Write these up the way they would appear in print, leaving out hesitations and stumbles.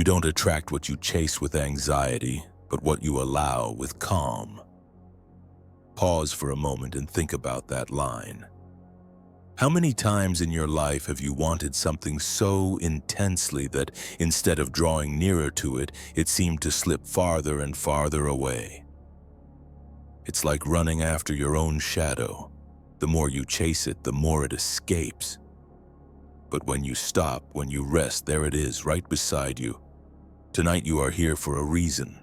You don't attract what you chase with anxiety, but what you allow with calm. Pause for a moment and think about that line. How many times in your life have you wanted something so intensely that instead of drawing nearer to it, it seemed to slip farther and farther away? It's like running after your own shadow. The more you chase it, the more it escapes. But when you stop, when you rest, there it is, right beside you. Tonight you are here for a reason.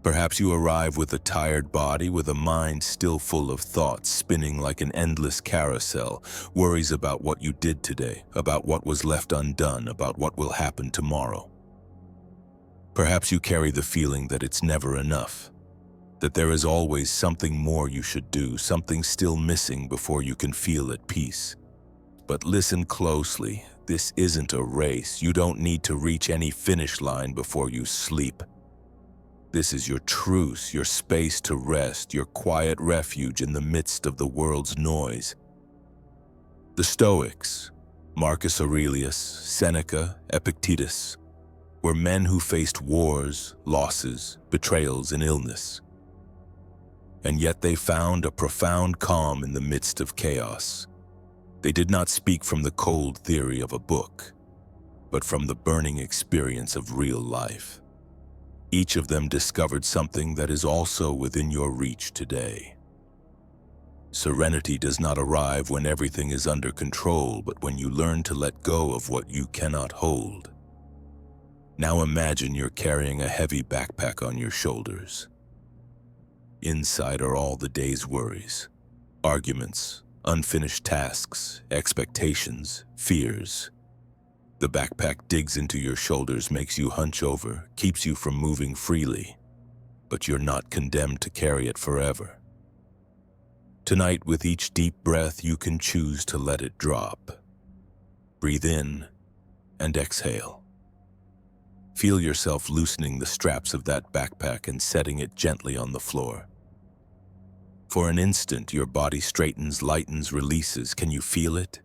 Perhaps you arrive with a tired body, with a mind still full of thoughts spinning like an endless carousel, worries about what you did today, about what was left undone, about what will happen tomorrow. Perhaps you carry the feeling that it's never enough, that there is always something more you should do, something still missing before you can feel at peace. But listen closely, this isn't a race. You don't need to reach any finish line before you sleep. This is your truce, your space to rest, your quiet refuge in the midst of the world's noise. The Stoics, Marcus Aurelius, Seneca, Epictetus, were men who faced wars, losses, betrayals, and illness. And yet they found a profound calm in the midst of chaos. They did not speak from the cold theory of a book, but from the burning experience of real life. Each of them discovered something that is also within your reach today. Serenity does not arrive when everything is under control, but when you learn to let go of what you cannot hold. Now imagine you're carrying a heavy backpack on your shoulders. Inside are all the day's worries, arguments, unfinished tasks, expectations, fears. The backpack digs into your shoulders, makes you hunch over, keeps you from moving freely, but you're not condemned to carry it forever. Tonight, with each deep breath, you can choose to let it drop. Breathe in and exhale. Feel yourself loosening the straps of that backpack and setting it gently on the floor. For an instant, your body straightens, lightens, releases. Can you feel it?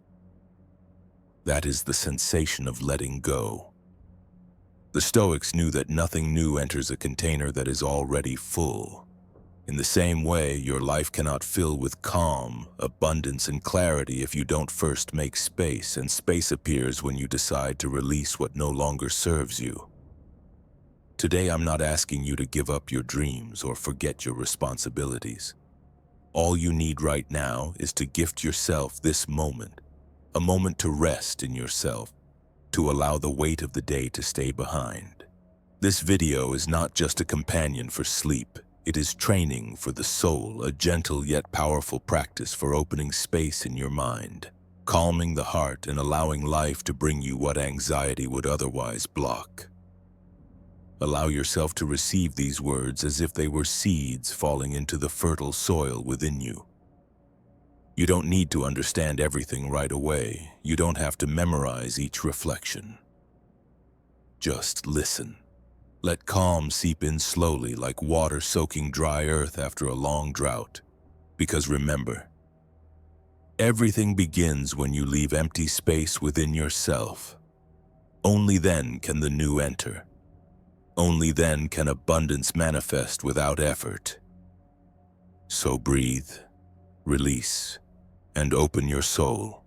That is the sensation of letting go. The Stoics knew that nothing new enters a container that is already full. In the same way, your life cannot fill with calm, abundance, and clarity if you don't first make space, and space appears when you decide to release what no longer serves you. Today, I'm not asking you to give up your dreams or forget your responsibilities. All you need right now is to gift yourself this moment, a moment to rest in yourself, to allow the weight of the day to stay behind. This video is not just a companion for sleep. It is training for the soul, a gentle yet powerful practice for opening space in your mind, calming the heart and allowing life to bring you what anxiety would otherwise block. Allow yourself to receive these words as if they were seeds falling into the fertile soil within you. You don't need to understand everything right away. You don't have to memorize each reflection. Just listen. Let calm seep in slowly, like water soaking dry earth after a long drought. Because remember, everything begins when you leave empty space within yourself. Only then can the new enter. Only then can abundance manifest without effort. So breathe, release, and open your soul.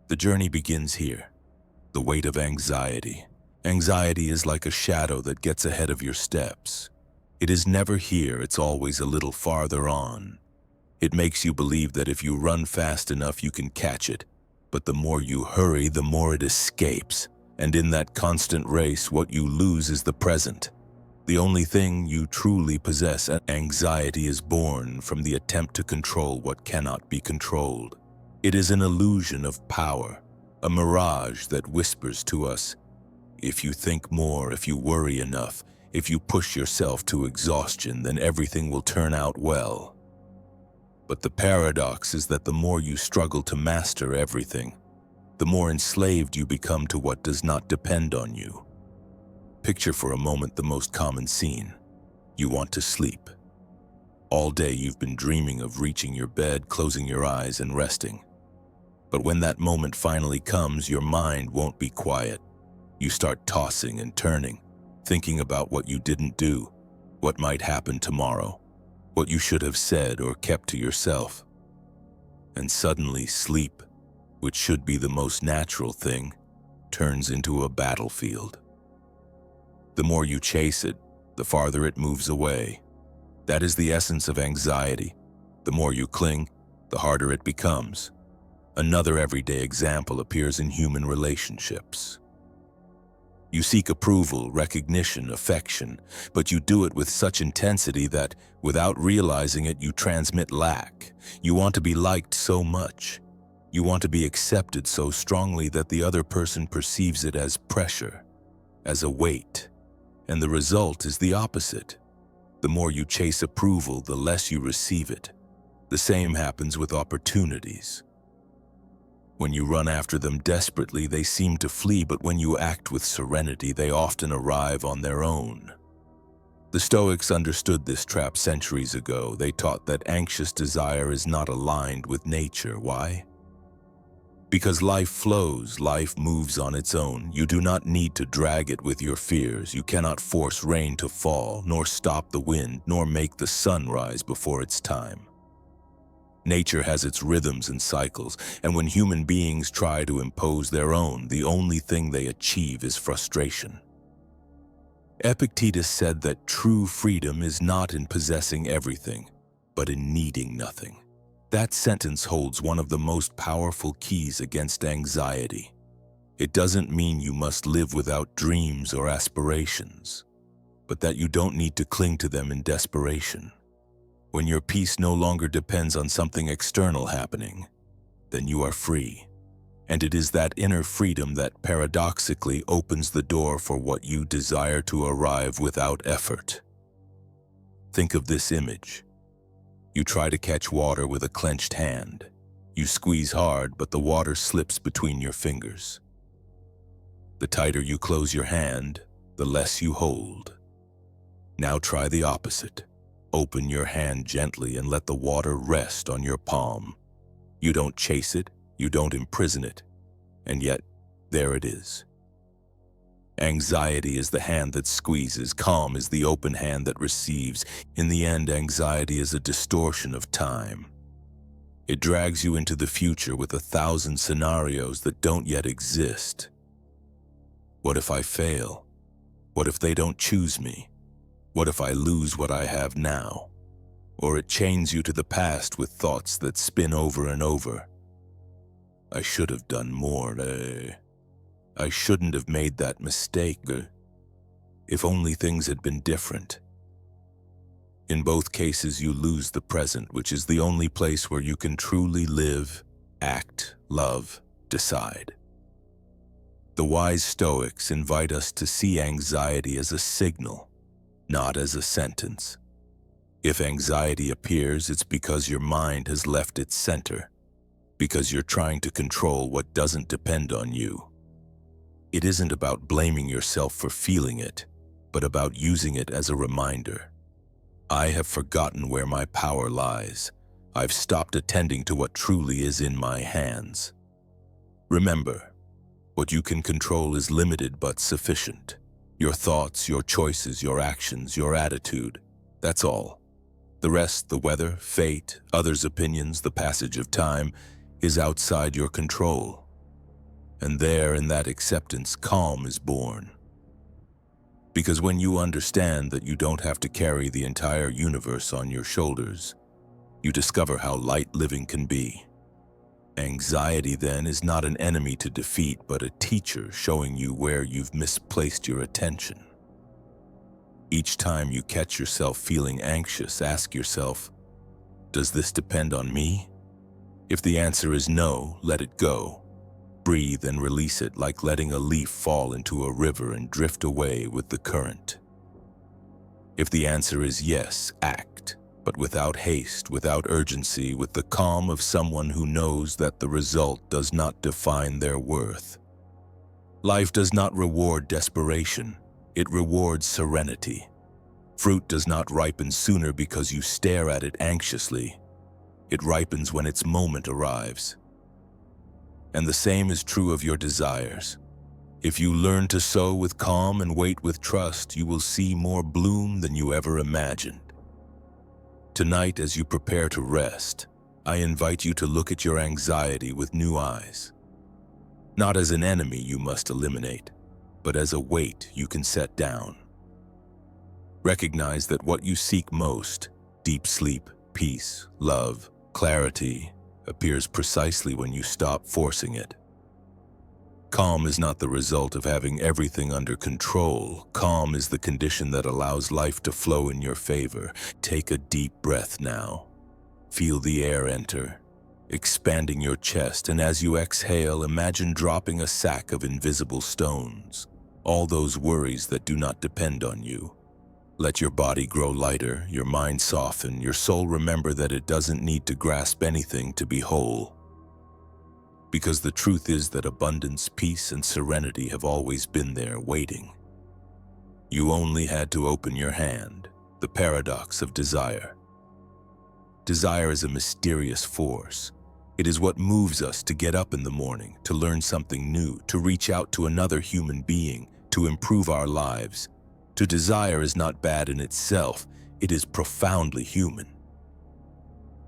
The journey begins here. The weight of anxiety. Anxiety is like a shadow that gets ahead of your steps. It is never here, it's always a little farther on. It makes you believe that if you run fast enough, you can catch it. But the more you hurry, the more it escapes. And in that constant race, what you lose is the present. The only thing you truly possess. Anxiety is born from the attempt to control what cannot be controlled. It is an illusion of power, a mirage that whispers to us, if you think more, if you worry enough, if you push yourself to exhaustion, then everything will turn out well. But the paradox is that the more you struggle to master everything, the more enslaved you become to what does not depend on you. Picture for a moment the most common scene. You want to sleep. All day you've been dreaming of reaching your bed, closing your eyes, and resting. But when that moment finally comes, your mind won't be quiet. You start tossing and turning, thinking about what you didn't do, what might happen tomorrow, what you should have said or kept to yourself. And suddenly sleep, which should be the most natural thing, turns into a battlefield. The more you chase it, the farther it moves away. That is the essence of anxiety. The more you cling, the harder it becomes. Another everyday example appears in human relationships. You seek approval, recognition, affection, but you do it with such intensity that, without realizing it, you transmit lack. You want to be liked so much. You want to be accepted so strongly that the other person perceives it as pressure, as a weight. And the result is the opposite. The more you chase approval, the less you receive it. The same happens with opportunities. When you run after them desperately, they seem to flee, but when you act with serenity, they often arrive on their own. The Stoics understood this trap centuries ago. They taught that anxious desire is not aligned with nature. Why? Because life flows, life moves on its own. You do not need to drag it with your fears. You cannot force rain to fall, nor stop the wind, nor make the sun rise before its time. Nature has its rhythms and cycles, and when human beings try to impose their own, the only thing they achieve is frustration. Epictetus said that true freedom is not in possessing everything, but in needing nothing. That sentence holds one of the most powerful keys against anxiety. It doesn't mean you must live without dreams or aspirations, but that you don't need to cling to them in desperation. When your peace no longer depends on something external happening, then you are free. And it is that inner freedom that paradoxically opens the door for what you desire to arrive without effort. Think of this image. You try to catch water with a clenched hand. You squeeze hard, but the water slips between your fingers. The tighter you close your hand, the less you hold. Now try the opposite. Open your hand gently and let the water rest on your palm. You don't chase it, you don't imprison it, and yet there it is. Anxiety is the hand that squeezes, calm is the open hand that receives. In the end, anxiety is a distortion of time. It drags you into the future with 1,000 scenarios that don't yet exist. What if I fail? What if they don't choose me? What if I lose what I have now? Or it chains you to the past with thoughts that spin over and over. I should have done more. I shouldn't have made that mistake. If only things had been different. In both cases, you lose the present, which is the only place where you can truly live, act, love, decide. The wise Stoics invite us to see anxiety as a signal, not as a sentence. If anxiety appears, it's because your mind has left its center, because you're trying to control what doesn't depend on you. It isn't about blaming yourself for feeling it, but about using it as a reminder. I have forgotten where my power lies. I've stopped attending to what truly is in my hands. Remember, what you can control is limited but sufficient. Your thoughts, your choices, your actions, your attitude. That's all. The rest, the weather, fate, others' opinions, the passage of time, is outside your control. And there, in that acceptance, calm is born. Because when you understand that you don't have to carry the entire universe on your shoulders, you discover how light living can be. Anxiety, then, is not an enemy to defeat, but a teacher showing you where you've misplaced your attention. Each time you catch yourself feeling anxious, ask yourself, does this depend on me? If the answer is no, let it go. Breathe and release it like letting a leaf fall into a river and drift away with the current. If the answer is yes, act, but without haste, without urgency, with the calm of someone who knows that the result does not define their worth. Life does not reward desperation, it rewards serenity. Fruit does not ripen sooner because you stare at it anxiously. It ripens when its moment arrives. And the same is true of your desires. If you learn to sow with calm and wait with trust, you will see more bloom than you ever imagined. Tonight, as you prepare to rest, I invite you to look at your anxiety with new eyes. Not as an enemy you must eliminate, but as a weight you can set down. Recognize that what you seek most, deep sleep, peace, love, clarity, appears precisely when you stop forcing it. Calm is not the result of having everything under control. Calm is the condition that allows life to flow in your favor. Take a deep breath now. Feel the air enter, expanding your chest, and as you exhale, imagine dropping a sack of invisible stones, all those worries that do not depend on you. Let your body grow lighter, your mind soften, your soul remember that it doesn't need to grasp anything to be whole. Because the truth is that abundance, peace, and serenity have always been there waiting. You only had to open your hand. The paradox of desire. Desire is a mysterious force. It is what moves us to get up in the morning, to learn something new, to reach out to another human being, to improve our lives. To desire is not bad in itself, it is profoundly human.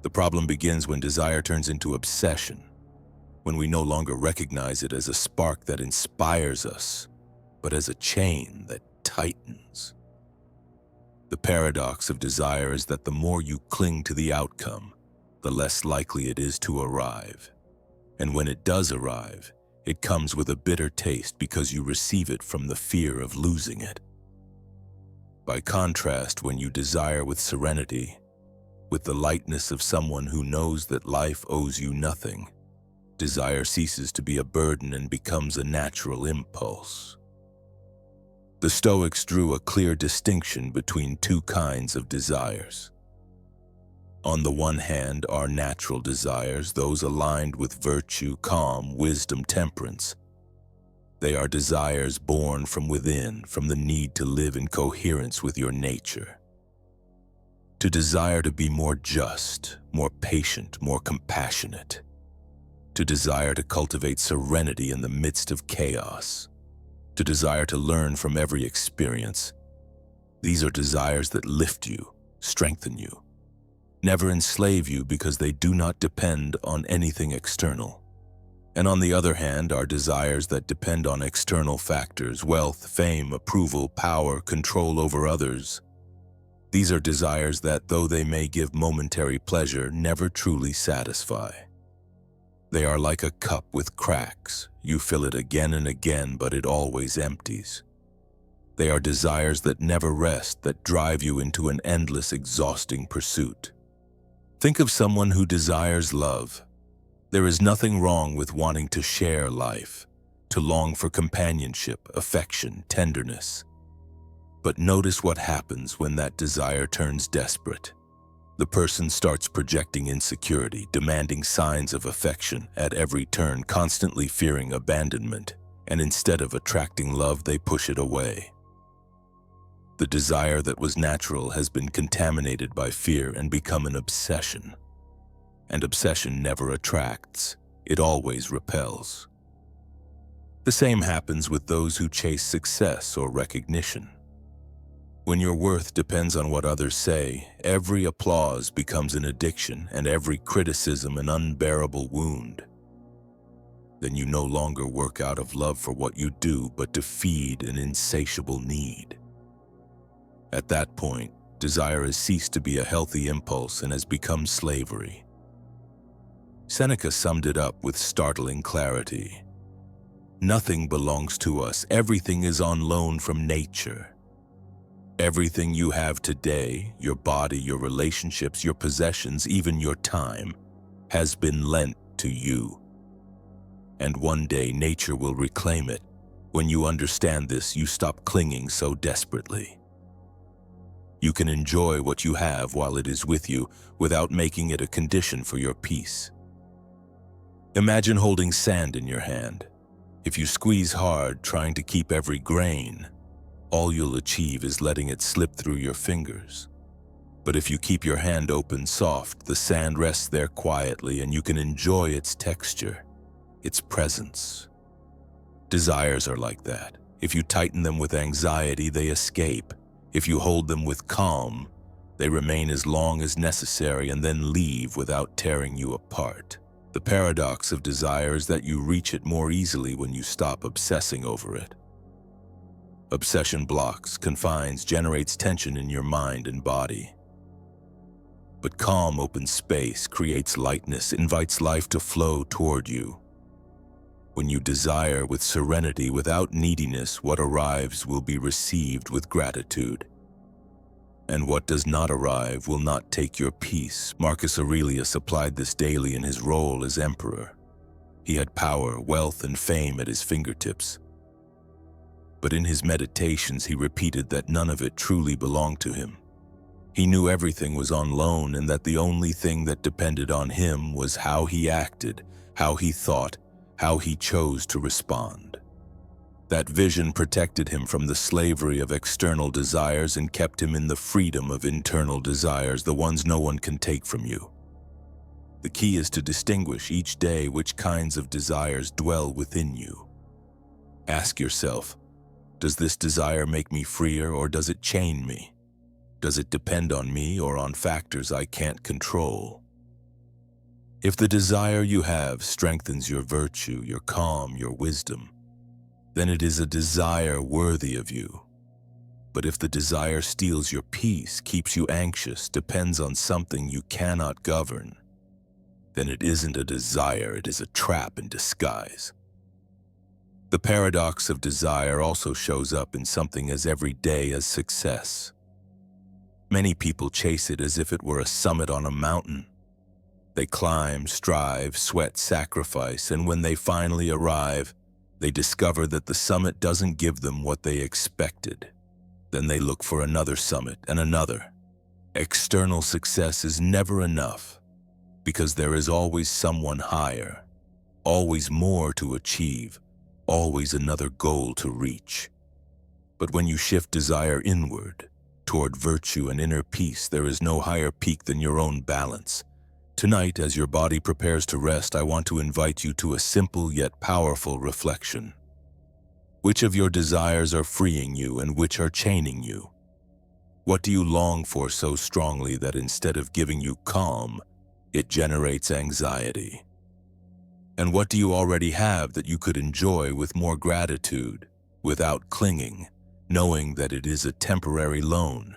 The problem begins when desire turns into obsession, when we no longer recognize it as a spark that inspires us, but as a chain that tightens. The paradox of desire is that the more you cling to the outcome, the less likely it is to arrive. And when it does arrive, it comes with a bitter taste because you receive it from the fear of losing it. By contrast, when you desire with serenity, with the lightness of someone who knows that life owes you nothing, desire ceases to be a burden and becomes a natural impulse. The Stoics drew a clear distinction between two kinds of desires. On the one hand are natural desires, those aligned with virtue, calm, wisdom, temperance. They are desires born from within, from the need to live in coherence with your nature. To desire to be more just, more patient, more compassionate. To desire to cultivate serenity in the midst of chaos. To desire to learn from every experience. These are desires that lift you, strengthen you, never enslave you because they do not depend on anything external. And on the other hand are desires that depend on external factors, wealth, fame, approval, power, control over others. These are desires that, though they may give momentary pleasure, never truly satisfy. They are like a cup with cracks. You fill it again and again, but it always empties. They are desires that never rest, that drive you into an endless, exhausting pursuit. Think of someone who desires love. There is nothing wrong with wanting to share life, to long for companionship, affection, tenderness. But notice what happens when that desire turns desperate. The person starts projecting insecurity, demanding signs of affection at every turn, constantly fearing abandonment, and instead of attracting love, they push it away. The desire that was natural has been contaminated by fear and become an obsession. And obsession never attracts, it always repels. The same happens with those who chase success or recognition. When your worth depends on what others say, every applause becomes an addiction and every criticism an unbearable wound. Then you no longer work out of love for what you do, but to feed an insatiable need. At that point, desire has ceased to be a healthy impulse and has become slavery. Seneca summed it up with startling clarity. Nothing belongs to us, everything is on loan from nature. Everything you have today, your body, your relationships, your possessions, even your time, has been lent to you. And one day nature will reclaim it. When you understand this, you stop clinging so desperately. You can enjoy what you have while it is with you without making it a condition for your peace. Imagine holding sand in your hand. If you squeeze hard, trying to keep every grain, all you'll achieve is letting it slip through your fingers. But if you keep your hand open soft, the sand rests there quietly and you can enjoy its texture, its presence. Desires are like that. If you tighten them with anxiety, they escape. If you hold them with calm, they remain as long as necessary and then leave without tearing you apart. The paradox of desire is that you reach it more easily when you stop obsessing over it. Obsession blocks, confines, generates tension in your mind and body. But calm, open space creates lightness, invites life to flow toward you. When you desire with serenity, without neediness, what arrives will be received with gratitude. And what does not arrive will not take your peace. Marcus Aurelius applied this daily in his role as emperor. He had power, wealth, and fame at his fingertips. But in his meditations, he repeated that none of it truly belonged to him. He knew everything was on loan and that the only thing that depended on him was how he acted, how he thought, how he chose to respond. That vision protected him from the slavery of external desires and kept him in the freedom of internal desires, the ones no one can take from you. The key is to distinguish each day which kinds of desires dwell within you. Ask yourself, does this desire make me freer or does it chain me? Does it depend on me or on factors I can't control? If the desire you have strengthens your virtue, your calm, your wisdom, then it is a desire worthy of you. But if the desire steals your peace, keeps you anxious, depends on something you cannot govern, then it isn't a desire, it is a trap in disguise. The paradox of desire also shows up in something as everyday as success. Many people chase it as if it were a summit on a mountain. They climb, strive, sweat, sacrifice, and when they finally arrive, they discover that the summit doesn't give them what they expected. Then they look for another summit and another. External success is never enough because there is always someone higher, always more to achieve, always another goal to reach. But when you shift desire inward, toward virtue and inner peace, there is no higher peak than your own balance. Tonight, as your body prepares to rest, I want to invite you to a simple yet powerful reflection. Which of your desires are freeing you and which are chaining you? What do you long for so strongly that instead of giving you calm, it generates anxiety? And what do you already have that you could enjoy with more gratitude, without clinging, knowing that it is a temporary loan?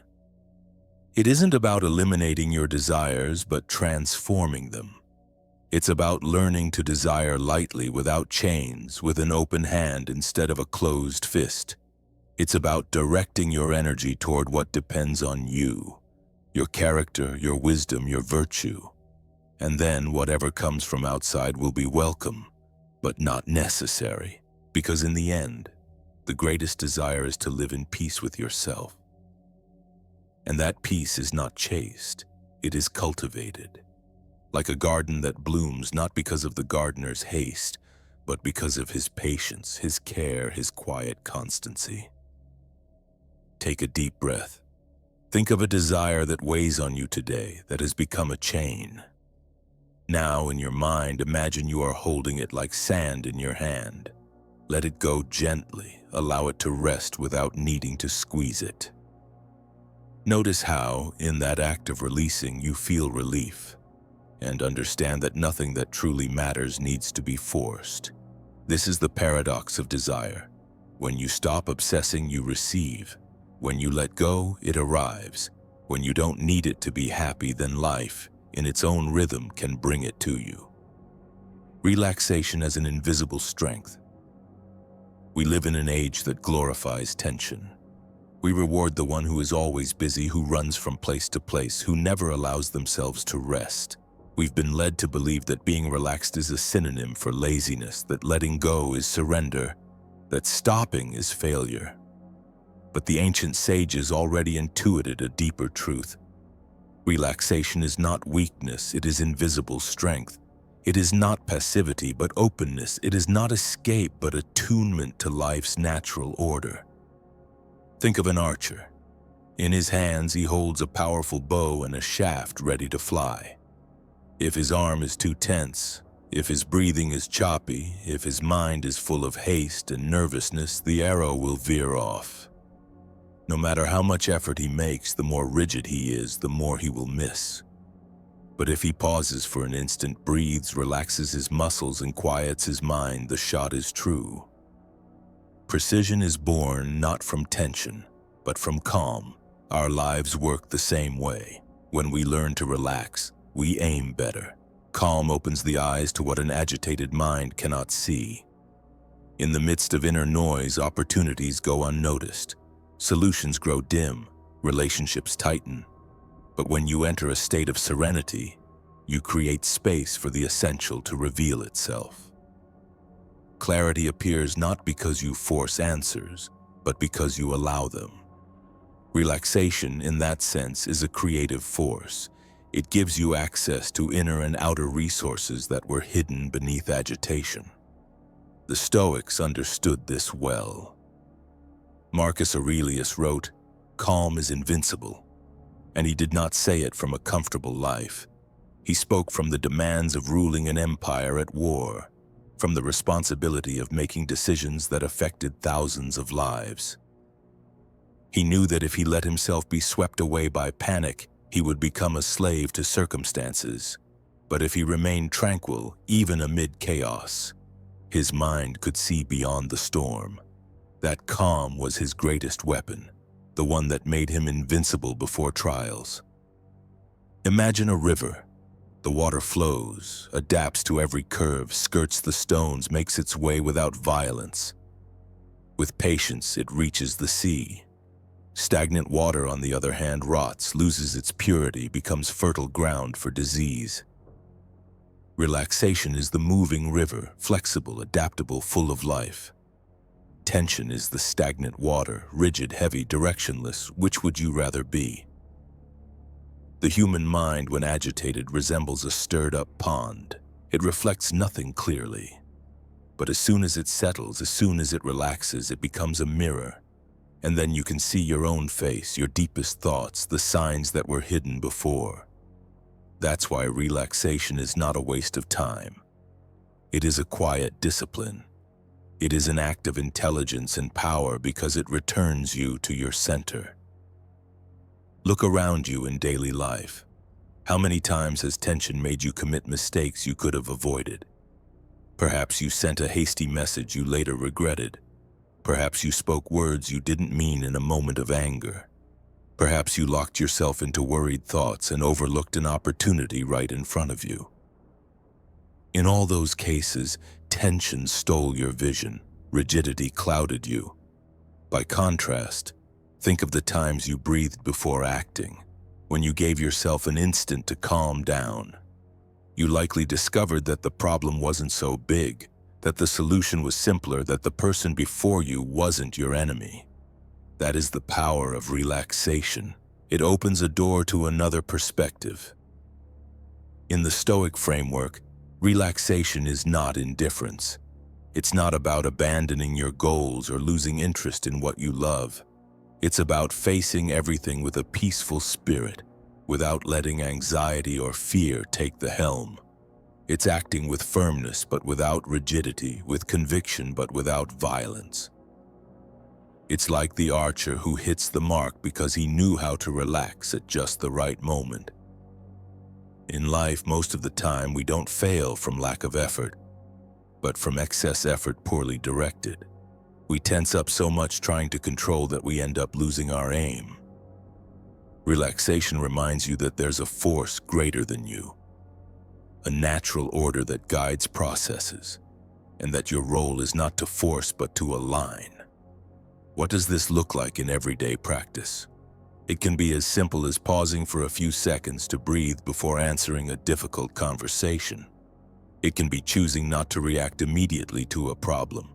It isn't about eliminating your desires, but transforming them. It's about learning to desire lightly without chains, with an open hand instead of a closed fist. It's about directing your energy toward what depends on you, your character, your wisdom, your virtue. And then whatever comes from outside will be welcome, but not necessary, because in the end, the greatest desire is to live in peace with yourself. And that peace is not chased, it is cultivated. Like a garden that blooms not because of the gardener's haste, but because of his patience, his care, his quiet constancy. Take a deep breath. Think of a desire that weighs on you today, that has become a chain. Now, in your mind, imagine you are holding it like sand in your hand. Let it go gently, allow it to rest without needing to squeeze it. Notice how, in that act of releasing, you feel relief, and understand that nothing that truly matters needs to be forced. This is the paradox of desire. When you stop obsessing, you receive. When you let go, it arrives. When you don't need it to be happy, then life, in its own rhythm, can bring it to you. Relaxation as an invisible strength. We live in an age that glorifies tension. We reward the one who is always busy, who runs from place to place, who never allows themselves to rest. We've been led to believe that being relaxed is a synonym for laziness, that letting go is surrender, that stopping is failure. But the ancient sages already intuited a deeper truth. Relaxation is not weakness, it is invisible strength. It is not passivity, but openness. It is not escape, but attunement to life's natural order. Think of an archer. In his hands, he holds a powerful bow and a shaft ready to fly. If his arm is too tense, If his breathing is choppy, if his mind is full of haste and nervousness, the arrow will veer off. No matter how much effort he makes, the more rigid he is, the more he will miss. But if he pauses for an instant, breathes, relaxes his muscles, and quiets his mind, the shot is true. Precision is born not from tension, but from calm. Our lives work the same way. When we learn to relax, we aim better. Calm opens the eyes to what an agitated mind cannot see. In the midst of inner noise, opportunities go unnoticed. Solutions grow dim, relationships tighten. But when you enter a state of serenity, you create space for the essential to reveal itself. Clarity appears not because you force answers, but because you allow them. Relaxation, in that sense, is a creative force. It gives you access to inner and outer resources that were hidden beneath agitation. The Stoics understood this well. Marcus Aurelius wrote, "Calm is invincible," and he did not say it from a comfortable life. He spoke from the demands of ruling an empire at war, from the responsibility of making decisions that affected thousands of lives. He knew that if he let himself be swept away by panic, he would become a slave to circumstances. But if he remained tranquil, even amid chaos, his mind could see beyond the storm. That calm was his greatest weapon, the one that made him invincible before trials. Imagine a river. The water flows, adapts to every curve, skirts the stones, makes its way without violence. With patience, it reaches the sea. Stagnant water, on the other hand, rots, loses its purity, becomes fertile ground for disease. Relaxation is the moving river, flexible, adaptable, full of life. Tension is the stagnant water, rigid, heavy, directionless. Which would you rather be? The human mind, when agitated, resembles a stirred-up pond. It reflects nothing clearly. But as soon as it settles, as soon as it relaxes, it becomes a mirror. And then you can see your own face, your deepest thoughts, the signs that were hidden before. That's why relaxation is not a waste of time. It is a quiet discipline. It is an act of intelligence and power because it returns you to your center. Look around you in daily life. How many times has tension made you commit mistakes you could have avoided? Perhaps you sent a hasty message you later regretted. Perhaps you spoke words you didn't mean in a moment of anger. Perhaps you locked yourself into worried thoughts and overlooked an opportunity right in front of you. In all those cases, tension stole your vision, rigidity clouded you. By contrast, think of the times you breathed before acting, when you gave yourself an instant to calm down. You likely discovered that the problem wasn't so big, that the solution was simpler, that the person before you wasn't your enemy. That is the power of relaxation. It opens a door to another perspective. In the Stoic framework, relaxation is not indifference. It's not about abandoning your goals or losing interest in what you love. It's about facing everything with a peaceful spirit, without letting anxiety or fear take the helm. It's acting with firmness but without rigidity, with conviction but without violence. It's like the archer who hits the mark because he knew how to relax at just the right moment. In life, most of the time, we don't fail from lack of effort, but from excess effort poorly directed. We tense up so much trying to control that we end up losing our aim. Relaxation reminds you that there's a force greater than you, a natural order that guides processes, and that your role is not to force but to align. What does this look like in everyday practice? It can be as simple as pausing for a few seconds to breathe before answering a difficult conversation. It can be choosing not to react immediately to a problem,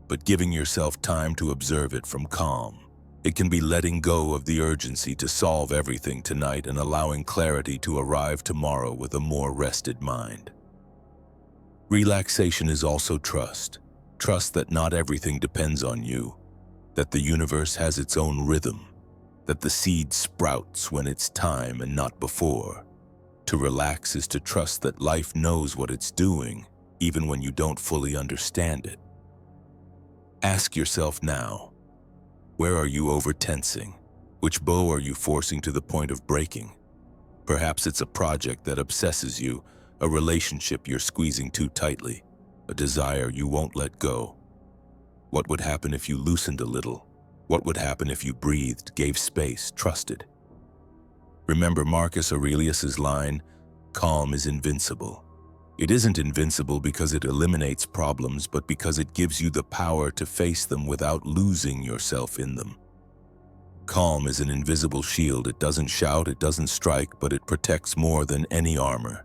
but giving yourself time to observe it from calm. It can be letting go of the urgency to solve everything tonight and allowing clarity to arrive tomorrow with a more rested mind. Relaxation is also trust. Trust that not everything depends on you, that the universe has its own rhythm, that the seed sprouts when it's time and not before. To relax is to trust that life knows what it's doing, even when you don't fully understand it. Ask yourself now, where are you over-tensing? Which bow are you forcing to the point of breaking? Perhaps it's a project that obsesses you, a relationship you're squeezing too tightly, a desire you won't let go. What would happen if you loosened a little? What would happen if you breathed, gave space, trusted? Remember Marcus Aurelius's line, "Calm is invincible." It isn't invincible because it eliminates problems, but because it gives you the power to face them without losing yourself in them. Calm is an invisible shield. It doesn't shout, it doesn't strike, but it protects more than any armor.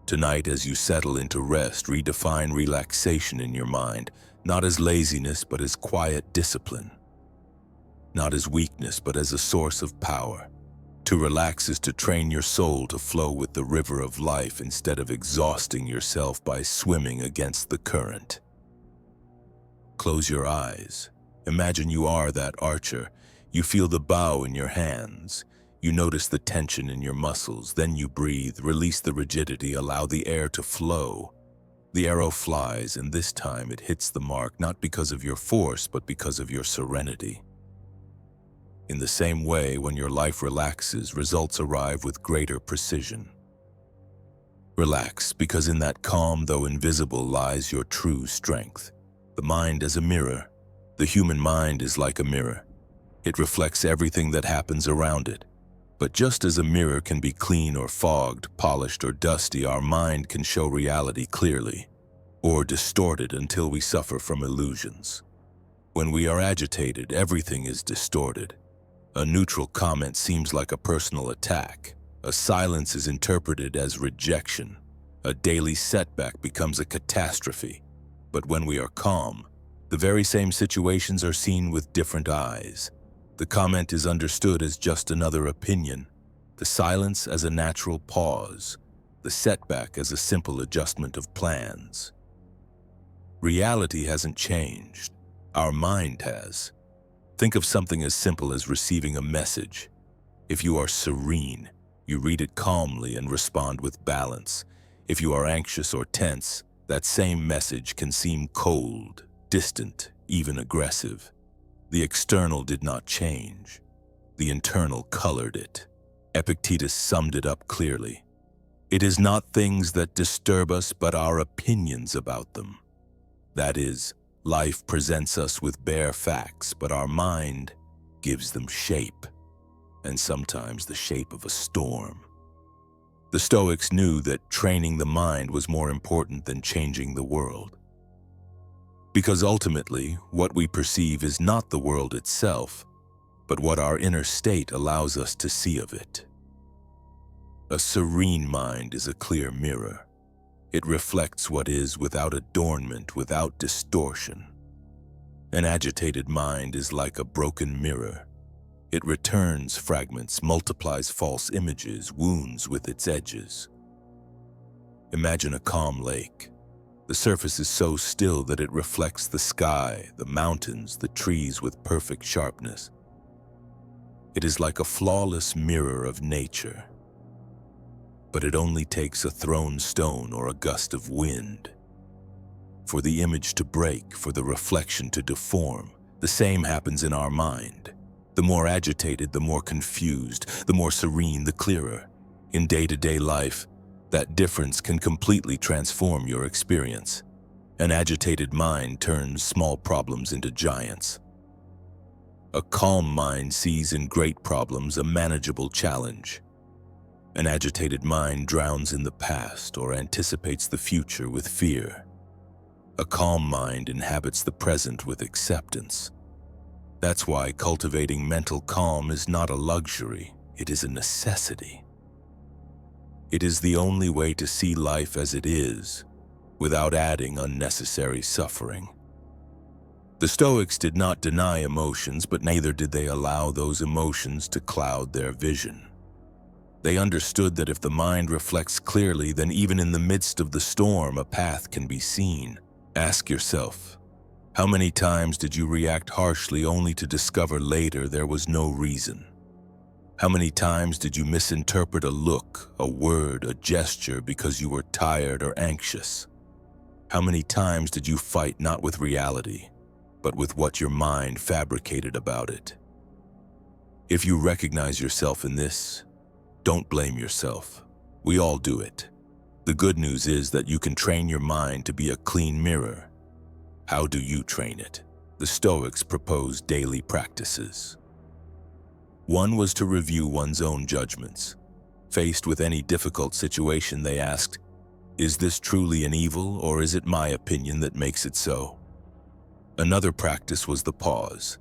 Tonight, as you settle into rest, redefine relaxation in your mind, not as laziness, but as quiet discipline. Not as weakness, but as a source of power. To relax is to train your soul to flow with the river of life instead of exhausting yourself by swimming against the current. Close your eyes. Imagine you are that archer. You feel the bow in your hands. You notice the tension in your muscles. Then you breathe, release the rigidity, allow the air to flow. The arrow flies, and this time it hits the mark, not because of your force, but because of your serenity. In the same way, when your life relaxes, results arrive with greater precision. Relax, because in that calm, though invisible, lies your true strength. The mind as a mirror. The human mind is like a mirror. It reflects everything that happens around it. But just as a mirror can be clean or fogged, polished or dusty, our mind can show reality clearly, or distorted until we suffer from illusions. When we are agitated, everything is distorted. A neutral comment seems like a personal attack. A silence is interpreted as rejection. A daily setback becomes a catastrophe. But when we are calm, the very same situations are seen with different eyes. The comment is understood as just another opinion, the silence as a natural pause, the setback as a simple adjustment of plans. Reality hasn't changed. Our mind has. Think of something as simple as receiving a message. If you are serene, you read it calmly and respond with balance. If you are anxious or tense, that same message can seem cold, distant, even aggressive. The external did not change. The internal colored it. Epictetus summed it up clearly. It is not things that disturb us, but our opinions about them. That is, life presents us with bare facts, but our mind gives them shape, and sometimes the shape of a storm. The Stoics knew that training the mind was more important than changing the world. Because ultimately, what we perceive is not the world itself, but what our inner state allows us to see of it. A serene mind is a clear mirror. It reflects what is without adornment, without distortion. An agitated mind is like a broken mirror. It returns fragments, multiplies false images, wounds with its edges. Imagine a calm lake. The surface is so still that it reflects the sky, the mountains, the trees with perfect sharpness. It is like a flawless mirror of nature. But it only takes a thrown stone or a gust of wind for the image to break, for the reflection to deform. The same happens in our mind. The more agitated, the more confused, the more serene, the clearer. In day-to-day life, that difference can completely transform your experience. An agitated mind turns small problems into giants. A calm mind sees in great problems a manageable challenge. An agitated mind drowns in the past or anticipates the future with fear. A calm mind inhabits the present with acceptance. That's why cultivating mental calm is not a luxury, it is a necessity. It is the only way to see life as it is, without adding unnecessary suffering. The Stoics did not deny emotions, but neither did they allow those emotions to cloud their vision. They understood that if the mind reflects clearly, then even in the midst of the storm, a path can be seen. Ask yourself, how many times did you react harshly only to discover later there was no reason? How many times did you misinterpret a look, a word, a gesture because you were tired or anxious? How many times did you fight not with reality, but with what your mind fabricated about it? If you recognize yourself in this, don't blame yourself. We all do it. The good news is that you can train your mind to be a clean mirror. How do you train it? The Stoics proposed daily practices. One was to review one's own judgments. Faced with any difficult situation, they asked, "Is this truly an evil, or is it my opinion that makes it so?" Another practice was the pause,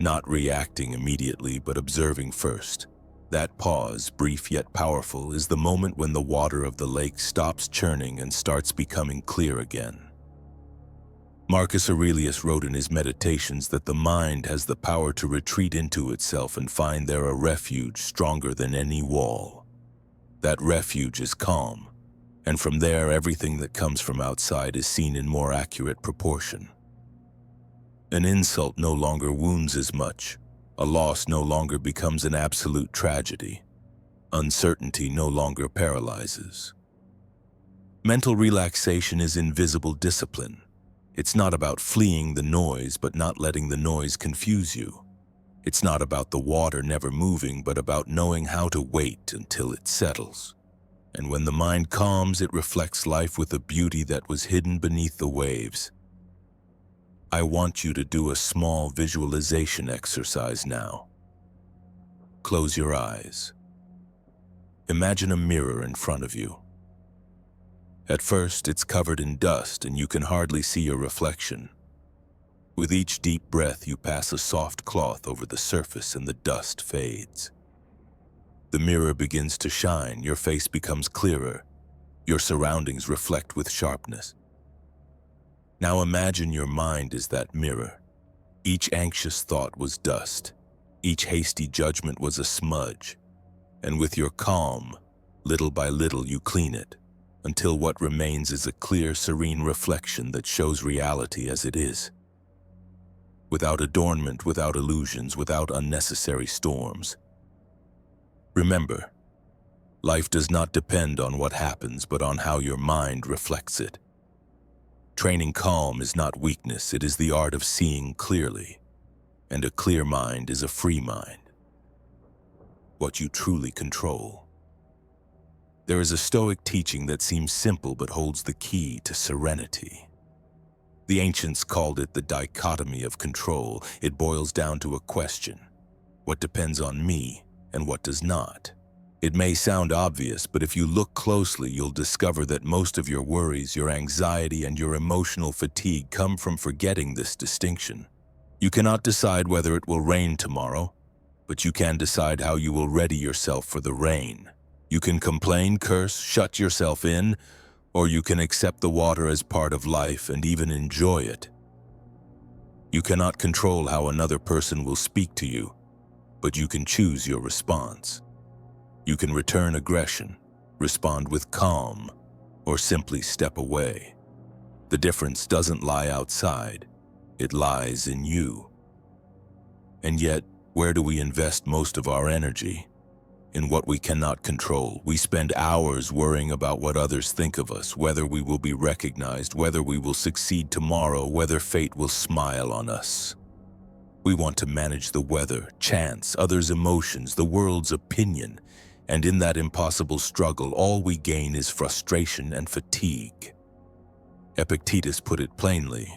not reacting immediately but observing first. That pause, brief yet powerful, is the moment when the water of the lake stops churning and starts becoming clear again. Marcus Aurelius wrote in his Meditations that the mind has the power to retreat into itself and find there a refuge stronger than any wall. That refuge is calm, and from there everything that comes from outside is seen in more accurate proportion. An insult no longer wounds as much. A loss no longer becomes an absolute tragedy. Uncertainty no longer paralyzes. Mental relaxation is invisible discipline. It's not about fleeing the noise, but not letting the noise confuse you. It's not about the water never moving, but about knowing how to wait until it settles. And when the mind calms, it reflects life with a beauty that was hidden beneath the waves. I want you to do a small visualization exercise now. Close your eyes. Imagine a mirror in front of you. At first, it's covered in dust and you can hardly see your reflection. With each deep breath, you pass a soft cloth over the surface and the dust fades. The mirror begins to shine, your face becomes clearer, your surroundings reflect with sharpness. Now imagine your mind is that mirror. Each anxious thought was dust, each hasty judgment was a smudge, and with your calm, little by little you clean it, until what remains is a clear, serene reflection that shows reality as it is. Without adornment, without illusions, without unnecessary storms. Remember, life does not depend on what happens, but on how your mind reflects it. Training calm is not weakness, it is the art of seeing clearly, and a clear mind is a free mind. What you truly control. There is a Stoic teaching that seems simple but holds the key to serenity. The ancients called it the dichotomy of control. It boils down to a question: what depends on me and what does not? It may sound obvious, but if you look closely, you'll discover that most of your worries, your anxiety, and your emotional fatigue come from forgetting this distinction. You cannot decide whether it will rain tomorrow, but you can decide how you will ready yourself for the rain. You can complain, curse, shut yourself in, or you can accept the water as part of life and even enjoy it. You cannot control how another person will speak to you, but you can choose your response. You can return aggression, respond with calm, or simply step away. The difference doesn't lie outside, it lies in you. And yet, where do we invest most of our energy? In what we cannot control. We spend hours worrying about what others think of us, whether we will be recognized, whether we will succeed tomorrow, whether fate will smile on us. We want to manage the weather, chance, others' emotions, the world's opinion, and in that impossible struggle, all we gain is frustration and fatigue. Epictetus put it plainly: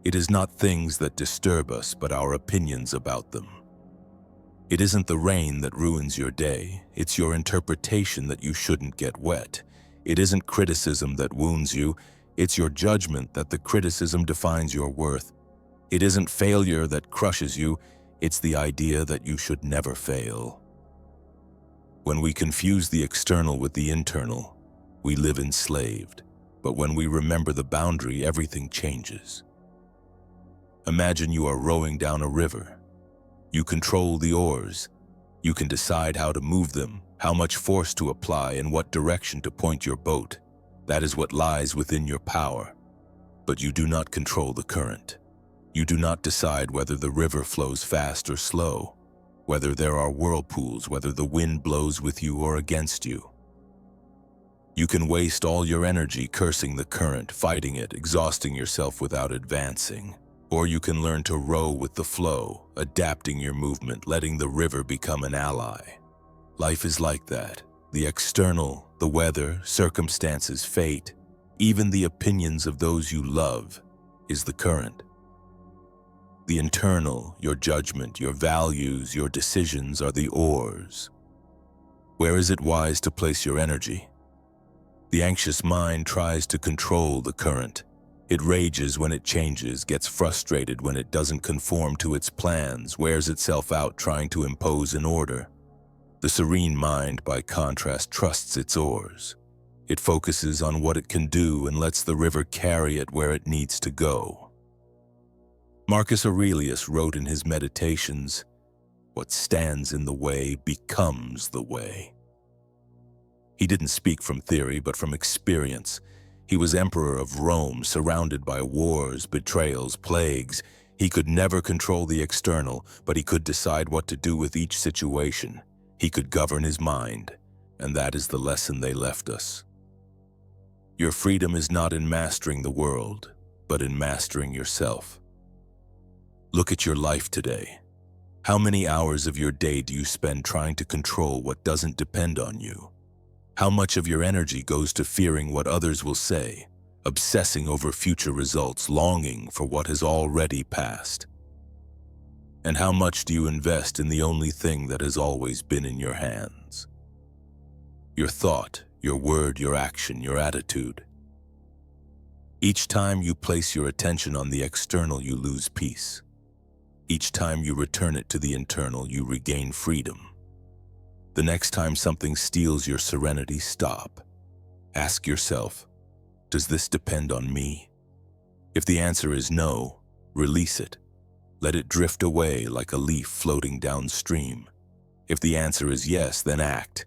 it is not things that disturb us, but our opinions about them. It isn't the rain that ruins your day, it's your interpretation that you shouldn't get wet. It isn't criticism that wounds you, it's your judgment that the criticism defines your worth. It isn't failure that crushes you, it's the idea that you should never fail. When we confuse the external with the internal, we live enslaved. But when we remember the boundary, everything changes. Imagine you are rowing down a river. You control the oars. You can decide how to move them, how much force to apply, and what direction to point your boat. That is what lies within your power. But you do not control the current. You do not decide whether the river flows fast or slow, whether there are whirlpools, whether the wind blows with you or against you. You can waste all your energy cursing the current, fighting it, exhausting yourself without advancing. Or you can learn to row with the flow, adapting your movement, letting the river become an ally. Life is like that. The external, the weather, circumstances, fate, even the opinions of those you love, is the current. The internal, your judgment, your values, your decisions are the oars. Where is it wise to place your energy? The anxious mind tries to control the current. It rages when it changes, gets frustrated when it doesn't conform to its plans, wears itself out trying to impose an order. The serene mind, by contrast, trusts its oars. It focuses on what it can do and lets the river carry it where it needs to go. Marcus Aurelius wrote in his Meditations, "What stands in the way becomes the way." He didn't speak from theory, but from experience. He was emperor of Rome, surrounded by wars, betrayals, plagues. He could never control the external, but he could decide what to do with each situation. He could govern his mind, and that is the lesson they left us. Your freedom is not in mastering the world, but in mastering yourself. Look at your life today. How many hours of your day do you spend trying to control what doesn't depend on you? How much of your energy goes to fearing what others will say, obsessing over future results, longing for what has already passed? And how much do you invest in the only thing that has always been in your hands? Your thought, your word, your action, your attitude. Each time you place your attention on the external, you lose peace. Each time you return it to the internal, you regain freedom. The next time something steals your serenity, stop. Ask yourself, does this depend on me? If the answer is no, release it. Let it drift away like a leaf floating downstream. If the answer is yes, then act.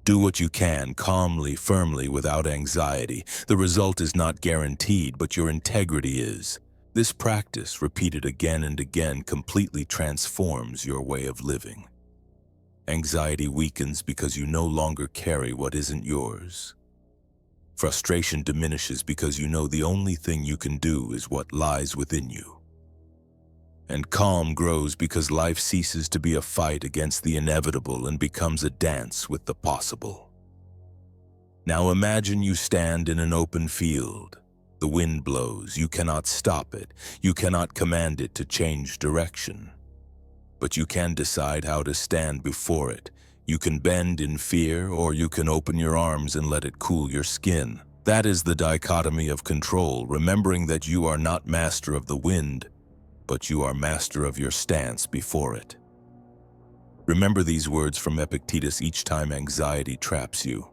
Do what you can, calmly, firmly, without anxiety. The result is not guaranteed, but your integrity is. This practice, repeated again and again, completely transforms your way of living. Anxiety weakens because you no longer carry what isn't yours. Frustration diminishes because you know the only thing you can do is what lies within you. And calm grows because life ceases to be a fight against the inevitable and becomes a dance with the possible. Now imagine you stand in an open field. The wind blows, you cannot stop it, you cannot command it to change direction. But you can decide how to stand before it. You can bend in fear, or you can open your arms and let it cool your skin. That is the dichotomy of control, remembering that you are not master of the wind, but you are master of your stance before it. Remember these words from Epictetus each time anxiety traps you.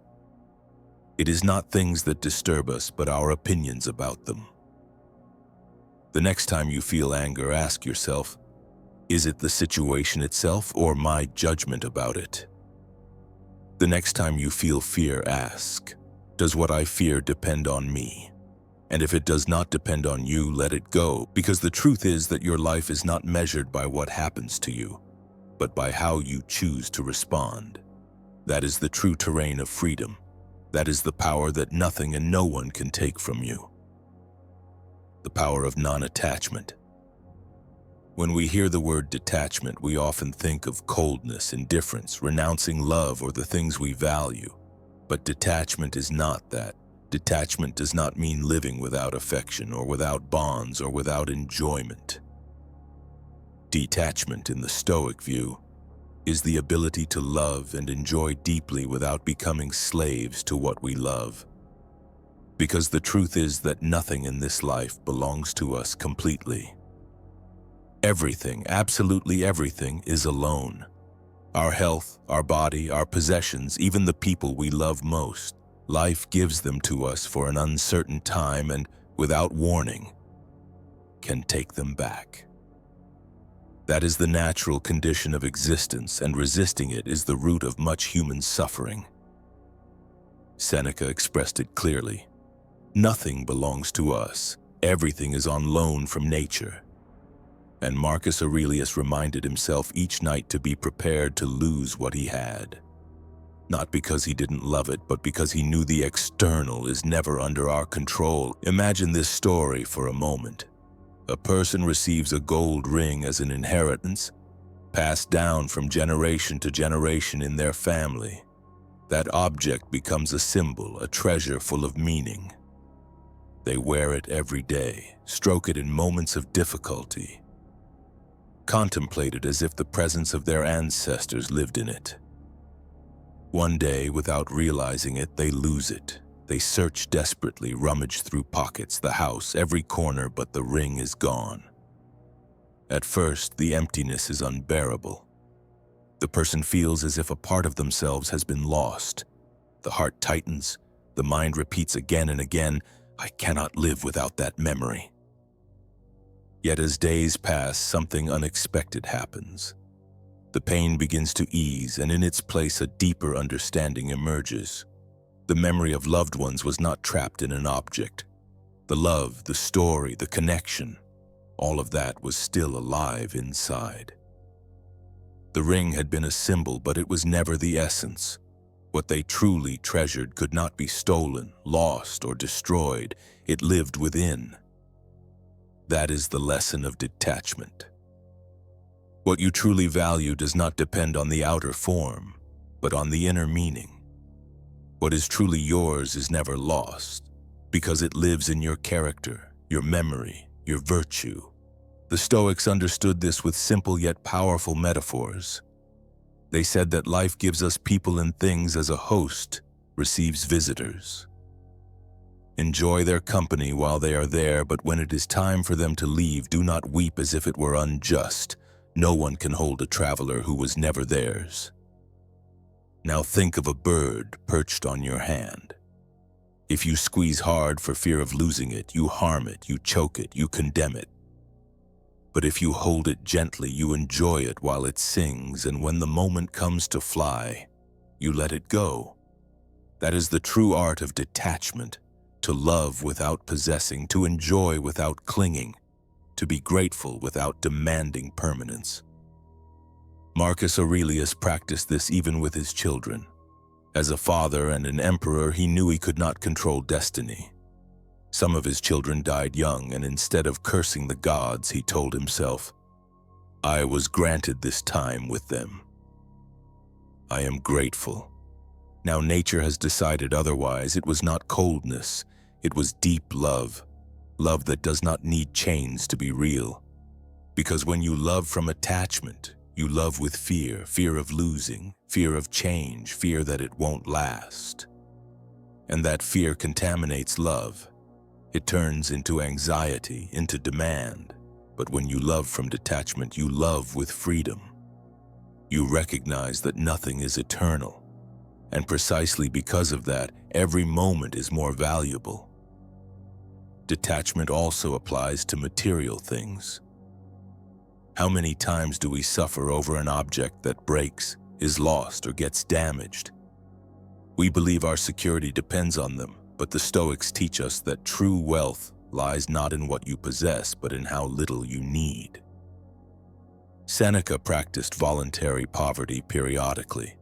It is not things that disturb us, but our opinions about them. The next time you feel anger, ask yourself, is it the situation itself or my judgment about it? The next time you feel fear, ask, does what I fear depend on me? And if it does not depend on you, let it go, because the truth is that your life is not measured by what happens to you, but by how you choose to respond. That is the true terrain of freedom. That is the power that nothing and no one can take from you. The power of non-attachment. When we hear the word detachment, we often think of coldness, indifference, renouncing love or the things we value. But detachment is not that. Detachment does not mean living without affection or without bonds or without enjoyment. Detachment, in the Stoic view, is the ability to love and enjoy deeply without becoming slaves to what we love. Because the truth is that nothing in this life belongs to us completely. Everything, absolutely everything, is alone. Our health, our body, our possessions, even the people we love most. Life gives them to us for an uncertain time and, without warning, can take them back. That is the natural condition of existence, and resisting it is the root of much human suffering. Seneca expressed it clearly. Nothing belongs to us. Everything is on loan from nature. And Marcus Aurelius reminded himself each night to be prepared to lose what he had. not because he didn't love it, but because he knew the external is never under our control. Imagine this story for a moment. A person receives a gold ring as an inheritance, passed down from generation to generation in their family. That object becomes a symbol, a treasure full of meaning. They wear it every day, stroke it in moments of difficulty, contemplate it as if the presence of their ancestors lived in it. One day, without realizing it, they lose it. They search desperately, rummage through pockets, the house, every corner, but the ring is gone. At first, the emptiness is unbearable. The person feels as if a part of themselves has been lost. The heart tightens, the mind repeats again and again, "I cannot live without that memory." Yet as days pass, something unexpected happens. The pain begins to ease, and in its place a deeper understanding emerges. The memory of loved ones was not trapped in an object. The love, the story, the connection, all of that was still alive inside. The ring had been a symbol, but it was never the essence. What they truly treasured could not be stolen, lost, or destroyed. It lived within. That is the lesson of detachment. What you truly value does not depend on the outer form, but on the inner meaning. What is truly yours is never lost, because it lives in your character, your memory, your virtue. The Stoics understood this with simple yet powerful metaphors. They said that life gives us people and things as a host receives visitors. Enjoy their company while they are there, but when it is time for them to leave, do not weep as if it were unjust. No one can hold a traveler who was never theirs. Now think of a bird perched on your hand. If you squeeze hard for fear of losing it, you harm it, you choke it, you condemn it. But if you hold it gently, you enjoy it while it sings, and when the moment comes to fly, you let it go. That is the true art of detachment, to love without possessing, to enjoy without clinging, to be grateful without demanding permanence. Marcus Aurelius practiced this even with his children. As a father and an emperor, he knew he could not control destiny. Some of his children died young, and instead of cursing the gods, he told himself, "I was granted this time with them. I am grateful." Now nature has decided otherwise. It was not coldness, it was deep love. Love that does not need chains to be real. Because when you love from attachment, you love with fear, fear of losing, fear of change, fear that it won't last. And that fear contaminates love. It turns into anxiety, into demand. But when you love from detachment, you love with freedom. You recognize that nothing is eternal. And precisely because of that, every moment is more valuable. Detachment also applies to material things. How many times do we suffer over an object that breaks, is lost, or gets damaged? We believe our security depends on them, but the Stoics teach us that true wealth lies not in what you possess, but in how little you need. Seneca practiced voluntary poverty periodically.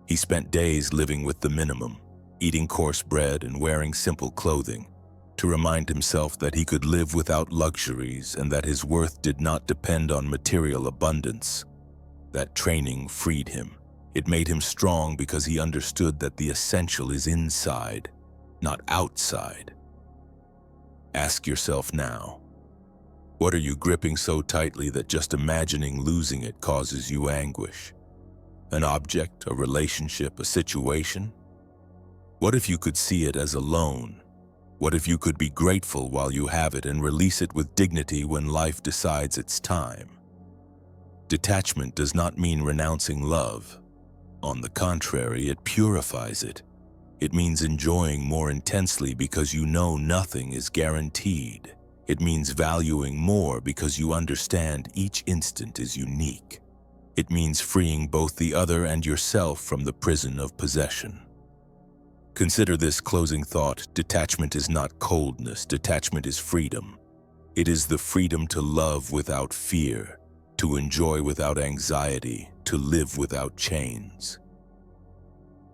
He spent days living with the minimum, eating coarse bread and wearing simple clothing, to remind himself that he could live without luxuries and that his worth did not depend on material abundance. That training freed him. It made him strong because he understood that the essential is inside, not outside. Ask yourself now, what are you gripping so tightly that just imagining losing it causes you anguish? An object, a relationship, a situation? What if you could see it as a loan? What if you could be grateful while you have it and release it with dignity when life decides it's time? Detachment does not mean renouncing love. On the contrary, it purifies it. It means enjoying more intensely because you know nothing is guaranteed. It means valuing more because you understand each instant is unique. It means freeing both the other and yourself from the prison of possession. Consider this closing thought: detachment is not coldness, detachment is freedom. It is the freedom to love without fear, to enjoy without anxiety, to live without chains.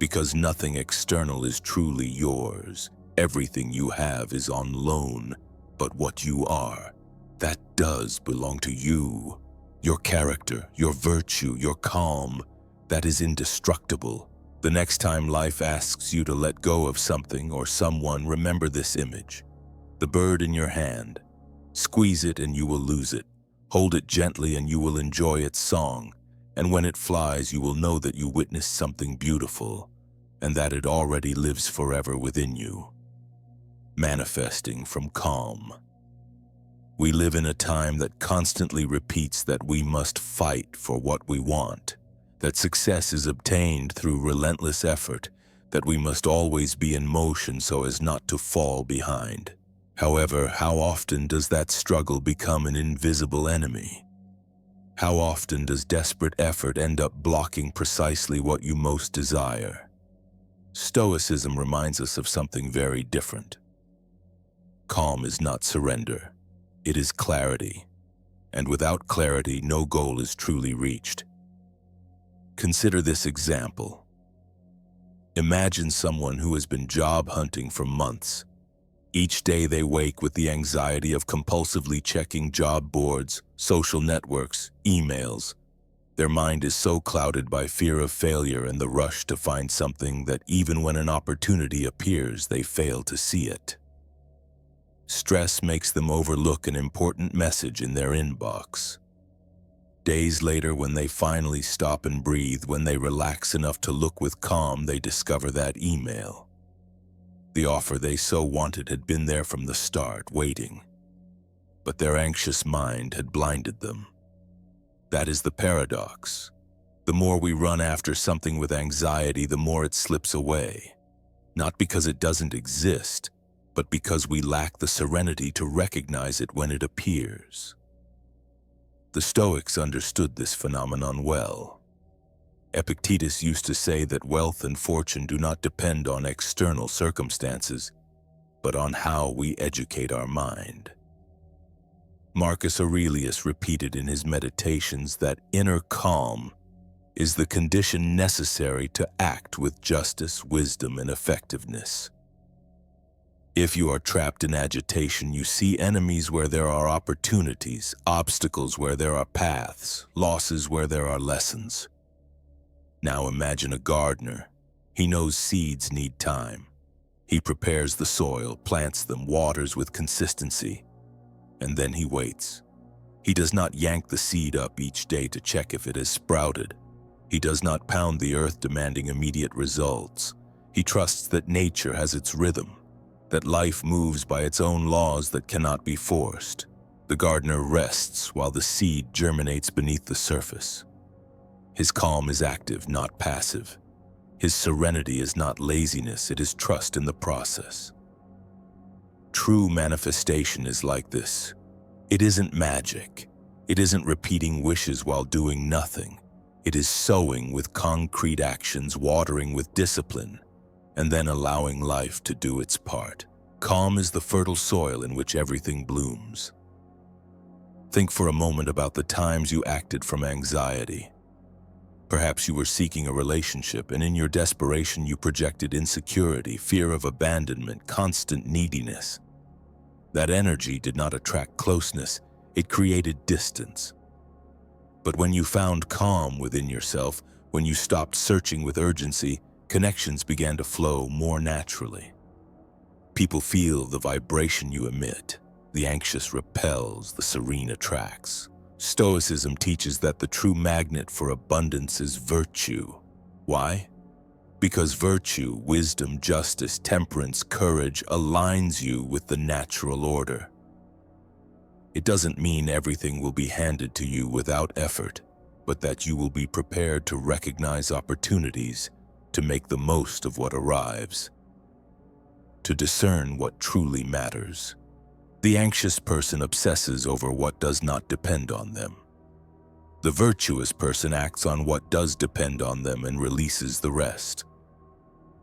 Because nothing external is truly yours. Everything you have is on loan, but what you are, that does belong to you. Your character, your virtue, your calm, that is indestructible. The next time life asks you to let go of something or someone, remember this image. The bird in your hand. Squeeze it and you will lose it. Hold it gently and you will enjoy its song. And when it flies, you will know that you witnessed something beautiful and that it already lives forever within you. Manifesting from calm. We live in a time that constantly repeats that we must fight for what we want, that success is obtained through relentless effort, that we must always be in motion so as not to fall behind. However, how often does that struggle become an invisible enemy? How often does desperate effort end up blocking precisely what you most desire? Stoicism reminds us of something very different. Calm is not surrender. It is clarity. And without clarity, no goal is truly reached. Consider this example. Imagine someone who has been job hunting for months. Each day they wake with the anxiety of compulsively checking job boards, social networks, emails. Their mind is so clouded by fear of failure and the rush to find something that even when an opportunity appears, they fail to see it. Stress makes them overlook an important message in their inbox. Days later, when they finally stop and breathe, when they relax enough to look with calm, they discover that email. The offer they so wanted had been there from the start, waiting. But their anxious mind had blinded them. That is the paradox. The more we run after something with anxiety, the more it slips away. Not because it doesn't exist, but because we lack the serenity to recognize it when it appears. The Stoics understood this phenomenon well. Epictetus used to say that wealth and fortune do not depend on external circumstances, but on how we educate our mind. Marcus Aurelius repeated in his meditations that inner calm is the condition necessary to act with justice, wisdom, and effectiveness. If you are trapped in agitation, you see enemies where there are opportunities, obstacles where there are paths, losses where there are lessons. Now imagine a gardener. He knows seeds need time. He prepares the soil, plants them, waters with consistency, and then he waits. He does not yank the seed up each day to check if it has sprouted. He does not pound the earth demanding immediate results. He trusts that nature has its rhythm, that life moves by its own laws that cannot be forced. The gardener rests while the seed germinates beneath the surface. His calm is active, not passive. His serenity is not laziness, it is trust in the process. True manifestation is like this. It isn't magic. It isn't repeating wishes while doing nothing. It is sowing with concrete actions, watering with discipline, and then allowing life to do its part. Calm is the fertile soil in which everything blooms. Think for a moment about the times you acted from anxiety. Perhaps you were seeking a relationship, and in your desperation you projected insecurity, fear of abandonment, constant neediness. That energy did not attract closeness, it created distance. But when you found calm within yourself, when you stopped searching with urgency, connections began to flow more naturally. People feel the vibration you emit. The anxious repels, the serene attracts. Stoicism teaches that the true magnet for abundance is virtue. Why? Because virtue, wisdom, justice, temperance, courage aligns you with the natural order. It doesn't mean everything will be handed to you without effort, but that you will be prepared to recognize opportunities, to make the most of what arrives, to discern what truly matters. The anxious person obsesses over what does not depend on them. The virtuous person acts on what does depend on them and releases the rest.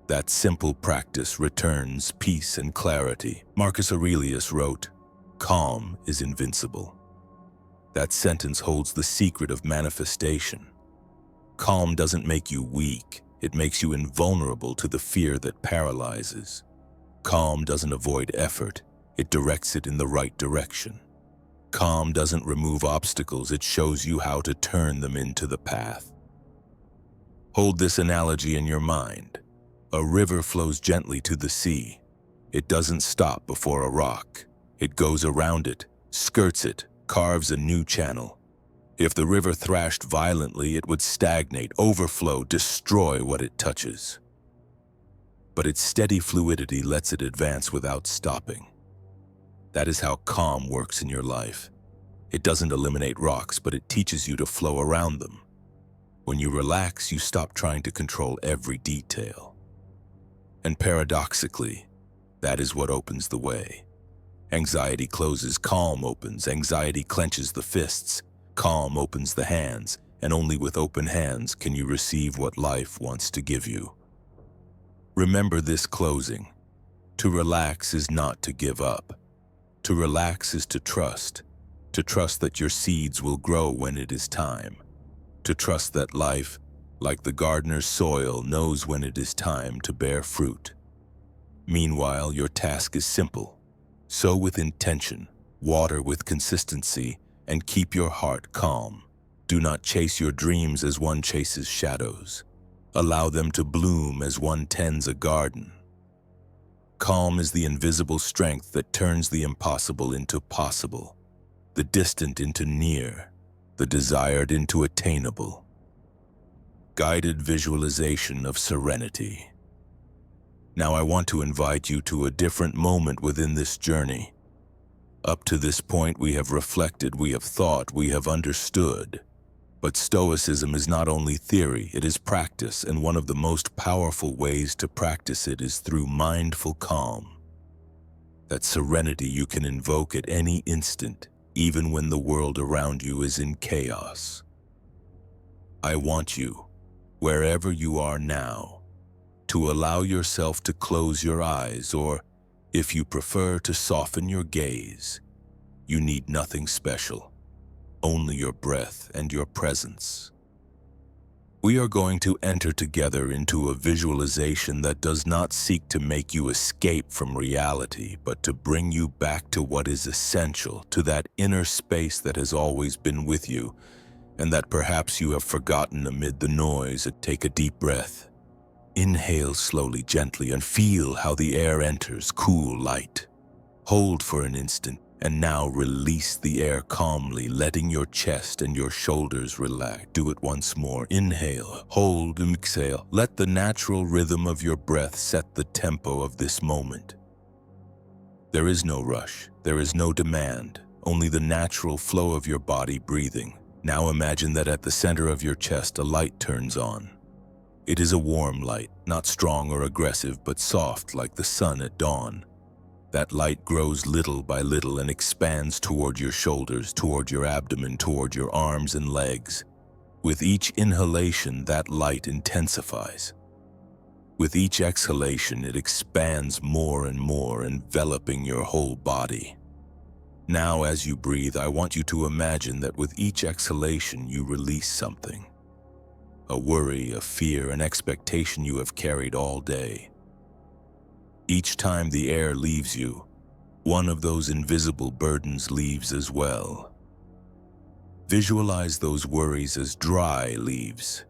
That simple practice returns peace and clarity. Marcus Aurelius wrote, "Calm is invincible." That sentence holds the secret of manifestation. Calm doesn't make you weak, It makes you invulnerable to the fear that paralyzes. Calm doesn't avoid effort, it directs it in the right direction. Calm doesn't remove obstacles, it shows you how to turn them into the path. Hold this analogy in your mind. A river flows gently to the sea. It doesn't stop before a rock. It goes around it, skirts it, carves a new channel. If the river thrashed violently, it would stagnate, overflow, destroy what it touches. But its steady fluidity lets it advance without stopping. That is how calm works in your life. It doesn't eliminate rocks, but it teaches you to flow around them. When you relax, you stop trying to control every detail. And paradoxically, that is what opens the way. Anxiety closes, calm opens. Anxiety clenches the fists, calm opens the hands, and only with open hands can you receive what life wants to give you. Remember this closing. To relax is not to give up. To relax is to trust that your seeds will grow when it is time. To trust that life, like the gardener's soil, knows when it is time to bear fruit. Meanwhile, your task is simple. Sow with intention, water with consistency, and keep your heart calm. Do not chase your dreams as one chases shadows. Allow them to bloom as one tends a garden. Calm is the invisible strength that turns the impossible into possible, the distant into near, the desired into attainable. Guided visualization of serenity. Now I want to invite you to a different moment within this journey. Up to this point, we have reflected, we have thought, we have understood. But Stoicism is not only theory, it is practice, and one of the most powerful ways to practice it is through mindful calm. That serenity you can invoke at any instant, even when the world around you is in chaos. I want you, wherever you are now, to allow yourself to close your eyes, or, if you prefer, to soften your gaze. You need nothing special, only your breath and your presence. We are going to enter together into a visualization that does not seek to make you escape from reality, but to bring you back to what is essential, to that inner space that has always been with you, and that perhaps you have forgotten amid the noise. Take a deep breath. Inhale slowly, gently, and feel how the air enters, cool, light. Hold for an instant, and now release the air calmly, letting your chest and your shoulders relax. Do it once more. Inhale, hold, and exhale. Let the natural rhythm of your breath set the tempo of this moment. There is no rush, there is no demand, only the natural flow of your body breathing. Now imagine that at the center of your chest a light turns on. It is a warm light, not strong or aggressive, but soft like the sun at dawn. That light grows little by little and expands toward your shoulders, toward your abdomen, toward your arms and legs. With each inhalation, that light intensifies. With each exhalation, it expands more and more, enveloping your whole body. Now, as you breathe, I want you to imagine that with each exhalation, you release something. A worry, a fear, an expectation you have carried all day. Each time the air leaves you, one of those invisible burdens leaves as well. Visualize those worries as dry leaves.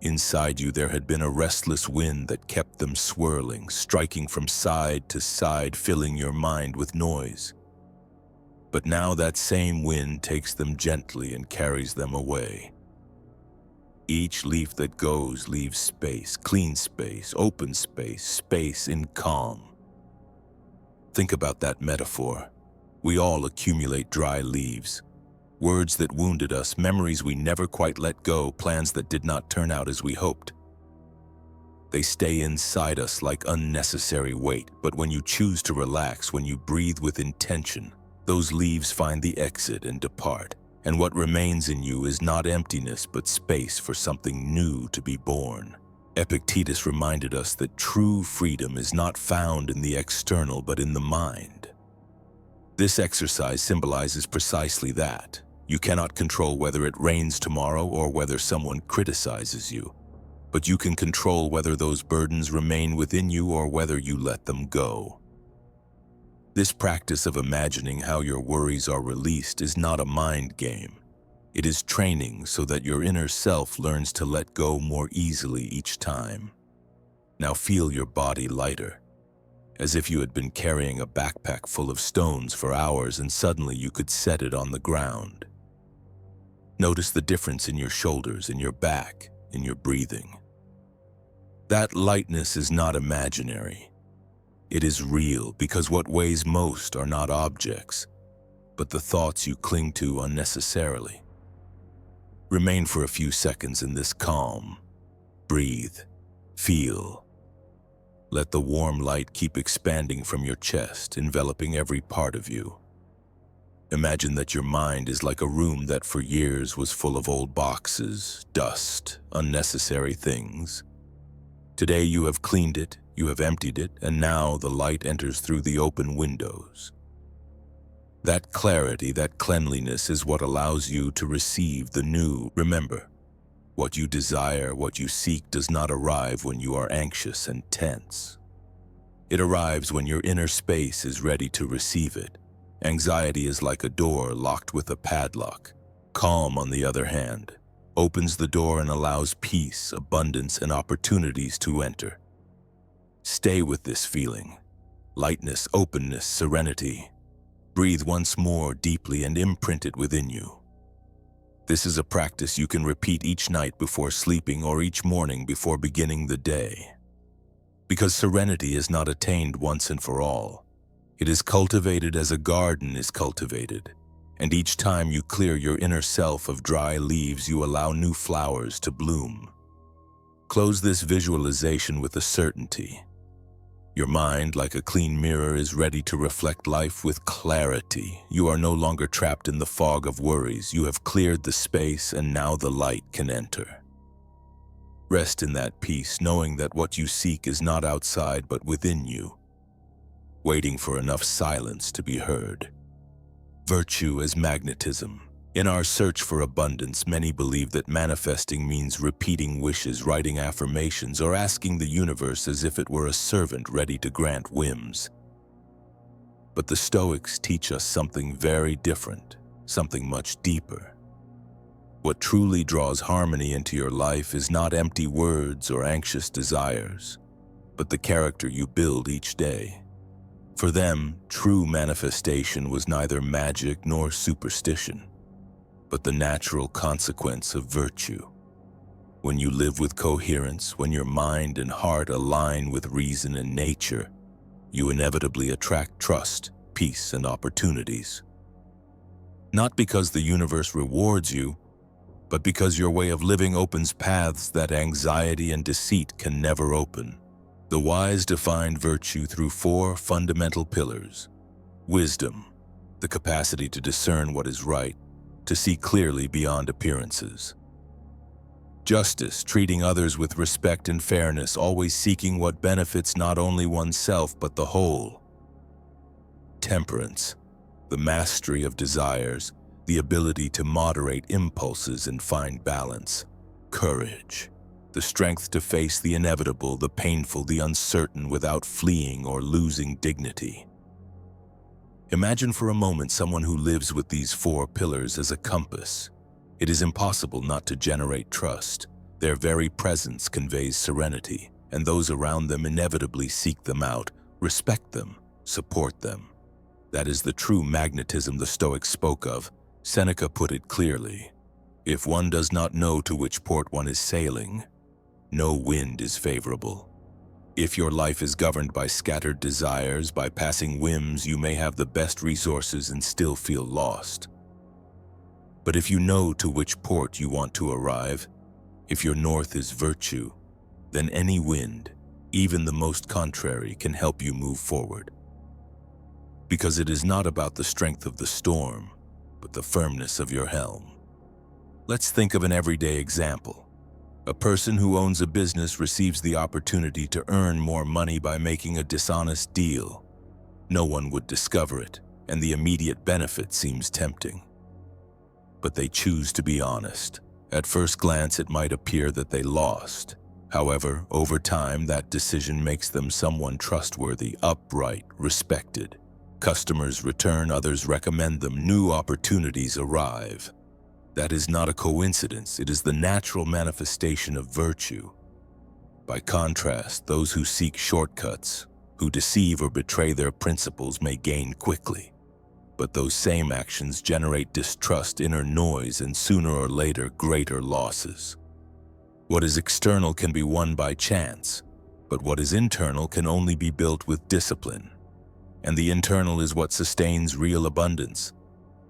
Inside you there had been a restless wind that kept them swirling, striking from side to side, filling your mind with noise. But now that same wind takes them gently and carries them away. Each leaf that goes leaves space, clean space, open space, space in calm. Think about that metaphor. We all accumulate dry leaves. Words that wounded us, memories we never quite let go, plans that did not turn out as we hoped. They stay inside us like unnecessary weight, but when you choose to relax, when you breathe with intention, those leaves find the exit and depart. And what remains in you is not emptiness, but space for something new to be born. Epictetus reminded us that true freedom is not found in the external, but in the mind. This exercise symbolizes precisely that. You cannot control whether it rains tomorrow or whether someone criticizes you. but you can control whether those burdens remain within you or whether you let them go. This practice of imagining how your worries are released is not a mind game. It is training so that your inner self learns to let go more easily each time. Now feel your body lighter, as if you had been carrying a backpack full of stones for hours and suddenly you could set it on the ground. Notice the difference in your shoulders, in your back, in your breathing. That lightness is not imaginary. It is real because what weighs most are not objects, but the thoughts you cling to unnecessarily. Remain for a few seconds in this calm. Breathe. Feel. Let the warm light keep expanding from your chest, enveloping every part of you. Imagine that your mind is like a room that for years was full of old boxes, dust, unnecessary things. Today you have cleaned it, you have emptied it, and now the light enters through the open windows. That clarity, that cleanliness is what allows you to receive the new. Remember, what you desire, what you seek does not arrive when you are anxious and tense. It arrives when your inner space is ready to receive it. Anxiety is like a door locked with a padlock. Calm, on the other hand, opens the door and allows peace, abundance, and opportunities to enter. Stay with this feeling. Lightness, openness, serenity. Breathe once more deeply and imprint it within you. This is a practice you can repeat each night before sleeping or each morning before beginning the day. Because serenity is not attained once and for all. It is cultivated as a garden is cultivated, and each time you clear your inner self of dry leaves, you allow new flowers to bloom. Close this visualization with a certainty. Your mind, like a clean mirror, is ready to reflect life with clarity. You are no longer trapped in the fog of worries. You have cleared the space, and now the light can enter. Rest in that peace, knowing that what you seek is not outside but within you, waiting for enough silence to be heard. Virtue as magnetism. In our search for abundance, many believe that manifesting means repeating wishes, writing affirmations, or asking the universe as if it were a servant ready to grant whims. But the Stoics teach us something very different, something much deeper. What truly draws harmony into your life is not empty words or anxious desires, but the character you build each day. For them, true manifestation was neither magic nor superstition, but the natural consequence of virtue. When you live with coherence, when your mind and heart align with reason and nature, you inevitably attract trust, peace, and opportunities. Not because the universe rewards you, but because your way of living opens paths that anxiety and deceit can never open. The wise define virtue through 4 fundamental pillars. Wisdom, the capacity to discern what is right, to see clearly beyond appearances. Justice, treating others with respect and fairness, always seeking what benefits not only oneself but the whole. Temperance, the mastery of desires, the ability to moderate impulses and find balance. Courage, the strength to face the inevitable, the painful, the uncertain without fleeing or losing dignity. Imagine for a moment someone who lives with these 4 pillars as a compass. It is impossible not to generate trust. Their very presence conveys serenity, and those around them inevitably seek them out, respect them, support them. That is the true magnetism the Stoics spoke of. Seneca put it clearly: if one does not know to which port one is sailing, no wind is favorable. If your life is governed by scattered desires, by passing whims, you may have the best resources and still feel lost. But if you know to which port you want to arrive, if your north is virtue, then any wind, even the most contrary, can help you move forward. Because it is not about the strength of the storm, but the firmness of your helm. Let's think of an everyday example. A person who owns a business receives the opportunity to earn more money by making a dishonest deal. No one would discover it, and the immediate benefit seems tempting. But they choose to be honest. At first glance, it might appear that they lost. However, over time, that decision makes them someone trustworthy, upright, respected. Customers return, others recommend them, new opportunities arrive. That is not a coincidence, it is the natural manifestation of virtue. By contrast, those who seek shortcuts, who deceive or betray their principles may gain quickly. But those same actions generate distrust, inner noise, and sooner or later, greater losses. What is external can be won by chance, but what is internal can only be built with discipline. And the internal is what sustains real abundance.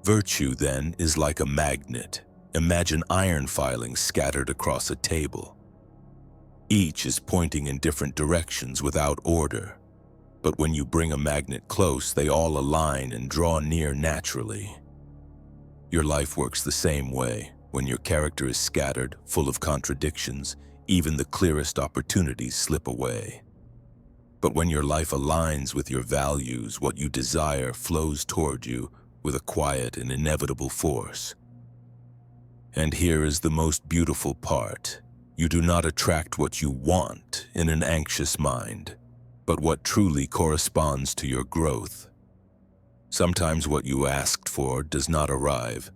Virtue, then, is like a magnet. Imagine iron filings scattered across a table. Each is pointing in different directions without order. But when you bring a magnet close, they all align and draw near naturally. Your life works the same way. When your character is scattered, full of contradictions, even the clearest opportunities slip away. But when your life aligns with your values, what you desire flows toward you with a quiet and inevitable force. And here is the most beautiful part. You do not attract what you want in an anxious mind, but what truly corresponds to your growth. Sometimes what you asked for does not arrive,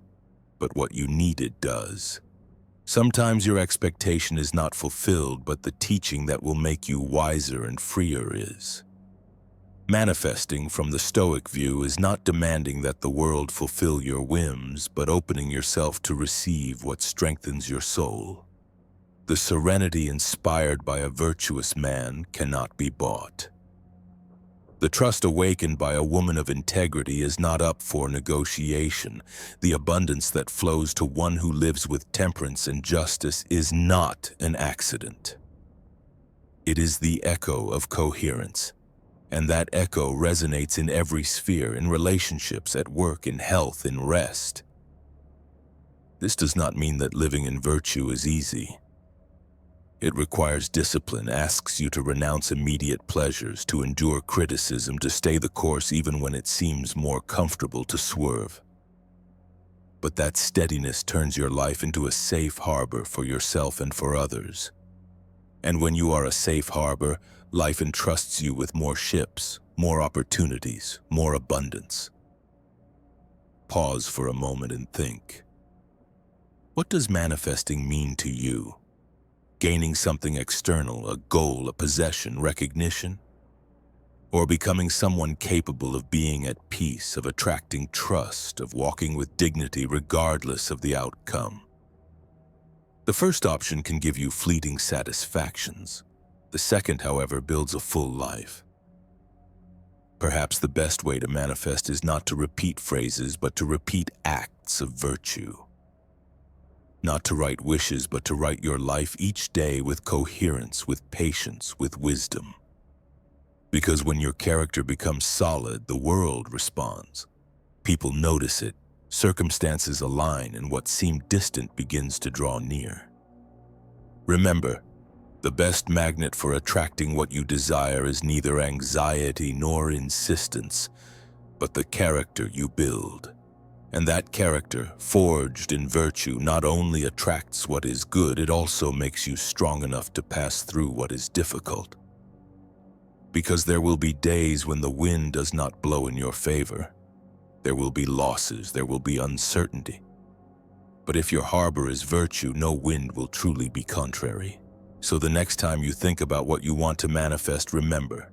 but what you needed does. Sometimes your expectation is not fulfilled, but the teaching that will make you wiser and freer is. Manifesting from the Stoic view is not demanding that the world fulfill your whims, but opening yourself to receive what strengthens your soul. The serenity inspired by a virtuous man cannot be bought. The trust awakened by a woman of integrity is not up for negotiation. The abundance that flows to one who lives with temperance and justice is not an accident. It is the echo of coherence, and that echo resonates in every sphere, in relationships, at work, in health, in rest. This does not mean that living in virtue is easy. It requires discipline, asks you to renounce immediate pleasures, to endure criticism, to stay the course even when it seems more comfortable to swerve. But that steadiness turns your life into a safe harbor for yourself and for others. And when you are a safe harbor, life entrusts you with more ships, more opportunities, more abundance. Pause for a moment and think. What does manifesting mean to you? Gaining something external, a goal, a possession, recognition? Or becoming someone capable of being at peace, of attracting trust, of walking with dignity regardless of the outcome? The first option can give you fleeting satisfactions. The second, however, builds a full life. Perhaps the best way to manifest is not to repeat phrases, but to repeat acts of virtue. Not to write wishes, but to write your life each day with coherence, with patience, with wisdom. Because when your character becomes solid, the world responds. People notice it, circumstances align, and what seemed distant begins to draw near. Remember, the best magnet for attracting what you desire is neither anxiety nor insistence, but the character you build. And that character, forged in virtue, not only attracts what is good, it also makes you strong enough to pass through what is difficult. Because there will be days when the wind does not blow in your favor. There will be losses, there will be uncertainty. But if your harbor is virtue, no wind will truly be contrary. So the next time you think about what you want to manifest, remember,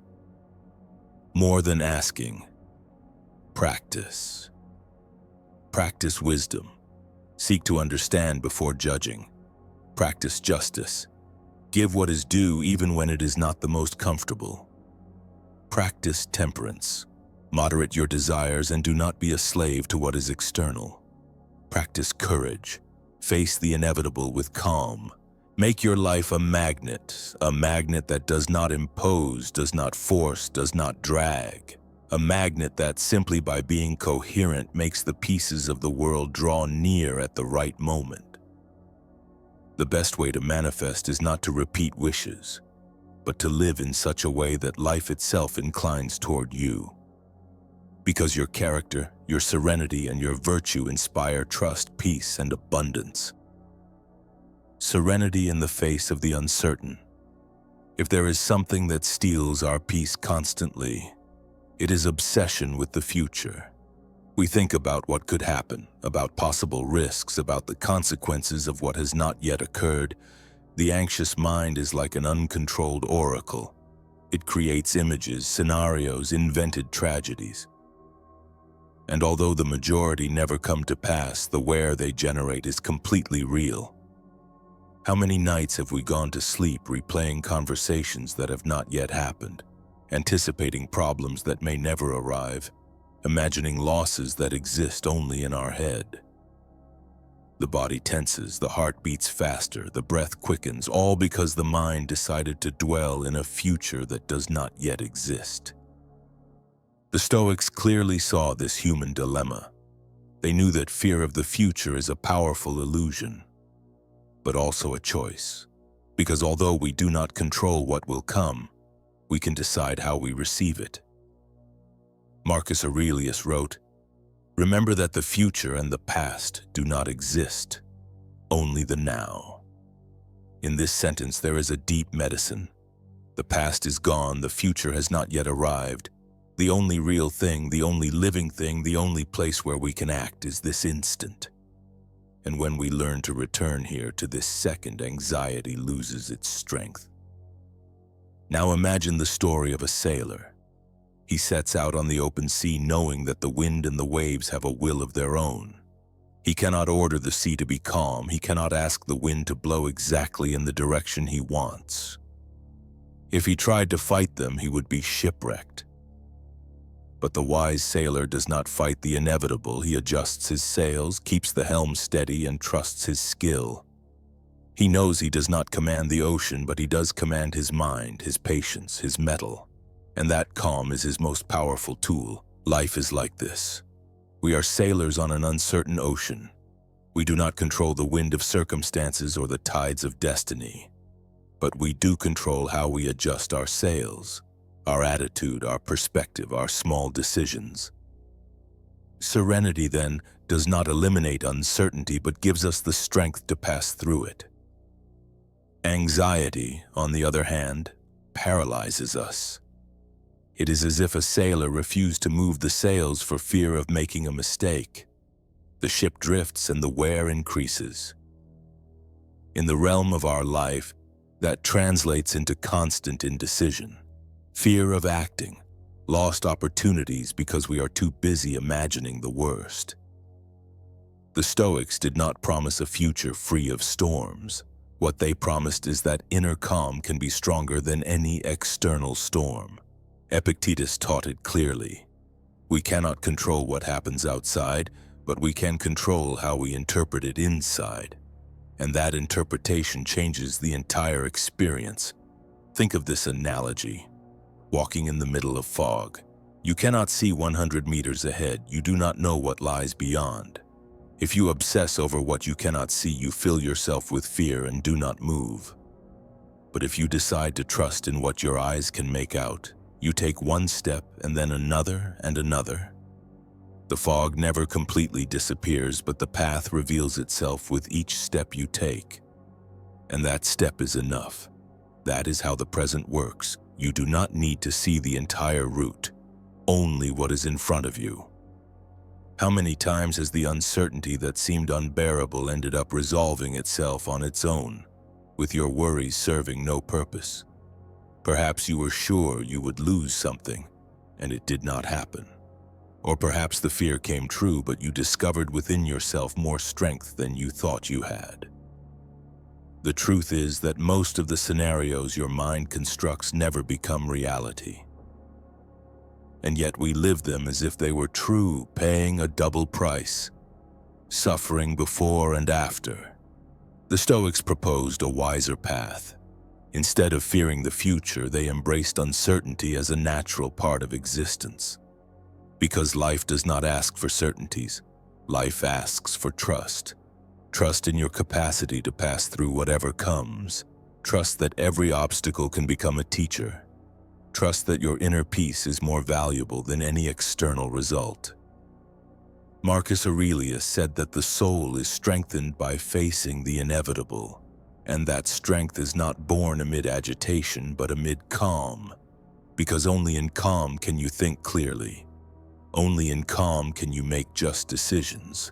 more than asking, practice. Practice wisdom. Seek to understand before judging. Practice justice. Give what is due even when it is not the most comfortable. Practice temperance. Moderate your desires and do not be a slave to what is external. Practice courage. Face the inevitable with calm. Make your life a magnet that does not impose, does not force, does not drag. A magnet that, simply by being coherent, makes the pieces of the world draw near at the right moment. The best way to manifest is not to repeat wishes, but to live in such a way that life itself inclines toward you. Because your character, your serenity, and your virtue inspire trust, peace, and abundance. Serenity in the face of the uncertain. If there is something that steals our peace constantly, it is obsession with the future. We think about what could happen, about possible risks, about the consequences of what has not yet occurred. The anxious mind is like an uncontrolled oracle. It creates images, scenarios, invented tragedies. And although the majority never come to pass, the where they generate is completely real. How many nights have we gone to sleep replaying conversations that have not yet happened, anticipating problems that may never arrive, imagining losses that exist only in our head? The body tenses, the heart beats faster, the breath quickens, all because the mind decided to dwell in a future that does not yet exist. The Stoics clearly saw this human dilemma. They knew that fear of the future is a powerful illusion, but also a choice. Because although we do not control what will come, we can decide how we receive it. Marcus Aurelius wrote, "Remember that the future and the past do not exist, only the now." In this sentence there is a deep medicine. The past is gone, the future has not yet arrived. The only real thing, the only living thing, the only place where we can act is this instant. And when we learn to return here to this second, anxiety loses its strength. Now imagine the story of a sailor. He sets out on the open sea knowing that the wind and the waves have a will of their own. He cannot order the sea to be calm. He cannot ask the wind to blow exactly in the direction he wants. If he tried to fight them, he would be shipwrecked. But the wise sailor does not fight the inevitable. He adjusts his sails, keeps the helm steady, and trusts his skill. He knows he does not command the ocean, but he does command his mind, his patience, his mettle. And that calm is his most powerful tool. Life is like this. We are sailors on an uncertain ocean. We do not control the wind of circumstances or the tides of destiny. But we do control how we adjust our sails, our attitude, our perspective, our small decisions. Serenity, then, does not eliminate uncertainty, but gives us the strength to pass through it. Anxiety, on the other hand, paralyzes us. It is as if a sailor refused to move the sails for fear of making a mistake. The ship drifts and the wear increases. In the realm of our life, that translates into constant indecision. Fear of acting, lost opportunities because we are too busy imagining the worst. The Stoics did not promise a future free of storms. What they promised is that inner calm can be stronger than any external storm. Epictetus taught it clearly. We cannot control what happens outside, but we can control how we interpret it inside. And that interpretation changes the entire experience. Think of this analogy. Walking in the middle of fog. You cannot see 100 meters ahead. You do not know what lies beyond. If you obsess over what you cannot see, you fill yourself with fear and do not move. But if you decide to trust in what your eyes can make out, you take one step and then another and another. The fog never completely disappears, but the path reveals itself with each step you take. And that step is enough. That is how the present works. You do not need to see the entire route, only what is in front of you. How many times has the uncertainty that seemed unbearable ended up resolving itself on its own, with your worries serving no purpose? Perhaps you were sure you would lose something, and it did not happen. Or perhaps the fear came true, but you discovered within yourself more strength than you thought you had. The truth is that most of the scenarios your mind constructs never become reality. And yet we live them as if they were true, paying a double price, suffering before and after. The Stoics proposed a wiser path. Instead of fearing the future, they embraced uncertainty as a natural part of existence. Because life does not ask for certainties, life asks for trust. Trust in your capacity to pass through whatever comes. Trust that every obstacle can become a teacher. Trust that your inner peace is more valuable than any external result. Marcus Aurelius said that the soul is strengthened by facing the inevitable. And that strength is not born amid agitation, but amid calm. Because only in calm can you think clearly. Only in calm can you make just decisions.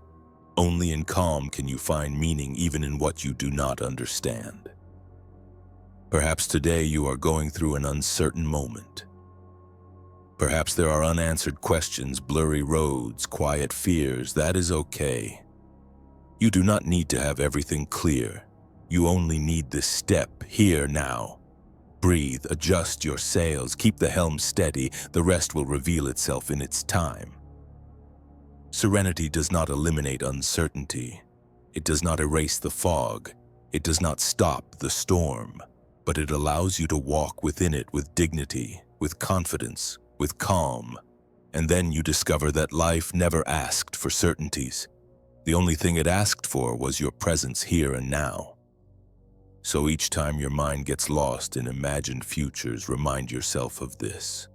Only in calm can you find meaning even in what you do not understand. Perhaps today you are going through an uncertain moment. Perhaps there are unanswered questions, blurry roads, quiet fears. That is okay. You do not need to have everything clear. You only need this step, here, now. Breathe, adjust your sails, keep the helm steady. The rest will reveal itself in its time. Serenity does not eliminate uncertainty. It does not erase the fog. It does not stop the storm. But it allows you to walk within it with dignity, with confidence, with calm. And then you discover that life never asked for certainties. The only thing it asked for was your presence here and now. So each time your mind gets lost in imagined futures, remind yourself of this.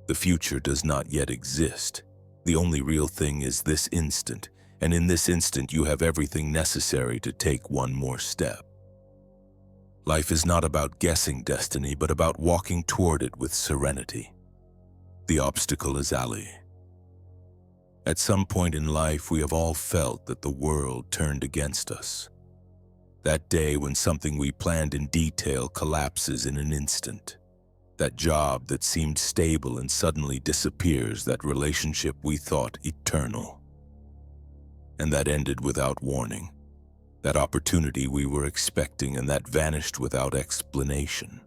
The future does not yet exist. The only real thing is this instant, and in this instant you have everything necessary to take one more step. Life is not about guessing destiny, but about walking toward it with serenity. The obstacle is Ali. At some point in life, we have all felt that the world turned against us. That day when something we planned in detail collapses in an instant. That job that seemed stable and suddenly disappears, that relationship we thought eternal. And that ended without warning. That opportunity we were expecting and that vanished without explanation.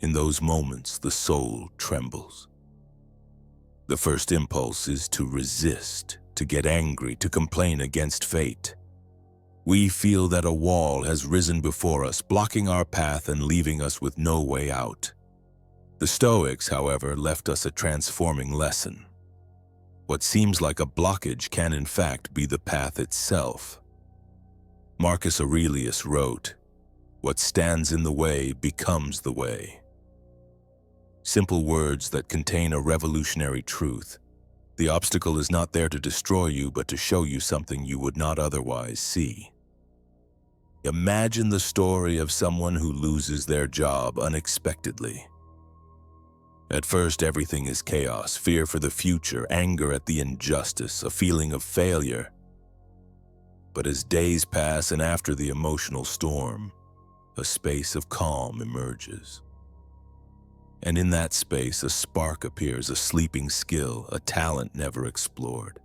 In those moments, the soul trembles. The first impulse is to resist, to get angry, to complain against fate. We feel that a wall has risen before us, blocking our path and leaving us with no way out. The Stoics, however, left us a transforming lesson. What seems like a blockage can in fact be the path itself. Marcus Aurelius wrote, "What stands in the way becomes the way." Simple words that contain a revolutionary truth. The obstacle is not there to destroy you, but to show you something you would not otherwise see. Imagine the story of someone who loses their job unexpectedly. At first, everything is chaos, fear for the future, anger at the injustice, a feeling of failure. But as days pass and after the emotional storm, a space of calm emerges. And in that space, a spark appears, a sleeping skill, a talent never explored.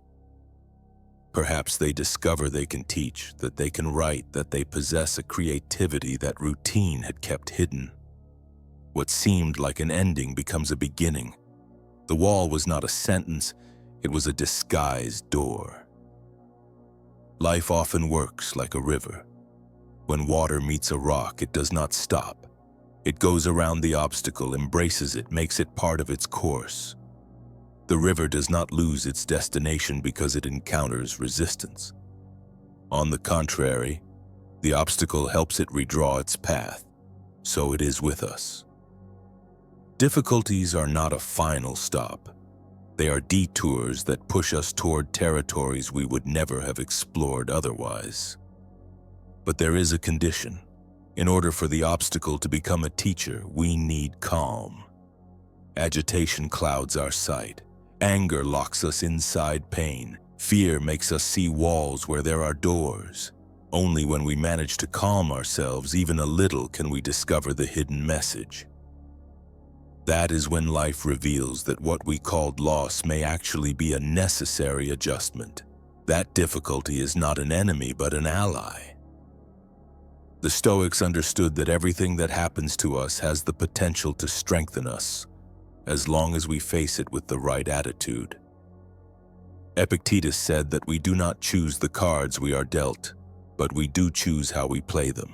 Perhaps they discover they can teach, that they can write, that they possess a creativity that routine had kept hidden. What seemed like an ending becomes a beginning. The wall was not a sentence, it was a disguised door. Life often works like a river. When water meets a rock, it does not stop. It goes around the obstacle, embraces it, makes it part of its course. The river does not lose its destination because it encounters resistance. On the contrary, the obstacle helps it redraw its path. So it is with us. Difficulties are not a final stop. They are detours that push us toward territories we would never have explored otherwise. But there is a condition. In order for the obstacle to become a teacher, we need calm. Agitation clouds our sight. Anger locks us inside pain. Fear makes us see walls where there are doors. Only when we manage to calm ourselves even a little can we discover the hidden message. That is when life reveals that what we called loss may actually be a necessary adjustment. That difficulty is not an enemy but an ally. The Stoics understood that everything that happens to us has the potential to strengthen us, as long as we face it with the right attitude. Epictetus said that we do not choose the cards we are dealt, but we do choose how we play them.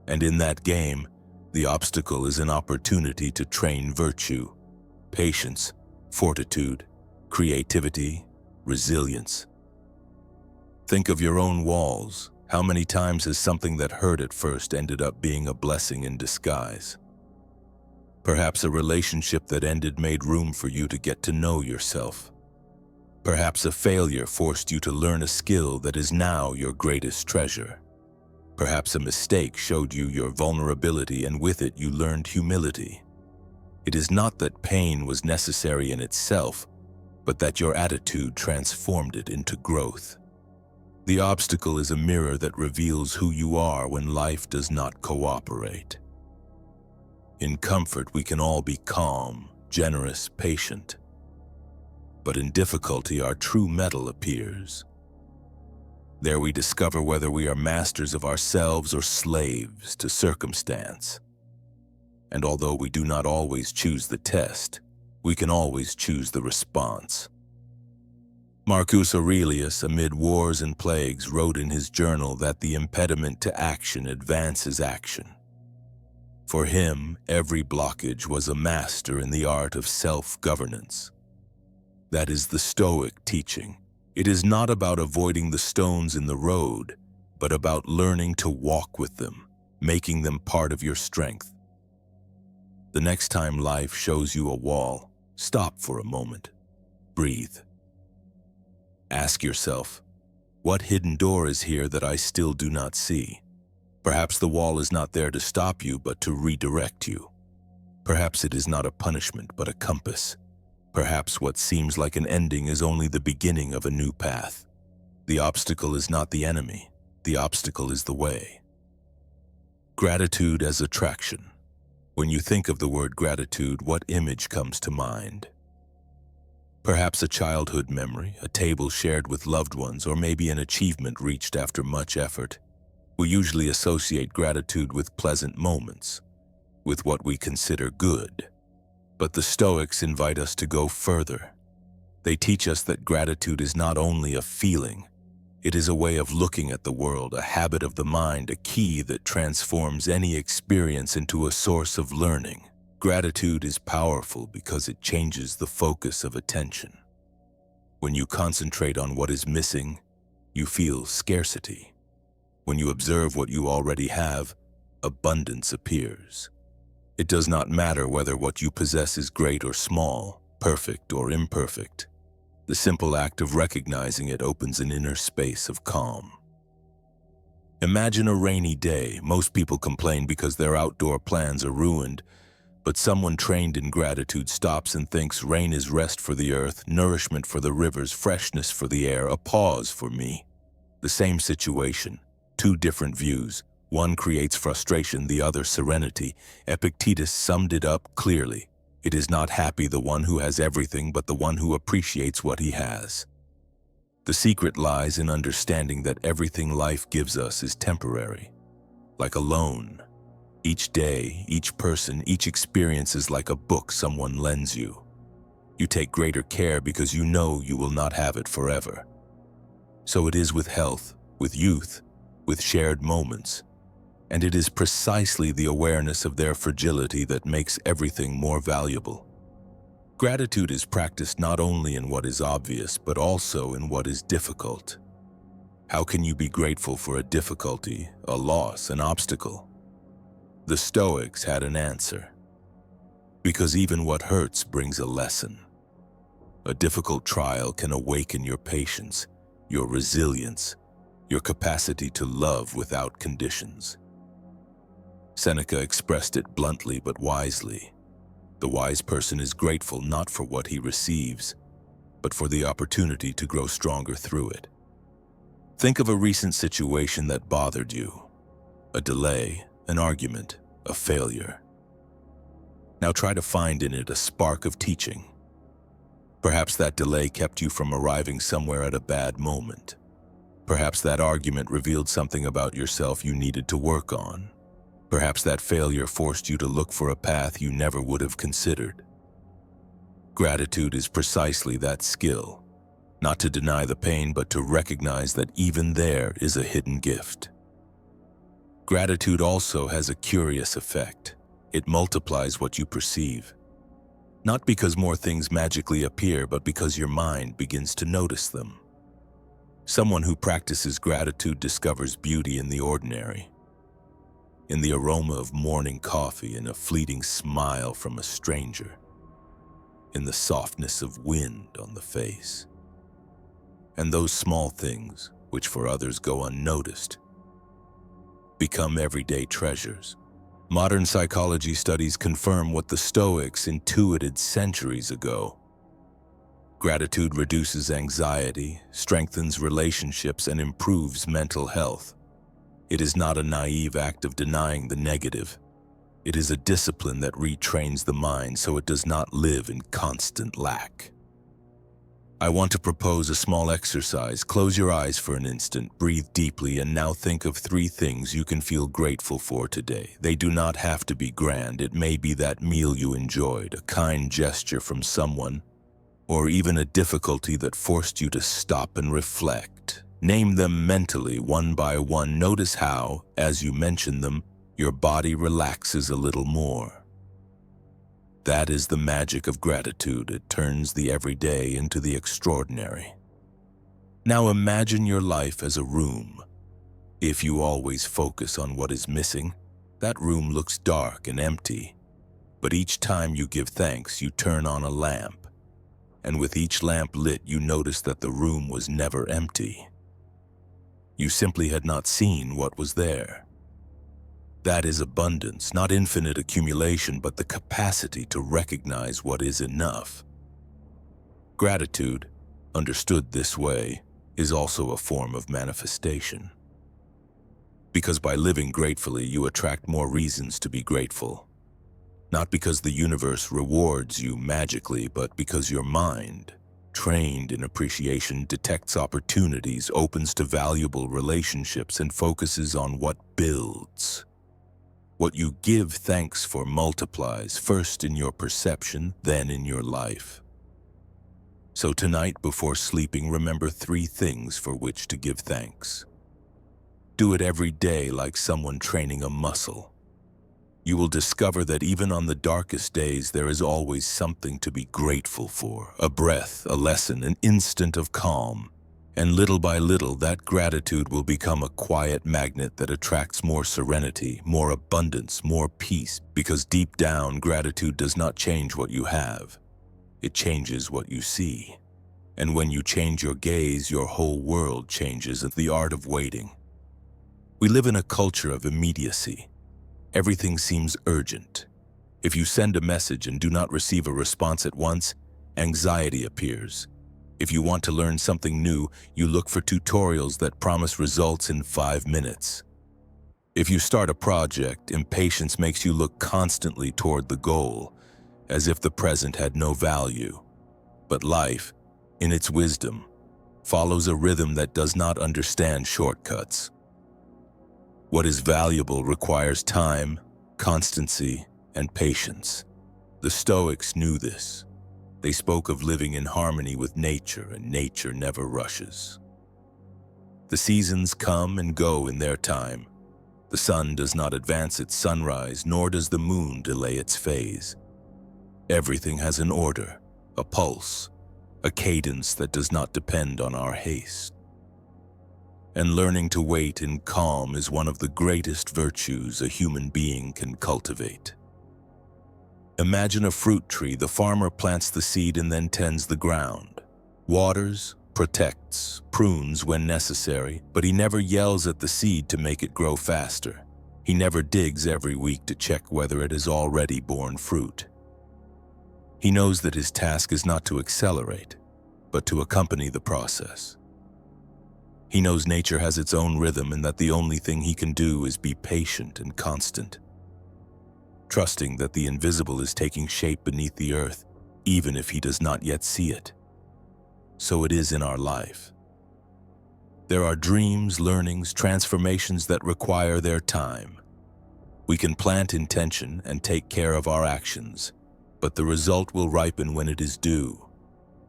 And in that game, the obstacle is an opportunity to train virtue, patience, fortitude, creativity, resilience. Think of your own walls. How many times has something that hurt at first ended up being a blessing in disguise? Perhaps a relationship that ended made room for you to get to know yourself. Perhaps a failure forced you to learn a skill that is now your greatest treasure. Perhaps a mistake showed you your vulnerability, and with it you learned humility. It is not that pain was necessary in itself, but that your attitude transformed it into growth. The obstacle is a mirror that reveals who you are when life does not cooperate. In comfort, we can all be calm, generous, patient. But in difficulty, our true mettle appears. There we discover whether we are masters of ourselves or slaves to circumstance. And although we do not always choose the test, we can always choose the response. Marcus Aurelius, amid wars and plagues, wrote in his journal that the impediment to action advances action. For him, every blockage was a master in the art of self-governance. That is the Stoic teaching. It is not about avoiding the stones in the road, but about learning to walk with them, making them part of your strength. The next time life shows you a wall, stop for a moment. Breathe. Ask yourself, what hidden door is here that I still do not see? Perhaps the wall is not there to stop you, but to redirect you. Perhaps it is not a punishment, but a compass. Perhaps what seems like an ending is only the beginning of a new path. The obstacle is not the enemy. The obstacle is the way. Gratitude as attraction. When you think of the word gratitude, what image comes to mind? Perhaps a childhood memory, a table shared with loved ones, or maybe an achievement reached after much effort. We usually associate gratitude with pleasant moments, with what we consider good. But the Stoics invite us to go further. They teach us that gratitude is not only a feeling, it is a way of looking at the world, a habit of the mind, a key that transforms any experience into a source of learning. Gratitude is powerful because it changes the focus of attention. When you concentrate on what is missing, you feel scarcity. When you observe what you already have, abundance appears. It does not matter whether what you possess is great or small, perfect or imperfect. The simple act of recognizing it opens an inner space of calm. Imagine a rainy day. Most people complain because their outdoor plans are ruined, but someone trained in gratitude stops and thinks rain is rest for the earth, nourishment for the rivers, freshness for the air, a pause for me. The same situation, two different views. One creates frustration, the other serenity. Epictetus summed it up clearly. It is not happy the one who has everything, but the one who appreciates what he has. The secret lies in understanding that everything life gives us is temporary. Like a loan. Each day, each person, each experience is like a book someone lends you. You take greater care because you know you will not have it forever. So it is with health, with youth, with shared moments. And it is precisely the awareness of their fragility that makes everything more valuable. Gratitude is practiced not only in what is obvious, but also in what is difficult. How can you be grateful for a difficulty, a loss, an obstacle? The Stoics had an answer. Because even what hurts brings a lesson. A difficult trial can awaken your patience, your resilience, your capacity to love without conditions. Seneca expressed it bluntly but wisely. The wise person is grateful not for what he receives, but for the opportunity to grow stronger through it. Think of a recent situation that bothered you. A delay, an argument, a failure. Now try to find in it a spark of teaching. Perhaps that delay kept you from arriving somewhere at a bad moment. Perhaps that argument revealed something about yourself you needed to work on. Perhaps that failure forced you to look for a path you never would have considered. Gratitude is precisely that skill, not to deny the pain, but to recognize that even there is a hidden gift. Gratitude also has a curious effect. It multiplies what you perceive. Not because more things magically appear, but because your mind begins to notice them. Someone who practices gratitude discovers beauty in the ordinary. In the aroma of morning coffee, in a fleeting smile from a stranger, in the softness of wind on the face. And those small things, which for others go unnoticed, become everyday treasures. Modern psychology studies confirm what the Stoics intuited centuries ago. Gratitude reduces anxiety, strengthens relationships, and improves mental health. It is not a naive act of denying the negative. It is a discipline that retrains the mind so it does not live in constant lack. I want to propose a small exercise. Close your eyes for an instant, breathe deeply, and now think of 3 things you can feel grateful for today. They do not have to be grand. It may be that meal you enjoyed, a kind gesture from someone, or even a difficulty that forced you to stop and reflect. Name them mentally, one by one. Notice how, as you mention them, your body relaxes a little more. That is the magic of gratitude. It turns the everyday into the extraordinary. Now imagine your life as a room. If you always focus on what is missing, that room looks dark and empty. But each time you give thanks, you turn on a lamp. And with each lamp lit, you notice that the room was never empty. You simply had not seen what was there. That is abundance, not infinite accumulation, but the capacity to recognize what is enough. Gratitude, understood this way, is also a form of manifestation. Because by living gratefully, you attract more reasons to be grateful. Not because the universe rewards you magically, but because your mind, trained in appreciation, detects opportunities, opens to valuable relationships, and focuses on what builds. What you give thanks for multiplies, first in your perception, then in your life. So tonight, before sleeping, remember 3 things for which to give thanks. Do it every day like someone training a muscle. You will discover that even on the darkest days, there is always something to be grateful for. A breath, a lesson, an instant of calm. And little by little, that gratitude will become a quiet magnet that attracts more serenity, more abundance, more peace. Because deep down, gratitude does not change what you have. It changes what you see. And when you change your gaze, your whole world changes. The art of waiting. We live in a culture of immediacy. Everything seems urgent. If you send a message and do not receive a response at once, anxiety appears. If you want to learn something new, you look for tutorials that promise results in 5 minutes. If you start a project, impatience makes you look constantly toward the goal, as if the present had no value. But life, in its wisdom, follows a rhythm that does not understand shortcuts. What is valuable requires time, constancy, and patience. The Stoics knew this. They spoke of living in harmony with nature, and nature never rushes. The seasons come and go in their time. The sun does not advance its sunrise, nor does the moon delay its phase. Everything has an order, a pulse, a cadence that does not depend on our haste. And learning to wait in calm is one of the greatest virtues a human being can cultivate. Imagine a fruit tree. The farmer plants the seed and then tends the ground. Waters, protects, prunes when necessary, but he never yells at the seed to make it grow faster. He never digs every week to check whether it has already borne fruit. He knows that his task is not to accelerate, but to accompany the process. He knows nature has its own rhythm and that the only thing he can do is be patient and constant, trusting that the invisible is taking shape beneath the earth, even if he does not yet see it. So it is in our life. There are dreams, learnings, transformations that require their time. We can plant intention and take care of our actions, but the result will ripen when it is due.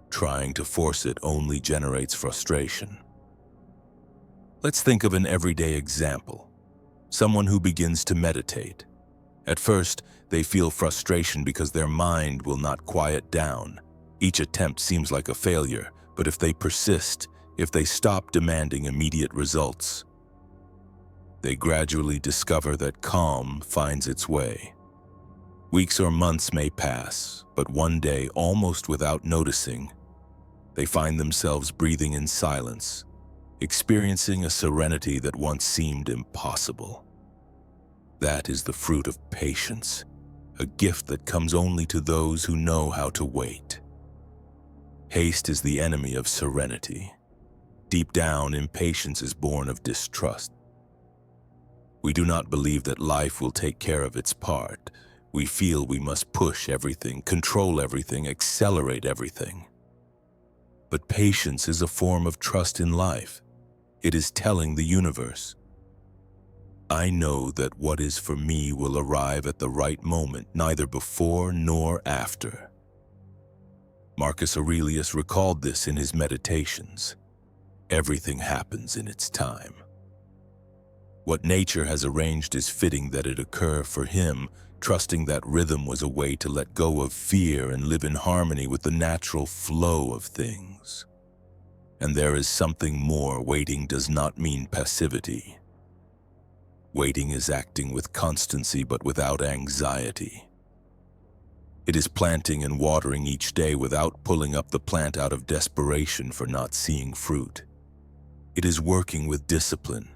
Trying to force it only generates frustration. Let's think of an everyday example. Someone who begins to meditate. At first, they feel frustration because their mind will not quiet down. Each attempt seems like a failure, but if they persist, if they stop demanding immediate results, they gradually discover that calm finds its way. Weeks or months may pass, but one day, almost without noticing, they find themselves breathing in silence, experiencing a serenity that once seemed impossible. That is the fruit of patience, a gift that comes only to those who know how to wait. Haste is the enemy of serenity. Deep down, impatience is born of distrust. We do not believe that life will take care of its part. We feel we must push everything, control everything, accelerate everything. But patience is a form of trust in life. It is telling the universe, I know that what is for me will arrive at the right moment, neither before nor after. Marcus Aurelius recalled this in his Meditations. Everything happens in its time. What nature has arranged is fitting that it occur for him, trusting that rhythm was a way to let go of fear and live in harmony with the natural flow of things. And there is something more. Waiting does not mean passivity. Waiting is acting with constancy but without anxiety. It is planting and watering each day without pulling up the plant out of desperation for not seeing fruit. It is working with discipline,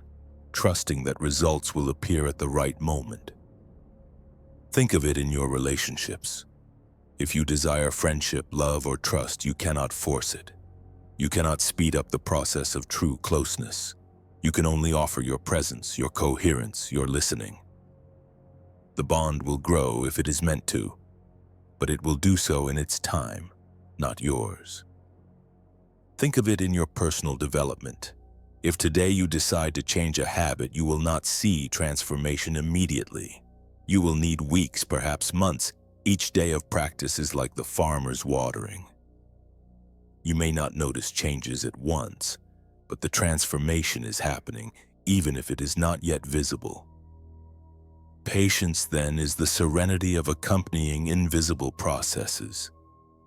trusting that results will appear at the right moment. Think of it in your relationships. If you desire friendship, love, or trust, you cannot force it. You cannot speed up the process of true closeness. You can only offer your presence, your coherence, your listening. The bond will grow if it is meant to, but it will do so in its time, not yours. Think of it in your personal development. If today you decide to change a habit, you will not see transformation immediately. You will need weeks, perhaps months. Each day of practice is like the farmer's watering. You may not notice changes at once, but the transformation is happening, even if it is not yet visible. Patience, then, is the serenity of accompanying invisible processes.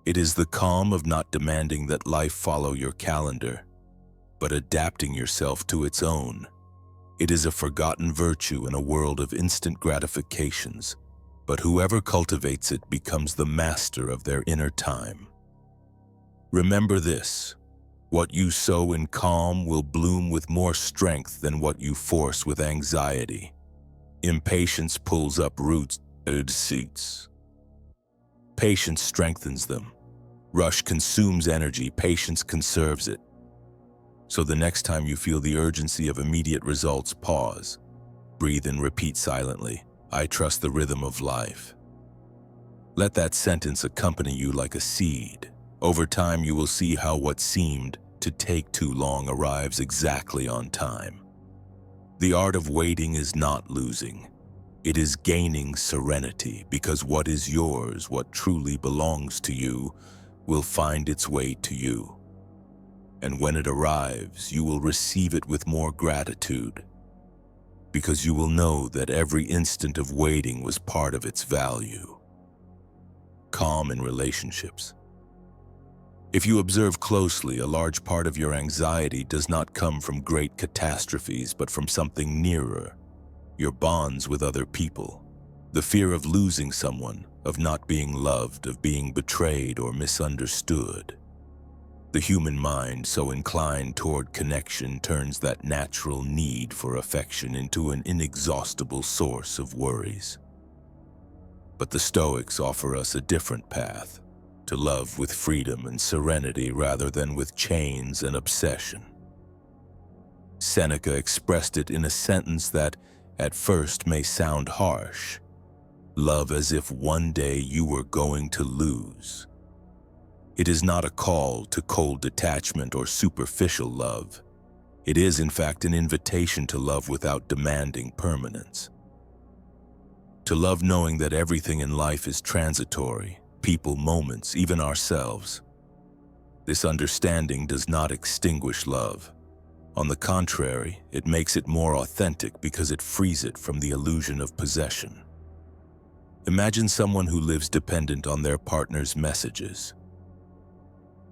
It is the calm of not demanding that life follow your calendar, but adapting yourself to its own. It is a forgotten virtue in a world of instant gratifications, but whoever cultivates it becomes the master of their inner time. Remember this: what you sow in calm will bloom with more strength than what you force with anxiety. Impatience pulls up roots and seeds. Patience strengthens them. Rush consumes energy, patience conserves it. So the next time you feel the urgency of immediate results, pause, breathe and repeat silently, I trust the rhythm of life. Let that sentence accompany you like a seed. Over time, you will see how what seemed to take too long arrives exactly on time. The art of waiting is not losing. It is gaining serenity, because what is yours, what truly belongs to you, will find its way to you. And when it arrives, you will receive it with more gratitude, because you will know that every instant of waiting was part of its value. Calm in relationships. If you observe closely, a large part of your anxiety does not come from great catastrophes, but from something nearer: your bonds with other people. The fear of losing someone, of not being loved, of being betrayed or misunderstood. The human mind, so inclined toward connection, turns that natural need for affection into an inexhaustible source of worries. But the Stoics offer us a different path: to love with freedom and serenity rather than with chains and obsession. Seneca expressed it in a sentence that, at first, may sound harsh: love as if one day you were going to lose. It is not a call to cold detachment or superficial love. It is, in fact, an invitation to love without demanding permanence. To love knowing that everything in life is transitory, people, moments, even ourselves. This understanding does not extinguish love. On the contrary, it makes it more authentic because it frees it from the illusion of possession. Imagine someone who lives dependent on their partner's messages.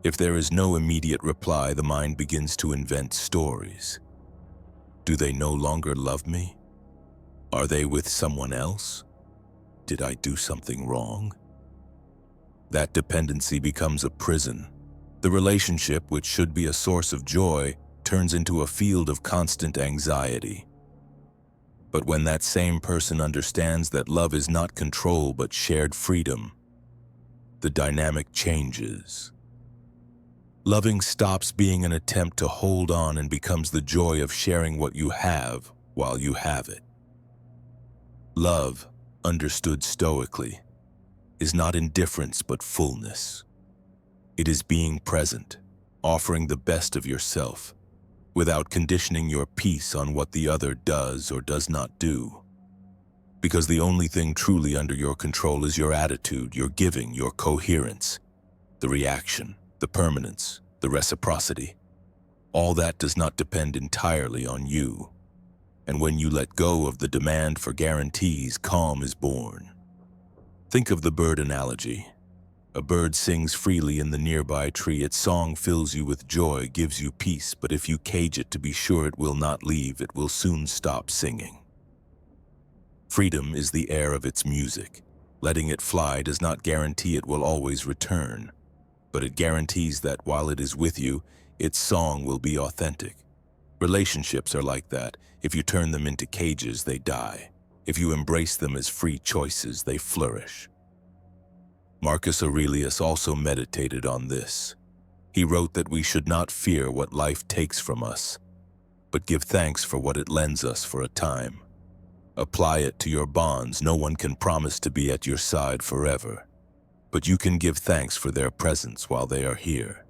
If there is no immediate reply, the mind begins to invent stories. Do they no longer love me? Are they with someone else? Did I do something wrong? That dependency becomes a prison. The relationship, which should be a source of joy, turns into a field of constant anxiety. But when that same person understands that love is not control but shared freedom, the dynamic changes. Loving stops being an attempt to hold on and becomes the joy of sharing what you have while you have it. Love, understood stoically, is not indifference but fullness. It is being present, offering the best of yourself, without conditioning your peace on what the other does or does not do. Because the only thing truly under your control is your attitude, your giving, your coherence, the reaction, the permanence, the reciprocity. All that does not depend entirely on you. And when you let go of the demand for guarantees, calm is born. Think of the bird analogy. A bird sings freely in the nearby tree. Its song fills you with joy, gives you peace, but if you cage it to be sure it will not leave, it will soon stop singing. Freedom is the air of its music. Letting it fly does not guarantee it will always return, but it guarantees that while it is with you, its song will be authentic. Relationships are like that. If you turn them into cages, they die. If you embrace them as free choices, they flourish. Marcus Aurelius also meditated on this. He wrote that we should not fear what life takes from us, but give thanks for what it lends us for a time. Apply it to your bonds. No one can promise to be at your side forever, but you can give thanks for their presence while they are here.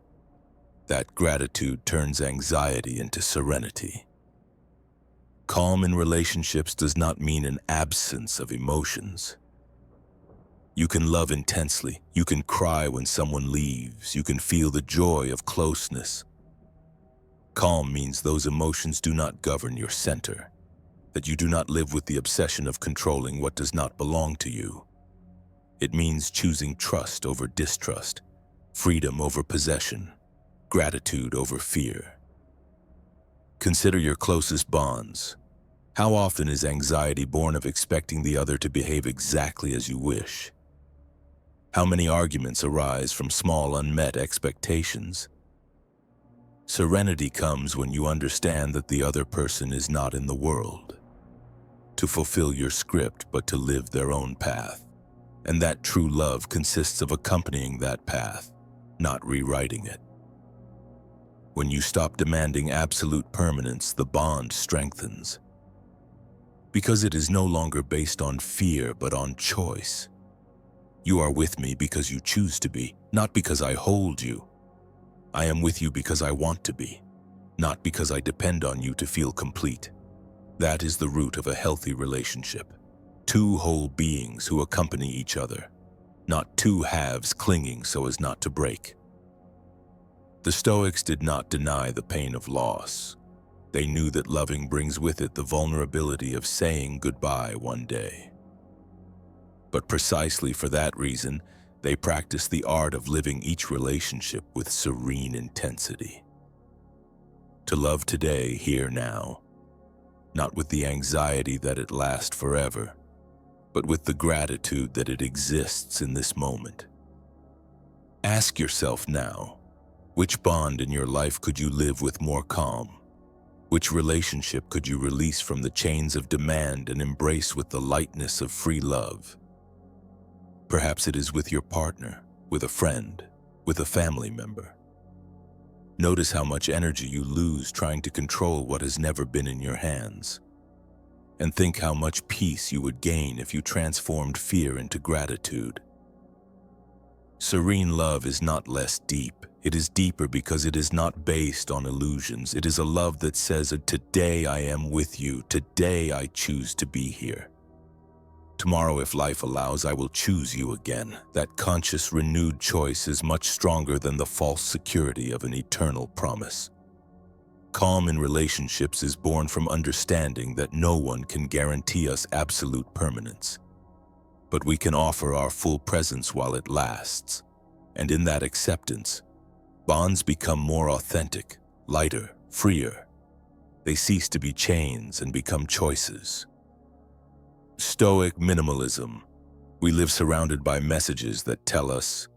That gratitude turns anxiety into serenity. Calm in relationships does not mean an absence of emotions. You can love intensely, you can cry when someone leaves, you can feel the joy of closeness. Calm means those emotions do not govern your center, that you do not live with the obsession of controlling what does not belong to you. It means choosing trust over distrust, freedom over possession, gratitude over fear. Consider your closest bonds. How often is anxiety born of expecting the other to behave exactly as you wish? How many arguments arise from small unmet expectations? Serenity comes when you understand that the other person is not in the world to fulfill your script, but to live their own path. And that true love consists of accompanying that path, not rewriting it. When you stop demanding absolute permanence, the bond strengthens. Because it is no longer based on fear, but on choice. You are with me because you choose to be, not because I hold you. I am with you because I want to be, not because I depend on you to feel complete. That is the root of a healthy relationship. Two whole beings who accompany each other, not two halves clinging so as not to break. The Stoics did not deny the pain of loss. They knew that loving brings with it the vulnerability of saying goodbye one day. But precisely for that reason, they practiced the art of living each relationship with serene intensity. To love today, here, now, not with the anxiety that it lasts forever, but with the gratitude that it exists in this moment. Ask yourself now, which bond in your life could you live with more calm? Which relationship could you release from the chains of demand and embrace with the lightness of free love? Perhaps it is with your partner, with a friend, with a family member. Notice how much energy you lose trying to control what has never been in your hands. And think how much peace you would gain if you transformed fear into gratitude. Serene love is not less deep. It is deeper because it is not based on illusions. It is a love that says, today I am with you. Today I choose to be here. Tomorrow, if life allows, I will choose you again. That conscious, renewed choice is much stronger than the false security of an eternal promise. Calm in relationships is born from understanding that no one can guarantee us absolute permanence. But we can offer our full presence while it lasts. And in that acceptance, bonds become more authentic, lighter, freer. They cease to be chains and become choices. Stoic minimalism. We live surrounded by messages that tell us,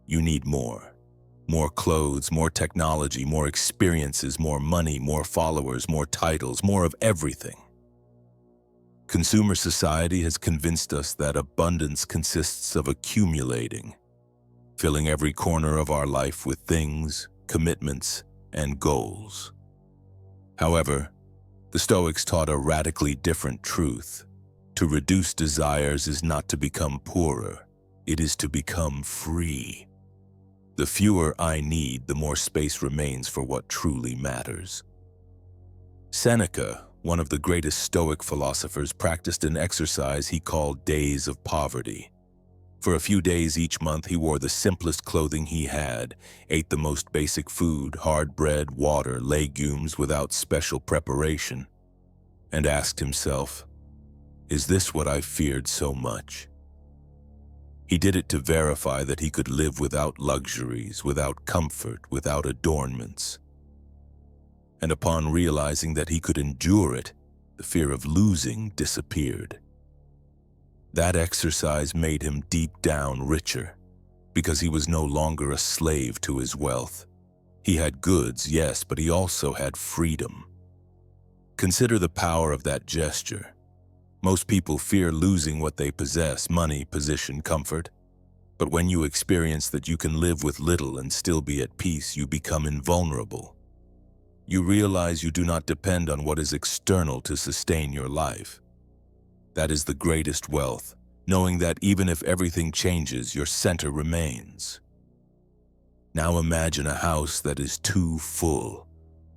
you need more. More clothes, more technology, more experiences, more money, more followers, more titles, more of everything. Consumer society has convinced us that abundance consists of accumulating, filling every corner of our life with things, commitments, and goals. However, the Stoics taught a radically different truth. To reduce desires is not to become poorer, it is to become free. The fewer I need, the more space remains for what truly matters. Seneca, one of the greatest Stoic philosophers, practiced an exercise he called days of poverty. For a few days each month, he wore the simplest clothing he had, ate the most basic food, hard bread, water, legumes without special preparation, and asked himself, "Is this what I feared so much?" He did it to verify that he could live without luxuries, without comfort, without adornments. And upon realizing that he could endure it, the fear of losing disappeared. That exercise made him deep down richer, because he was no longer a slave to his wealth. He had goods, yes, but he also had freedom. Consider the power of that gesture. Most people fear losing what they possess, money, position, comfort. But when you experience that you can live with little and still be at peace, you become invulnerable. You realize you do not depend on what is external to sustain your life. That is the greatest wealth, knowing that even if everything changes, your center remains. Now imagine a house that is too full.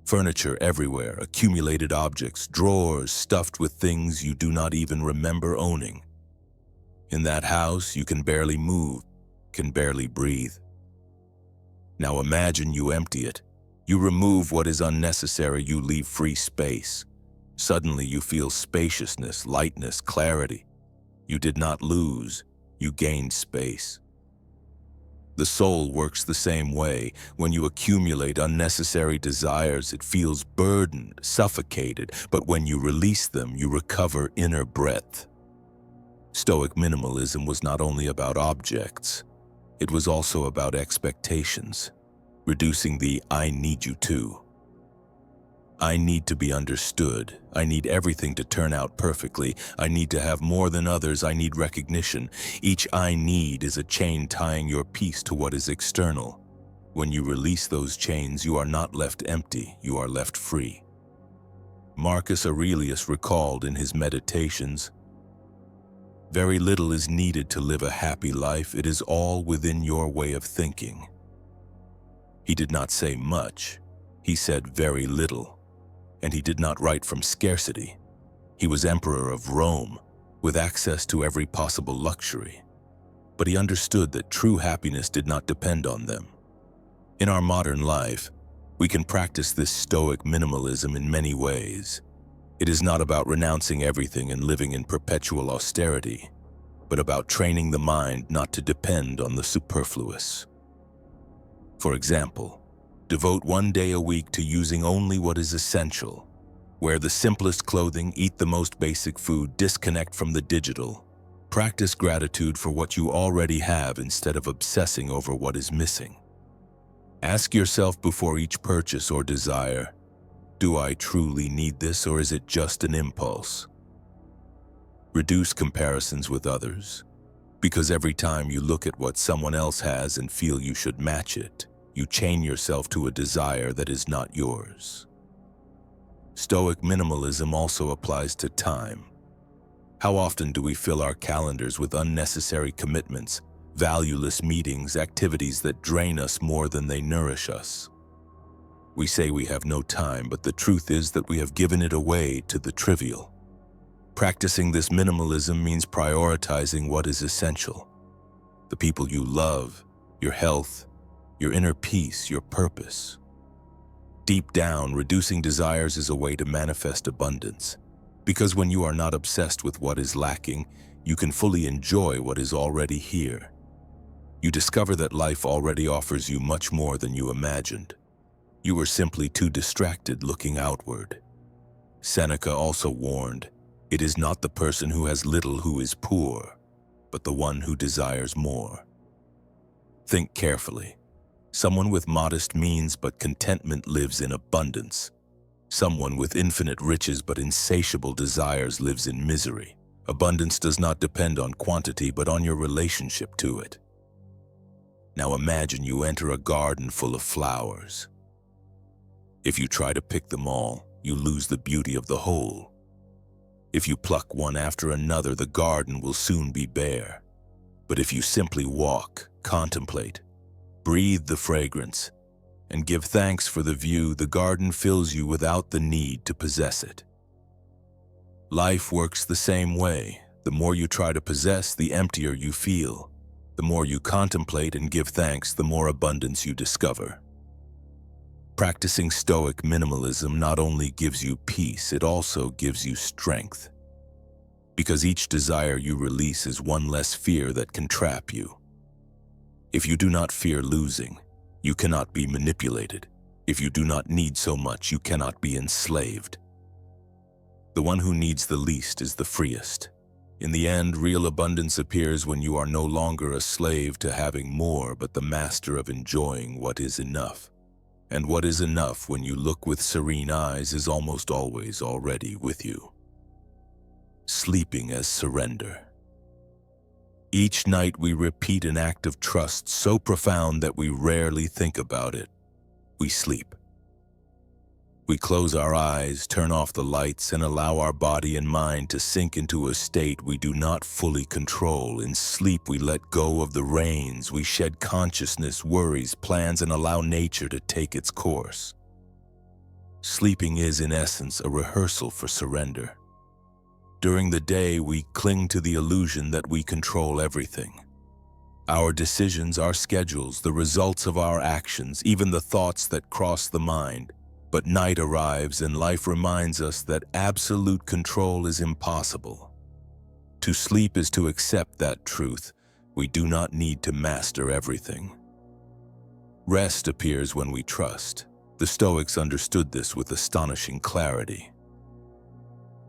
Furniture everywhere, accumulated objects, drawers stuffed with things you do not even remember owning. In that house, you can barely move, can barely breathe. Now imagine you empty it. You remove what is unnecessary, you leave free space. Suddenly you feel spaciousness, lightness, clarity. You did not lose, you gained space. The soul works the same way. When you accumulate unnecessary desires, it feels burdened, suffocated, but when you release them, you recover inner breadth. Stoic minimalism was not only about objects, it was also about expectations, reducing the "I need you to." I need to be understood. I need everything to turn out perfectly. I need to have more than others. I need recognition. Each "I need" is a chain tying your peace to what is external. When you release those chains, you are not left empty, you are left free. Marcus Aurelius recalled in his Meditations, "Very little is needed to live a happy life. It is all within your way of thinking." He did not say much. He said very little. And he did not write from scarcity. He was emperor of Rome, with access to every possible luxury. But he understood that true happiness did not depend on them. In our modern life, we can practice this Stoic minimalism in many ways. It is not about renouncing everything and living in perpetual austerity, but about training the mind not to depend on the superfluous. For example, devote one day a week to using only what is essential. Wear the simplest clothing, eat the most basic food, disconnect from the digital. Practice gratitude for what you already have instead of obsessing over what is missing. Ask yourself before each purchase or desire, do I truly need this, or is it just an impulse? Reduce comparisons with others, because every time you look at what someone else has and feel you should match it, you chain yourself to a desire that is not yours. Stoic minimalism also applies to time. How often do we fill our calendars with unnecessary commitments, valueless meetings, activities that drain us more than they nourish us? We say we have no time, but the truth is that we have given it away to the trivial. Practicing this minimalism means prioritizing what is essential. The people you love, your health, your inner peace, your purpose. Deep down, reducing desires is a way to manifest abundance, because when you are not obsessed with what is lacking, you can fully enjoy what is already here. You discover that life already offers you much more than you imagined. You were simply too distracted looking outward. Seneca also warned, "It is not the person who has little who is poor, but the one who desires more." Think carefully. Someone with modest means but contentment lives in abundance. Someone with infinite riches but insatiable desires lives in misery. Abundance does not depend on quantity but on your relationship to it. Now imagine you enter a garden full of flowers. If you try to pick them all, you lose the beauty of the whole. If you pluck one after another, the garden will soon be bare. But if you simply walk, contemplate, breathe the fragrance, and give thanks for the view, the garden fills you without the need to possess it. Life works the same way. The more you try to possess, the emptier you feel. The more you contemplate and give thanks, the more abundance you discover. Practicing Stoic minimalism not only gives you peace, it also gives you strength. Because each desire you release is one less fear that can trap you. If you do not fear losing, you cannot be manipulated. If you do not need so much, you cannot be enslaved. The one who needs the least is the freest. In the end, real abundance appears when you are no longer a slave to having more, but the master of enjoying what is enough. And what is enough, when you look with serene eyes, is almost always already with you. Sleeping as surrender. Each night we repeat an act of trust so profound that we rarely think about it. We sleep. We close our eyes, turn off the lights, and allow our body and mind to sink into a state we do not fully control. In sleep, we let go of the reins. We shed consciousness, worries, plans, and allow nature to take its course. Sleeping is, in essence, a rehearsal for surrender. During the day, we cling to the illusion that we control everything. Our decisions, our schedules, the results of our actions, even the thoughts that cross the mind. But night arrives and life reminds us that absolute control is impossible. To sleep is to accept that truth. We do not need to master everything. Rest appears when we trust. The Stoics understood this with astonishing clarity.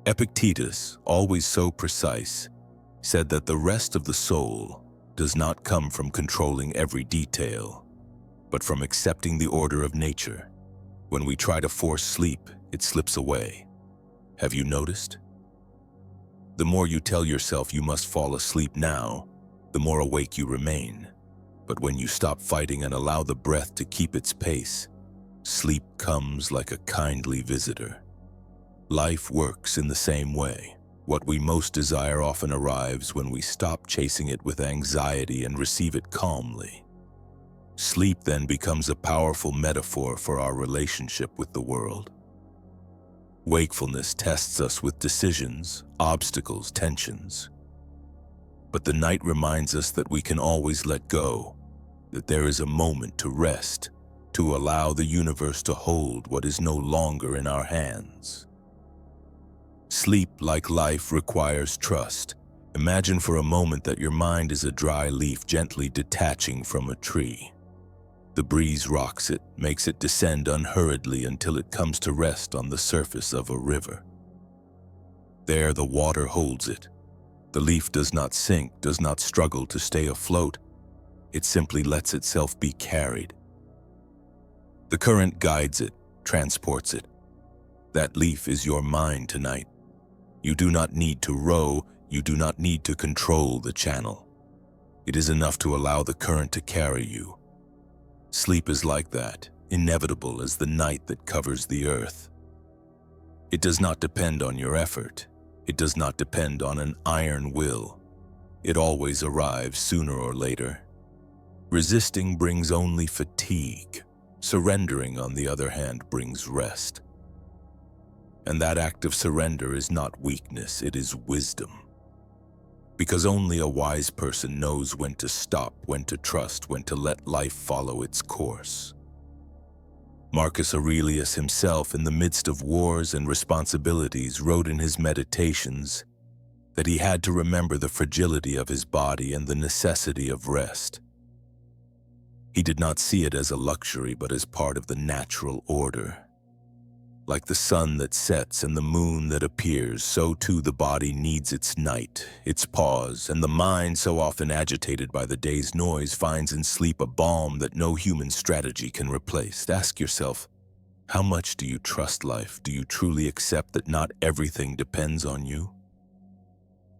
Epictetus, always so precise, said that the rest of the soul does not come from controlling every detail, but from accepting the order of nature. When we try to force sleep, it slips away. Have you noticed? The more you tell yourself you must fall asleep now, the more awake you remain. But when you stop fighting and allow the breath to keep its pace, sleep comes like a kindly visitor. Life works in the same way. What we most desire often arrives when we stop chasing it with anxiety and receive it calmly. Sleep then becomes a powerful metaphor for our relationship with the world. Wakefulness tests us with decisions, obstacles, tensions. But the night reminds us that we can always let go, that there is a moment to rest, to allow the universe to hold what is no longer in our hands. Sleep, like life, requires trust. Imagine for a moment that your mind is a dry leaf gently detaching from a tree. The breeze rocks it, makes it descend unhurriedly until it comes to rest on the surface of a river. There the water holds it. The leaf does not sink, does not struggle to stay afloat. It simply lets itself be carried. The current guides it, transports it. That leaf is your mind tonight. You do not need to row, you do not need to control the channel. It is enough to allow the current to carry you. Sleep is like that, inevitable as the night that covers the earth. It does not depend on your effort. It does not depend on an iron will. It always arrives sooner or later. Resisting brings only fatigue. Surrendering, on the other hand, brings rest. And that act of surrender is not weakness, it is wisdom. Because only a wise person knows when to stop, when to trust, when to let life follow its course. Marcus Aurelius himself, in the midst of wars and responsibilities, wrote in his Meditations that he had to remember the fragility of his body and the necessity of rest. He did not see it as a luxury, but as part of the natural order. Like the sun that sets and the moon that appears, so too the body needs its night, its pause, and the mind, so often agitated by the day's noise, finds in sleep a balm that no human strategy can replace. Ask yourself, How much do you trust life? Do you truly accept that not everything depends on you?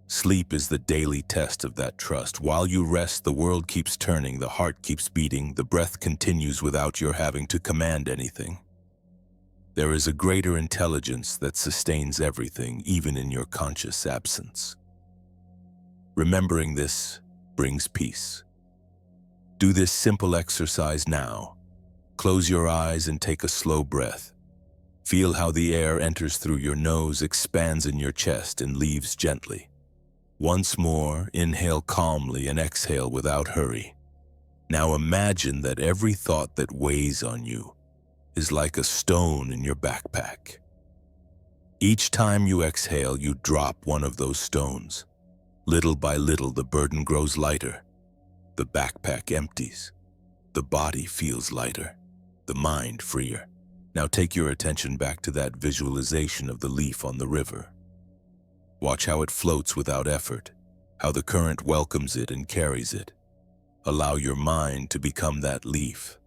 Sleep is the daily test of that trust. While you rest, the world keeps turning, the heart keeps beating, the breath continues without your having to command anything. There is a greater intelligence that sustains everything, even in your conscious absence. Remembering this brings peace. Do this simple exercise now. Close your eyes and take a slow breath. Feel how the air enters through your nose, expands in your chest, and leaves gently. Once more, inhale calmly and exhale without hurry. Now imagine that every thought that weighs on you is like a stone in your backpack. Each time you exhale, you drop one of those stones. Little by little, the burden grows lighter. The backpack empties. The body feels lighter. The mind freer. Now take your attention back to that visualization of the leaf on the river. Watch how it floats without effort, how the current welcomes it and carries it. Allow your mind to become that leaf.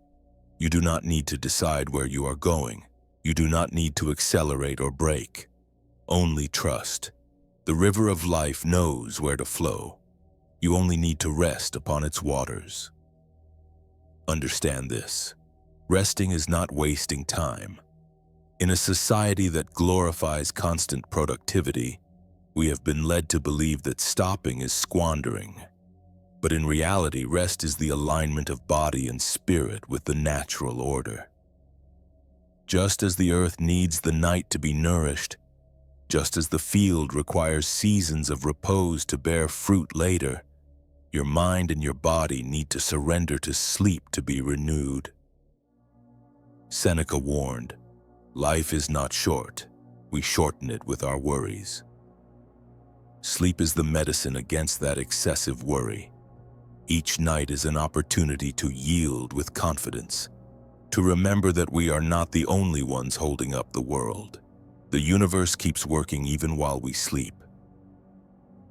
You do not need to decide where you are going. You do not need to accelerate or brake. Only trust. The river of life knows where to flow. You only need to rest upon its waters. Understand this. Resting is not wasting time. In a society that glorifies constant productivity, we have been led to believe that stopping is squandering. But in reality, rest is the alignment of body and spirit with the natural order. Just as the earth needs the night to be nourished, just as the field requires seasons of repose to bear fruit later, your mind and your body need to surrender to sleep to be renewed. Seneca warned, "Life is not short. We shorten it with our worries." Sleep is the medicine against that excessive worry. Each night is an opportunity to yield with confidence, to remember that we are not the only ones holding up the world. The universe keeps working even while we sleep.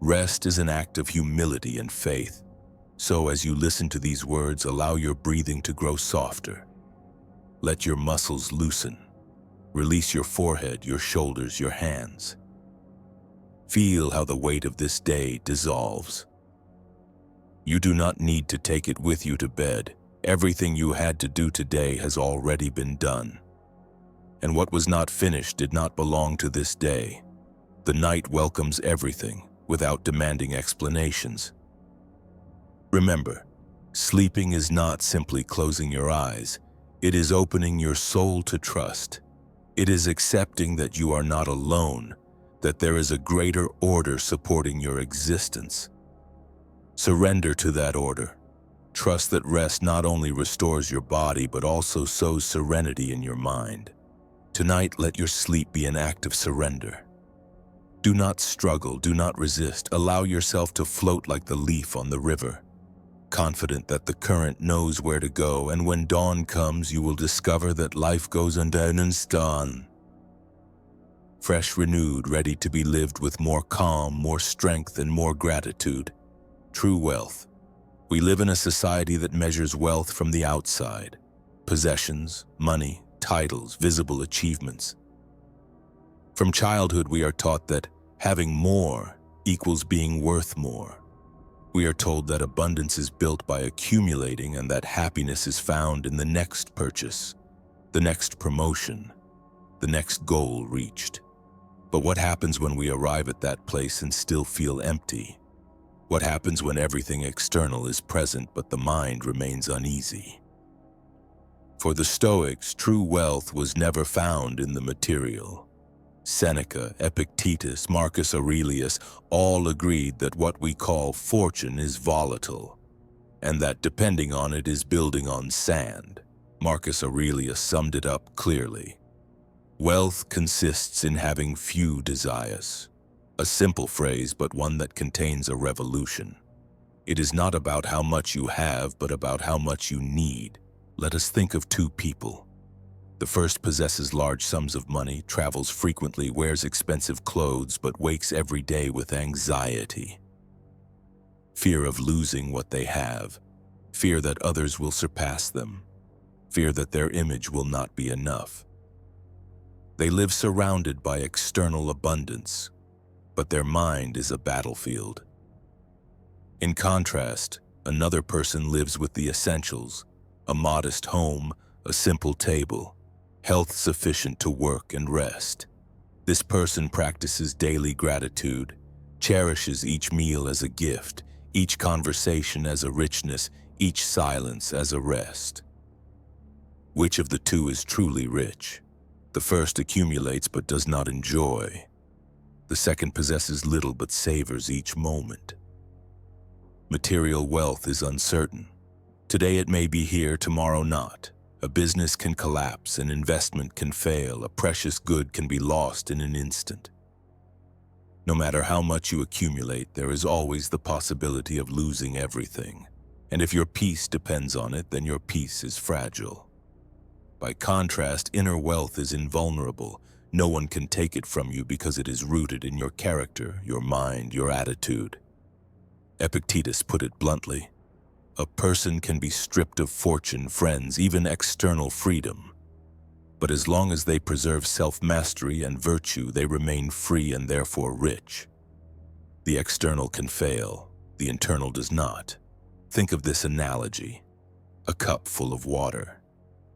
Rest is an act of humility and faith. So as you listen to these words, allow your breathing to grow softer. Let your muscles loosen. Release your forehead, your shoulders, your hands. Feel how the weight of this day dissolves. You do not need to take it with you to bed. Everything you had to do today has already been done. And what was not finished did not belong to this day. The night welcomes everything without demanding explanations. Remember, sleeping is not simply closing your eyes. It is opening your soul to trust. It is accepting that you are not alone, that there is a greater order supporting your existence. Surrender to that order. Trust that rest not only restores your body, but also sows serenity in your mind. Tonight, let your sleep be an act of surrender. Do not struggle, do not resist. Allow yourself to float like the leaf on the river, confident that the current knows where to go, and when dawn comes, you will discover that life goes on down and dawn. Fresh, renewed, ready to be lived with more calm, more strength, and more gratitude. True wealth. We live in a society that measures wealth from the outside. Possessions, money, titles, visible achievements. From childhood, we are taught that having more equals being worth more. We are told that abundance is built by accumulating and that happiness is found in the next purchase, the next promotion, the next goal reached. But what happens when we arrive at that place and still feel empty? What happens when everything external is present but the mind remains uneasy? For the Stoics, true wealth was never found in the material. Seneca, Epictetus, Marcus Aurelius all agreed that what we call fortune is volatile, and that depending on it is building on sand. Marcus Aurelius summed it up clearly. Wealth consists in having few desires. A simple phrase, but one that contains a revolution. It is not about how much you have, but about how much you need. Let us think of two people. The first possesses large sums of money, travels frequently, wears expensive clothes, but wakes every day with anxiety. Fear of losing what they have, fear that others will surpass them, fear that their image will not be enough. They live surrounded by external abundance, but their mind is a battlefield. In contrast, another person lives with the essentials: a modest home, a simple table, health sufficient to work and rest. This person practices daily gratitude, cherishes each meal as a gift, each conversation as a richness, each silence as a rest. Which of the two is truly rich? The first accumulates but does not enjoy. The second possesses little but savors each moment. Material wealth is uncertain. Today it may be here, tomorrow not. A business can collapse, an investment can fail, a precious good can be lost in an instant. No matter how much you accumulate, there is always the possibility of losing everything. And if your peace depends on it, then your peace is fragile. By contrast, inner wealth is invulnerable. No one can take it from you because it is rooted in your character, your mind, your attitude. Epictetus put it bluntly: a person can be stripped of fortune, friends, even external freedom. But as long as they preserve self-mastery and virtue, they remain free and therefore rich. The external can fail, the internal does not. Think of this analogy: a cup full of water.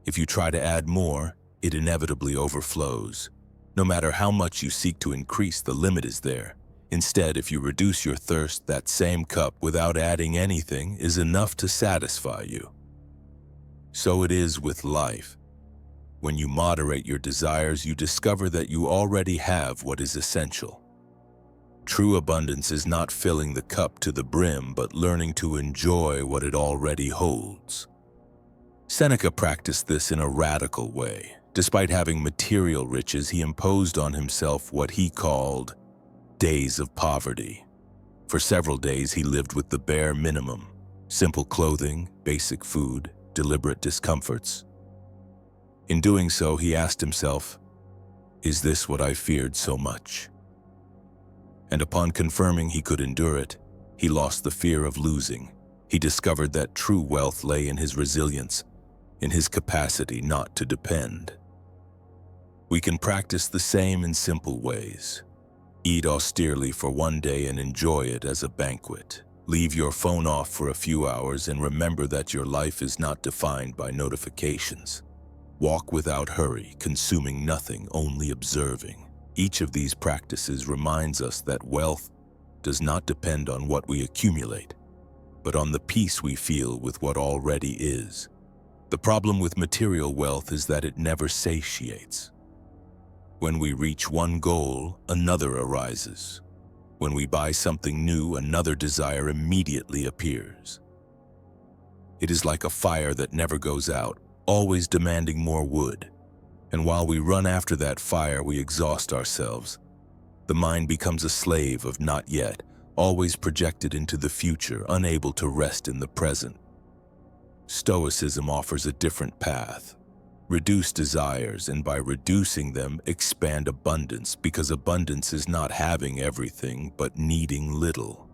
If you try to add more, it inevitably overflows. No matter how much you seek to increase, the limit is there. Instead, if you reduce your thirst, that same cup, without adding anything, is enough to satisfy you. So it is with life. When you moderate your desires, you discover that you already have what is essential. True abundance is not filling the cup to the brim, but learning to enjoy what it already holds. Seneca practiced this in a radical way. Despite having material riches, he imposed on himself what he called days of poverty. For several days, he lived with the bare minimum: simple clothing, basic food, deliberate discomforts. In doing so, he asked himself, "Is this what I feared so much?" And upon confirming he could endure it, he lost the fear of losing. He discovered that true wealth lay in his resilience, in his capacity not to depend. We can practice the same in simple ways. Eat austerely for one day and enjoy it as a banquet. Leave your phone off for a few hours and remember that your life is not defined by notifications. Walk without hurry, consuming nothing, only observing. Each of these practices reminds us that wealth does not depend on what we accumulate, but on the peace we feel with what already is. The problem with material wealth is that it never satiates. When we reach one goal, another arises. When we buy something new, another desire immediately appears. It is like a fire that never goes out, always demanding more wood. And while we run after that fire, we exhaust ourselves. The mind becomes a slave of not yet, always projected into the future, unable to rest in the present. Stoicism offers a different path. Reduce desires, and by reducing them, expand abundance, because abundance is not having everything, but needing little.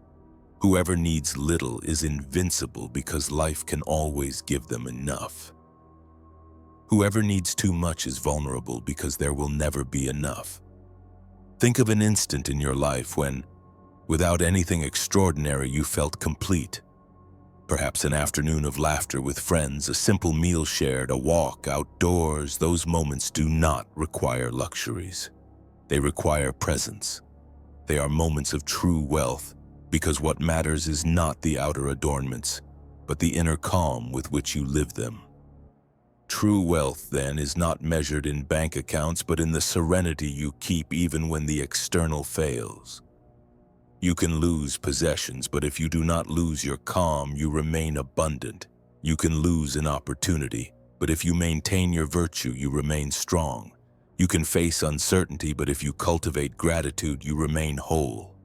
Whoever needs little is invincible because life can always give them enough. Whoever needs too much is vulnerable because there will never be enough. Think of an instant in your life when, without anything extraordinary, you felt complete. Perhaps an afternoon of laughter with friends, a simple meal shared, a walk outdoors. Those moments do not require luxuries. They require presence. They are moments of true wealth, because what matters is not the outer adornments, but the inner calm with which you live them. True wealth, then, is not measured in bank accounts, but in the serenity you keep even when the external fails. You can lose possessions, but if you do not lose your calm, you remain abundant. You can lose an opportunity, but if you maintain your virtue, you remain strong. You can face uncertainty, but if you cultivate gratitude, you remain whole.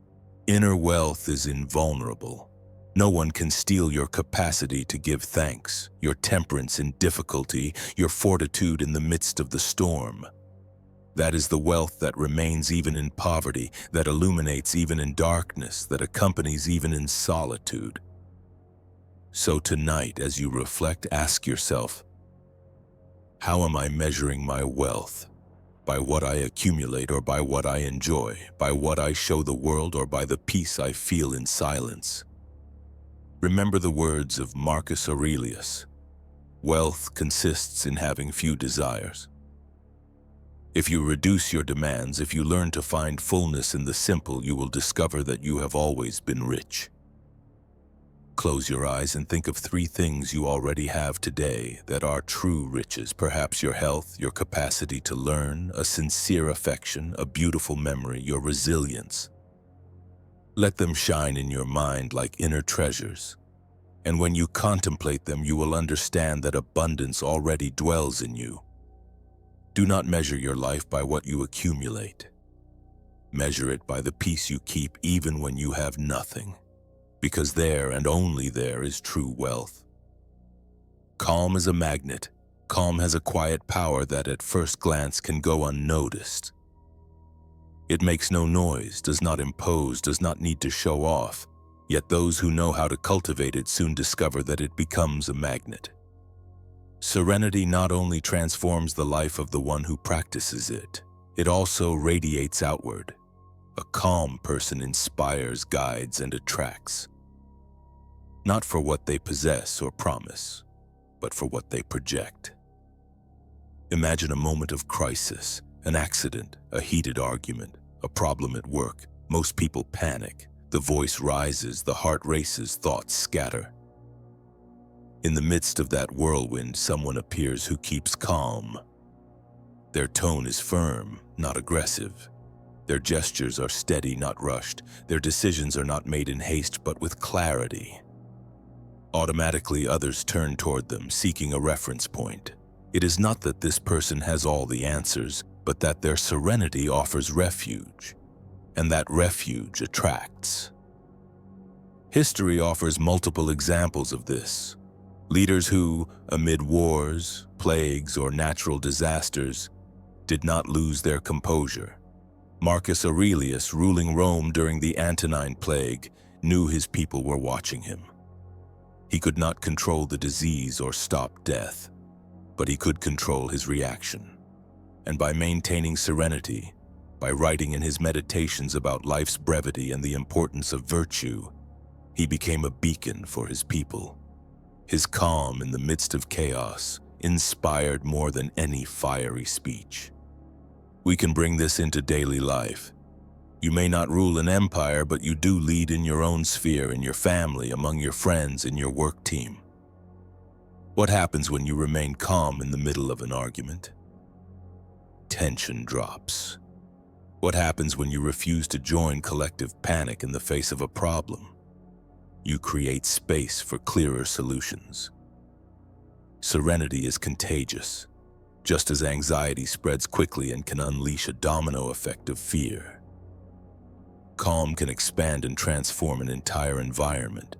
Inner wealth is invulnerable. No one can steal your capacity to give thanks, your temperance in difficulty, your fortitude in the midst of the storm. That is the wealth that remains even in poverty, that illuminates even in darkness, that accompanies even in solitude. So tonight, as you reflect, ask yourself, how am I measuring my wealth? by what I accumulate or by what I enjoy, by what I show the world or by the peace I feel in silence. Remember the words of Marcus Aurelius: wealth consists in having few desires. If you reduce your demands, if you learn to find fullness in the simple, you will discover that you have always been rich. Close your eyes and think of 3 things you already have today that are true riches. Perhaps your health, your capacity to learn, a sincere affection, a beautiful memory, your resilience. Let them shine in your mind like inner treasures. And when you contemplate them, you will understand that abundance already dwells in you. Do not measure your life by what you accumulate. Measure it by the peace you keep even when you have nothing, because there and only there is true wealth. Calm is a magnet. Calm has a quiet power that at first glance can go unnoticed. It makes no noise, does not impose, does not need to show off, yet those who know how to cultivate it soon discover that it becomes a magnet. Serenity not only transforms the life of the one who practices it, it also radiates outward. A calm person inspires, guides, and attracts. Not for what they possess or promise, but for what they project. Imagine a moment of crisis, an accident, a heated argument, a problem at work. Most people panic. The voice rises, the heart races, thoughts scatter. In the midst of that whirlwind, someone appears who keeps calm. Their tone is firm, not aggressive. Their gestures are steady, not rushed. Their decisions are not made in haste, but with clarity. Automatically, others turn toward them, seeking a reference point. It is not that this person has all the answers, but that their serenity offers refuge, and that refuge attracts. History offers multiple examples of this. Leaders who, amid wars, plagues, or natural disasters, did not lose their composure. Marcus Aurelius, ruling Rome during the Antonine Plague, knew his people were watching him. He could not control the disease or stop death, but he could control his reaction. And by maintaining serenity, by writing in his meditations about life's brevity and the importance of virtue, he became a beacon for his people. His calm in the midst of chaos inspired more than any fiery speech. We can bring this into daily life. You may not rule an empire, but you do lead in your own sphere, in your family, among your friends, in your work team. What happens when you remain calm in the middle of an argument? Tension drops. What happens when you refuse to join collective panic in the face of a problem? You create space for clearer solutions. Serenity is contagious, just as anxiety spreads quickly and can unleash a domino effect of fear. Calm can expand and transform an entire environment.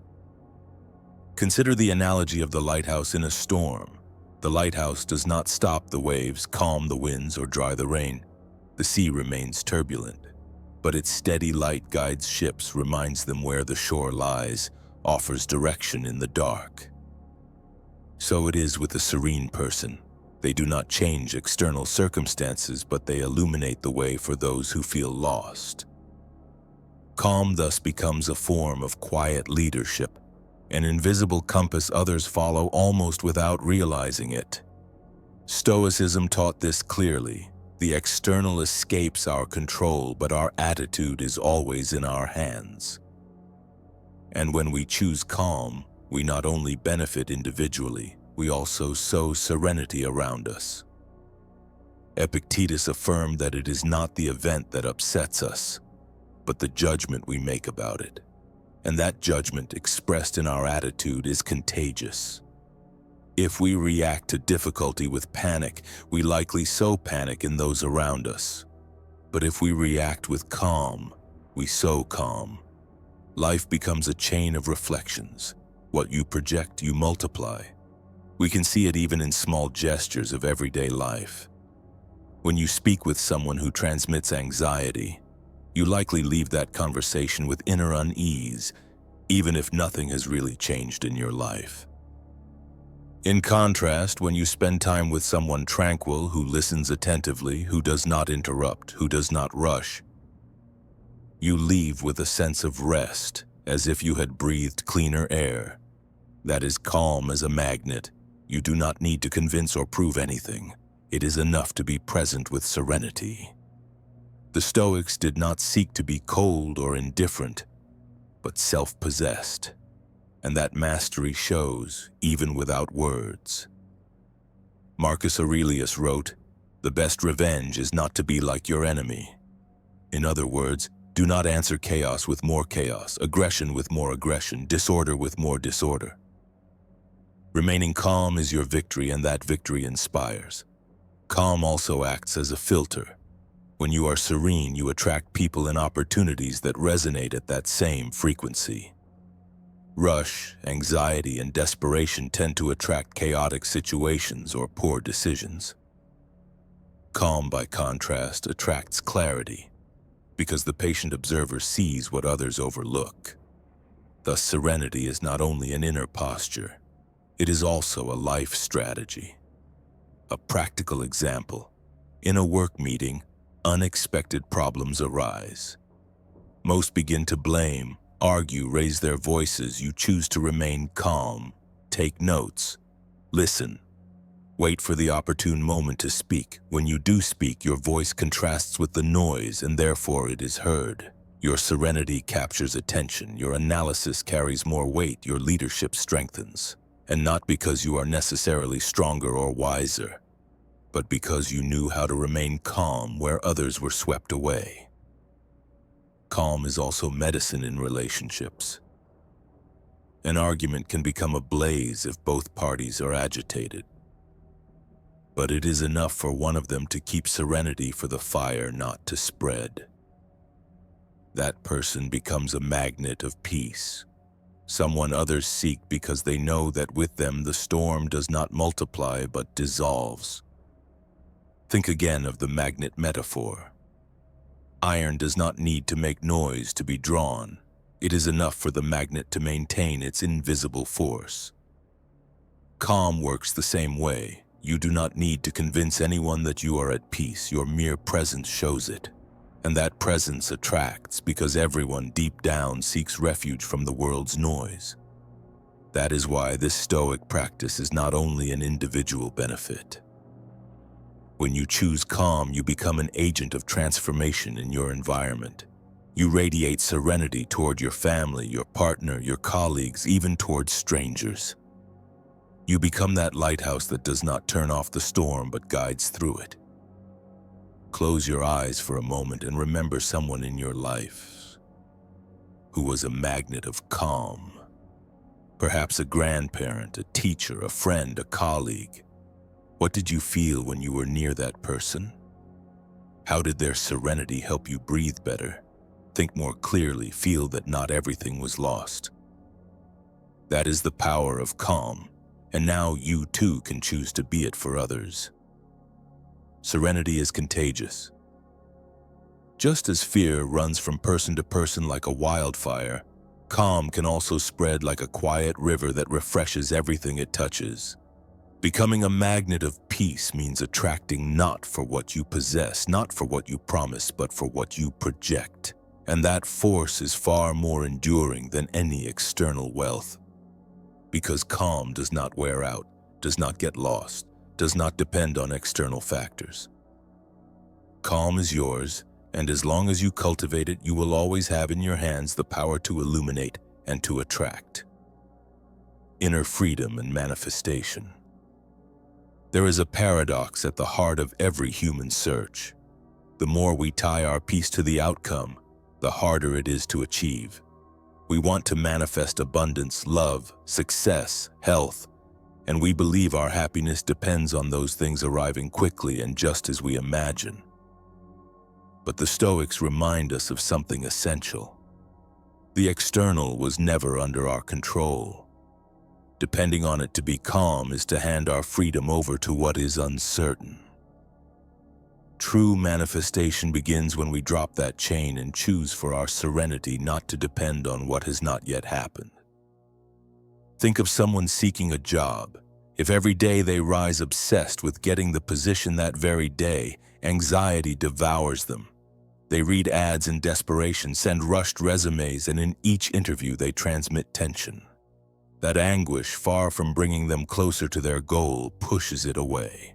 Consider the analogy of the lighthouse in a storm. The lighthouse does not stop the waves, calm the winds, or dry the rain. The sea remains turbulent, but its steady light guides ships, reminds them where the shore lies, offers direction in the dark. So it is with a serene person. They do not change external circumstances, but they illuminate the way for those who feel lost. Calm thus becomes a form of quiet leadership, an invisible compass others follow almost without realizing it. Stoicism taught this clearly. The external escapes our control, but our attitude is always in our hands. And when we choose calm, we not only benefit individually, we also sow serenity around us. Epictetus affirmed that it is not the event that upsets us, but the judgment we make about it. And that judgment expressed in our attitude is contagious. If we react to difficulty with panic, we likely sow panic in those around us. But if we react with calm, we sow calm. Life becomes a chain of reflections. What you project, you multiply. We can see it even in small gestures of everyday life. When you speak with someone who transmits anxiety, you likely leave that conversation with inner unease, even if nothing has really changed in your life. In contrast, when you spend time with someone tranquil who listens attentively, who does not interrupt, who does not rush, you leave with a sense of rest, as if you had breathed cleaner air. That is calm as a magnet. You do not need to convince or prove anything. It is enough to be present with serenity. The Stoics did not seek to be cold or indifferent, but self-possessed. And that mastery shows, even without words. Marcus Aurelius wrote, "The best revenge is not to be like your enemy." In other words, do not answer chaos with more chaos, aggression with more aggression, disorder with more disorder. Remaining calm is your victory, and that victory inspires. Calm also acts as a filter. When you are serene, you attract people and opportunities that resonate at that same frequency. Rush, anxiety, and desperation tend to attract chaotic situations or poor decisions. Calm, by contrast, attracts clarity, because the patient observer sees what others overlook. Thus, serenity is not only an inner posture, it is also a life strategy. A practical example: in a work meeting, unexpected problems arise. Most begin to blame, argue, raise their voices. You choose to remain calm, take notes, listen. Wait for the opportune moment to speak. When you do speak, your voice contrasts with the noise, and therefore it is heard. Your serenity captures attention, your analysis carries more weight, your leadership strengthens. And not because you are necessarily stronger or wiser, but because you knew how to remain calm where others were swept away. Calm is also medicine in relationships. An argument can become a blaze if both parties are agitated. But it is enough for one of them to keep serenity for the fire not to spread. That person becomes a magnet of peace, someone others seek because they know that with them the storm does not multiply but dissolves. Think again of the magnet metaphor. Iron does not need to make noise to be drawn. It is enough for the magnet to maintain its invisible force. Calm works the same way. You do not need to convince anyone that you are at peace. Your mere presence shows it. And that presence attracts, because everyone deep down seeks refuge from the world's noise. That is why this Stoic practice is not only an individual benefit. When you choose calm, you become an agent of transformation in your environment. You radiate serenity toward your family, your partner, your colleagues, even towards strangers. You become that lighthouse that does not turn off the storm but guides through it. Close your eyes for a moment and remember someone in your life who was a magnet of calm. Perhaps a grandparent, a teacher, a friend, a colleague. What did you feel when you were near that person? How did their serenity help you breathe better, think more clearly, feel that not everything was lost? That is the power of calm, and now you too can choose to be it for others. Serenity is contagious. Just as fear runs from person to person like a wildfire, calm can also spread like a quiet river that refreshes everything it touches. Becoming a magnet of peace means attracting not for what you possess, not for what you promise, but for what you project. And that force is far more enduring than any external wealth. Because calm does not wear out, does not get lost, does not depend on external factors. Calm is yours, and as long as you cultivate it, you will always have in your hands the power to illuminate and to attract. Inner freedom and manifestation. There is a paradox at the heart of every human search. The more we tie our peace to the outcome, the harder it is to achieve. We want to manifest abundance, love, success, health, and we believe our happiness depends on those things arriving quickly and just as we imagine. But the Stoics remind us of something essential. The external was never under our control. Depending on it to be calm is to hand our freedom over to what is uncertain. True manifestation begins when we drop that chain and choose for our serenity not to depend on what has not yet happened. Think of someone seeking a job. If every day they rise obsessed with getting the position that very day, anxiety devours them. They read ads in desperation, send rushed resumes, and in each interview they transmit tension. That anguish, far from bringing them closer to their goal, pushes it away.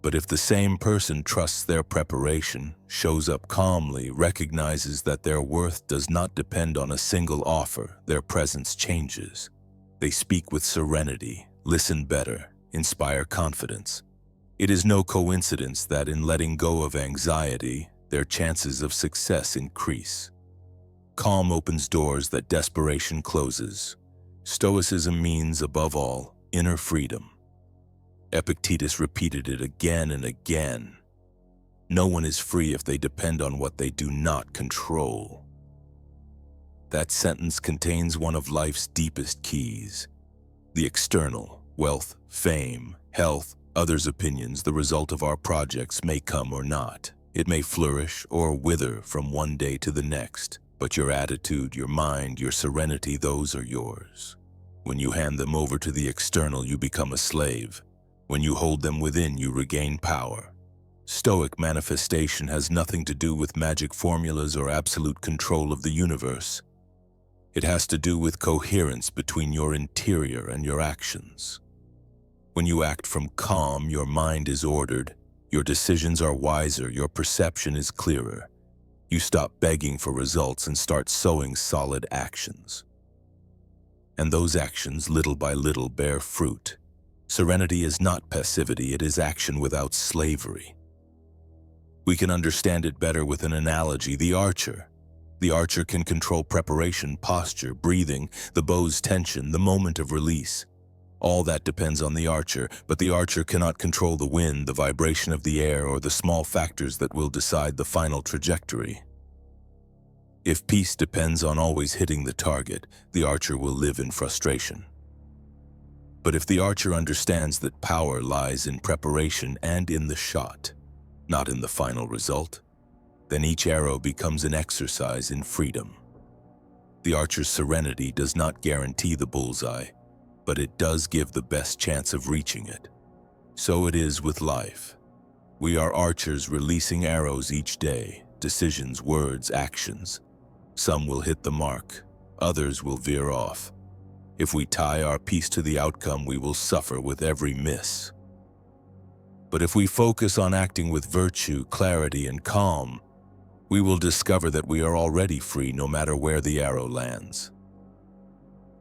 But if the same person trusts their preparation, shows up calmly, recognizes that their worth does not depend on a single offer, their presence changes. They speak with serenity, listen better, inspire confidence. It is no coincidence that in letting go of anxiety, their chances of success increase. Calm opens doors that desperation closes. Stoicism means, above all, inner freedom. Epictetus repeated it again and again. No one is free if they depend on what they do not control. That sentence contains one of life's deepest keys. The external, wealth, fame, health, others' opinions, the result of our projects may come or not. It may flourish or wither from one day to the next, but your attitude, your mind, your serenity, those are yours. When you hand them over to the external, you become a slave. When you hold them within, you regain power. Stoic manifestation has nothing to do with magic formulas or absolute control of the universe. It has to do with coherence between your interior and your actions. When you act from calm, your mind is ordered, your decisions are wiser, your perception is clearer. You stop begging for results and start sowing solid actions. And those actions, little by little, bear fruit. Serenity is not passivity, it is action without slavery. We can understand it better with an analogy: the archer. The archer can control preparation, posture, breathing, the bow's tension, the moment of release. All that depends on the archer, but the archer cannot control the wind, the vibration of the air, or the small factors that will decide the final trajectory. If peace depends on always hitting the target, the archer will live in frustration. But if the archer understands that power lies in preparation and in the shot, not in the final result, then each arrow becomes an exercise in freedom. The archer's serenity does not guarantee the bullseye, but it does give the best chance of reaching it. So it is with life. We are archers releasing arrows each day, decisions, words, actions. Some will hit the mark, others will veer off. If we tie our peace to the outcome, we will suffer with every miss. But if we focus on acting with virtue, clarity, and calm, we will discover that we are already free no matter where the arrow lands.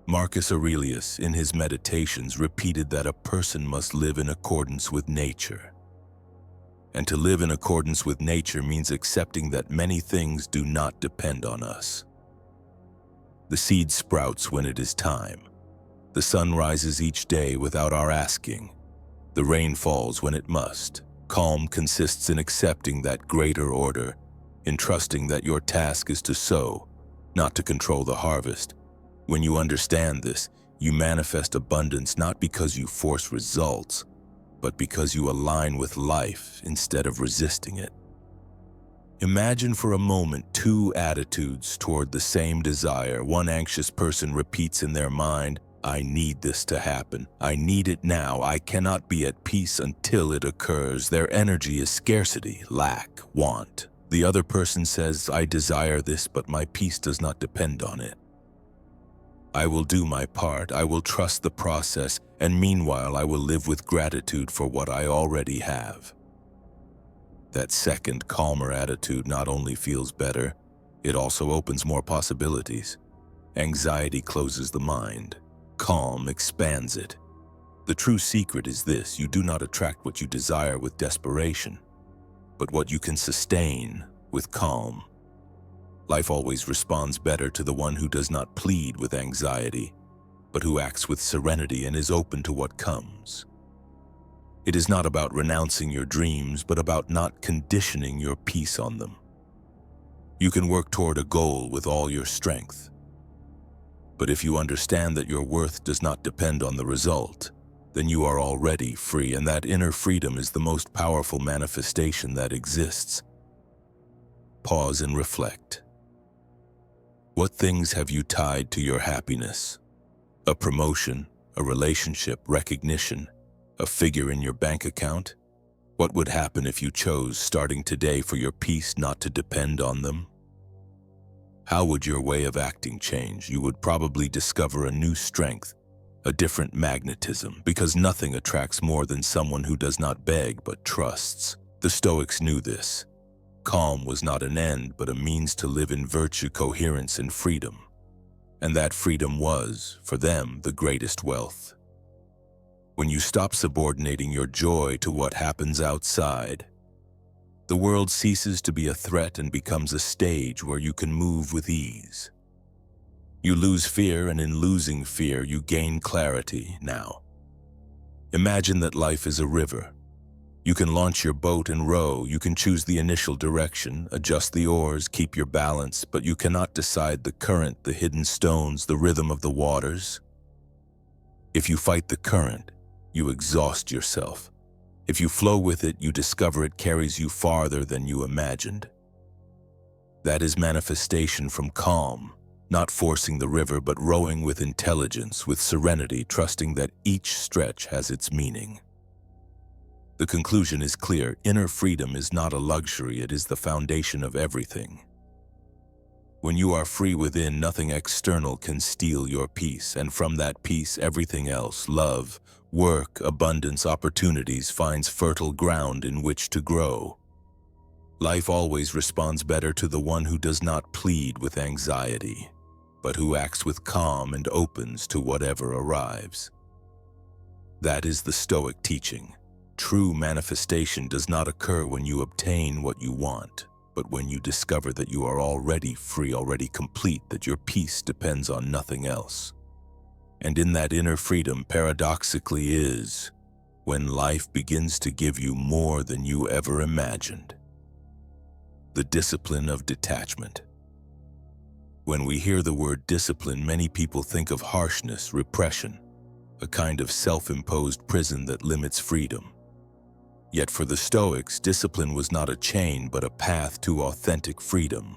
Marcus Aurelius, in his Meditations, repeated that a person must live in accordance with nature. And to live in accordance with nature means accepting that many things do not depend on us. The seed sprouts when it is time. The sun rises each day without our asking. The rain falls when it must. Calm consists in accepting that greater order, in trusting that your task is to sow, not to control the harvest. When you understand this, you manifest abundance not because you force results, but because you align with life instead of resisting it. Imagine for a moment two attitudes toward the same desire. One anxious person repeats in their mind, "I need this to happen. I need it now. I cannot be at peace until it occurs." Their energy is scarcity, lack, want. The other person says, "I desire this, but my peace does not depend on it. I will do my part, I will trust the process, and meanwhile I will live with gratitude for what I already have." That second, calmer attitude not only feels better, it also opens more possibilities. Anxiety closes the mind. Calm expands it. The true secret is this: you do not attract what you desire with desperation, but what you can sustain with calm. Life always responds better to the one who does not plead with anxiety, but who acts with serenity and is open to what comes. It is not about renouncing your dreams, but about not conditioning your peace on them. You can work toward a goal with all your strength, but if you understand that your worth does not depend on the result, then you are already free, and that inner freedom is the most powerful manifestation that exists. Pause and reflect. What things have you tied to your happiness? A promotion, a relationship, recognition, a figure in your bank account? What would happen if you chose, starting today, for your peace not to depend on them? How would your way of acting change? You would probably discover a new strength, a different magnetism, because nothing attracts more than someone who does not beg but trusts. The Stoics knew this. Calm was not an end, but a means to live in virtue, coherence, and freedom. And that freedom was, for them, the greatest wealth. When you stop subordinating your joy to what happens outside, the world ceases to be a threat and becomes a stage where you can move with ease. You lose fear, and in losing fear, you gain clarity. Now, imagine that life is a river. You can launch your boat and row. You can choose the initial direction, adjust the oars, keep your balance, but you cannot decide the current, the hidden stones, the rhythm of the waters. If you fight the current, you exhaust yourself. If you flow with it, you discover it carries you farther than you imagined. That is manifestation from calm, not forcing the river, but rowing with intelligence, with serenity, trusting that each stretch has its meaning. The conclusion is clear. Inner freedom is not a luxury, it is the foundation of everything. When you are free within, nothing external can steal your peace, and from that peace, everything else, love, work, abundance, opportunities, finds fertile ground in which to grow. Life always responds better to the one who does not plead with anxiety, but who acts with calm and opens to whatever arrives. That is the Stoic teaching. True manifestation does not occur when you obtain what you want, but when you discover that you are already free, already complete, that your peace depends on nothing else. And in that inner freedom, paradoxically, is when life begins to give you more than you ever imagined. The discipline of detachment. When we hear the word discipline, many people think of harshness, repression, a kind of self-imposed prison that limits freedom. Yet for the Stoics, discipline was not a chain, but a path to authentic freedom.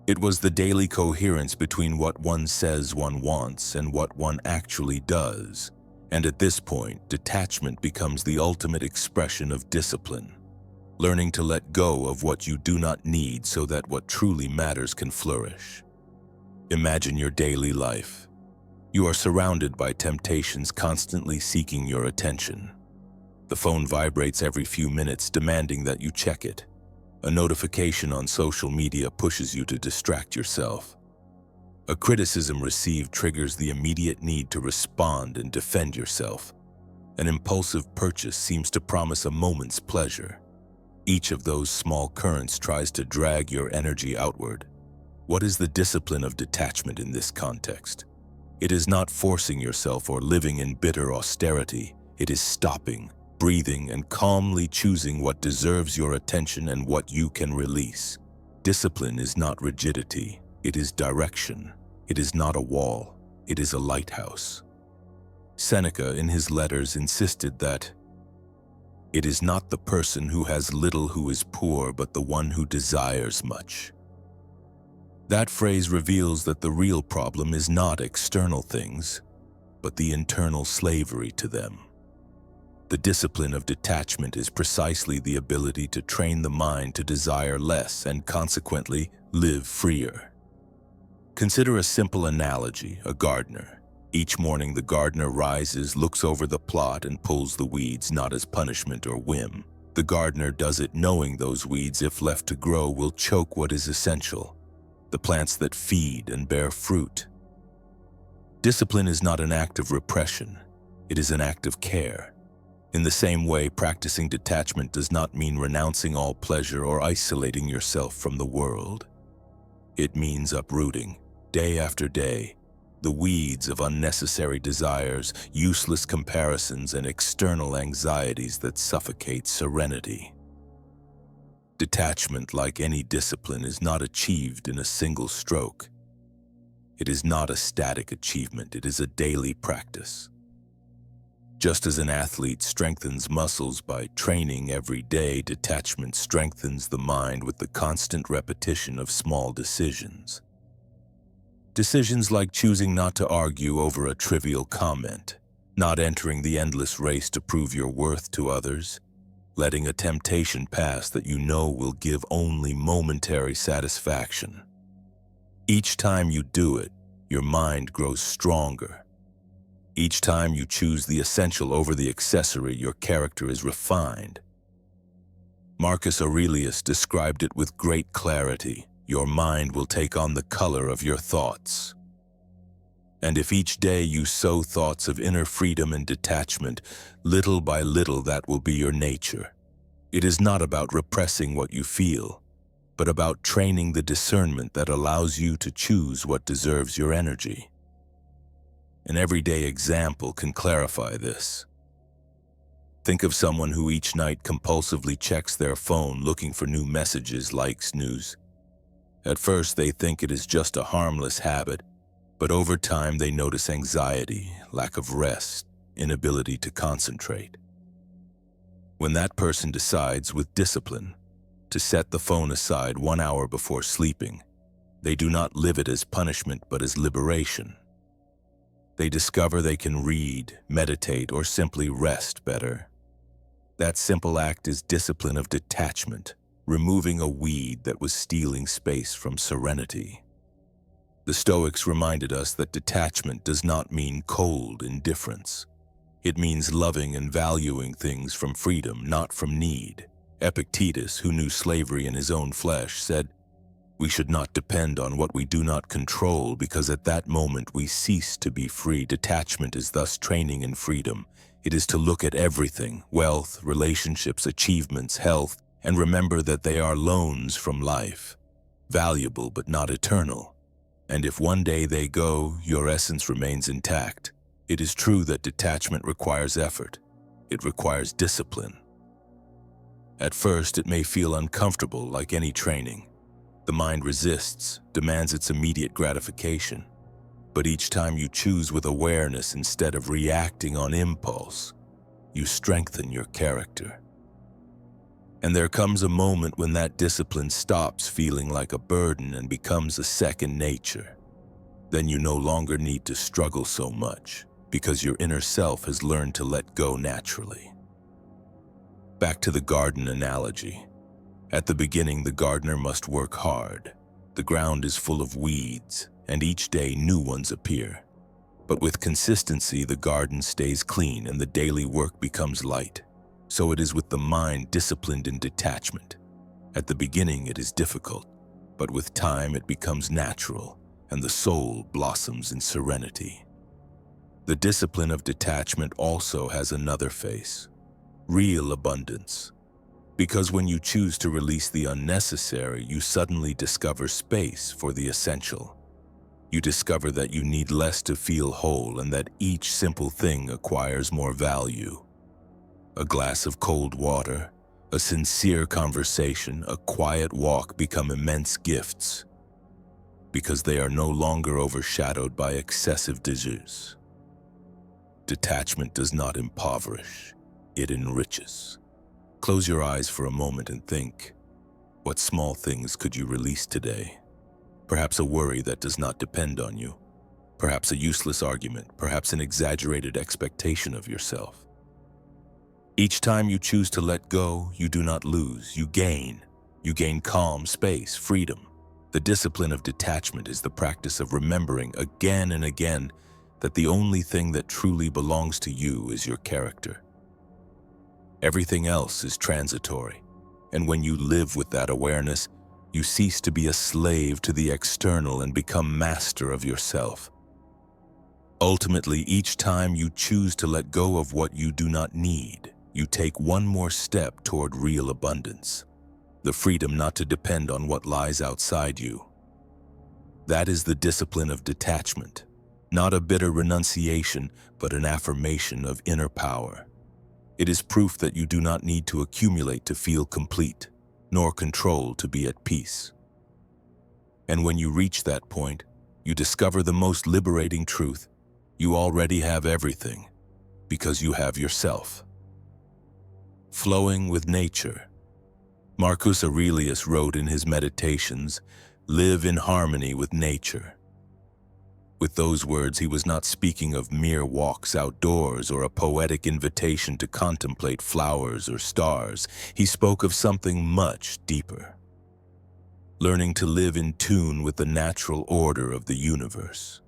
It was the daily coherence between what one says one wants and what one actually does. And at this point, detachment becomes the ultimate expression of discipline. Learning to let go of what you do not need so that what truly matters can flourish. Imagine your daily life. You are surrounded by temptations constantly seeking your attention. The phone vibrates every few minutes, demanding that you check it. A notification on social media pushes you to distract yourself. A criticism received triggers the immediate need to respond and defend yourself. An impulsive purchase seems to promise a moment's pleasure. Each of those small currents tries to drag your energy outward. What is the discipline of detachment in this context? It is not forcing yourself or living in bitter austerity. It is stopping, breathing, and calmly choosing what deserves your attention and what you can release. Discipline is not rigidity, it is direction. It is not a wall, it is a lighthouse. Seneca, in his letters, insisted that it is not the person who has little who is poor, but the one who desires much. That phrase reveals that the real problem is not external things, but the internal slavery to them. The discipline of detachment is precisely the ability to train the mind to desire less and consequently live freer. Consider a simple analogy, a gardener. Each morning the gardener rises, looks over the plot, and pulls the weeds, not as punishment or whim. The gardener does it knowing those weeds, if left to grow, will choke what is essential, the plants that feed and bear fruit. Discipline is not an act of repression, it is an act of care. In the same way, practicing detachment does not mean renouncing all pleasure or isolating yourself from the world. It means uprooting, day after day, the weeds of unnecessary desires, useless comparisons, and external anxieties that suffocate serenity. Detachment, like any discipline, is not achieved in a single stroke. It is not a static achievement, it is a daily practice. Just as an athlete strengthens muscles by training every day, detachment strengthens the mind with the constant repetition of small decisions. Decisions like choosing not to argue over a trivial comment, not entering the endless race to prove your worth to others, letting a temptation pass that you know will give only momentary satisfaction. Each time you do it, your mind grows stronger. Each time you choose the essential over the accessory, your character is refined. Marcus Aurelius described it with great clarity. Your mind will take on the color of your thoughts. And if each day you sow thoughts of inner freedom and detachment, little by little that will be your nature. It is not about repressing what you feel, but about training the discernment that allows you to choose what deserves your energy. An everyday example can clarify this. Think of someone who each night compulsively checks their phone looking for new messages, likes, news. At first they think it is just a harmless habit, but over time they notice anxiety, lack of rest, inability to concentrate. When that person decides with discipline to set the phone aside 1 hour before sleeping, they do not live it as punishment but as liberation. They discover they can read, meditate, or simply rest better. That simple act is discipline of detachment, removing a weed that was stealing space from serenity. The Stoics reminded us that detachment does not mean cold indifference. It means loving and valuing things from freedom, not from need. Epictetus, who knew slavery in his own flesh, said, "We should not depend on what we do not control, because at that moment we cease to be free." Detachment is thus training in freedom. It is to look at everything, wealth, relationships, achievements, health, and remember that they are loans from life, valuable but not eternal. And if one day they go, your essence remains intact. It is true that detachment requires effort. It requires discipline. At first, it may feel uncomfortable, like any training. The mind resists, demands its immediate gratification. But each time you choose with awareness instead of reacting on impulse, you strengthen your character. And there comes a moment when that discipline stops feeling like a burden and becomes a second nature. Then you no longer need to struggle so much, because your inner self has learned to let go naturally. Back to the garden analogy. At the beginning, the gardener must work hard. The ground is full of weeds, and each day new ones appear. But with consistency, the garden stays clean and the daily work becomes light. So it is with the mind disciplined in detachment. At the beginning, it is difficult, but with time it becomes natural, and the soul blossoms in serenity. The discipline of detachment also has another face: real abundance. Because when you choose to release the unnecessary, you suddenly discover space for the essential. You discover that you need less to feel whole and that each simple thing acquires more value. A glass of cold water, a sincere conversation, a quiet walk become immense gifts because they are no longer overshadowed by excessive desires. Detachment does not impoverish, it enriches. Close your eyes for a moment and think, what small things could you release today? Perhaps a worry that does not depend on you, perhaps a useless argument, perhaps an exaggerated expectation of yourself. Each time you choose to let go, you do not lose, you gain. You gain calm, space, freedom. The discipline of detachment is the practice of remembering again and again that the only thing that truly belongs to you is your character. Everything else is transitory, and when you live with that awareness, you cease to be a slave to the external and become master of yourself. Ultimately, each time you choose to let go of what you do not need, you take one more step toward real abundance, the freedom not to depend on what lies outside you. That is the discipline of detachment, not a bitter renunciation, but an affirmation of inner power. It is proof that you do not need to accumulate to feel complete, nor control to be at peace. And when you reach that point, you discover the most liberating truth: you already have everything, because you have yourself. Flowing with nature. Marcus Aurelius wrote in his Meditations, "Live in harmony with nature." With those words, he was not speaking of mere walks outdoors or a poetic invitation to contemplate flowers or stars. He spoke of something much deeper. Learning to live in tune with the natural order of the universe.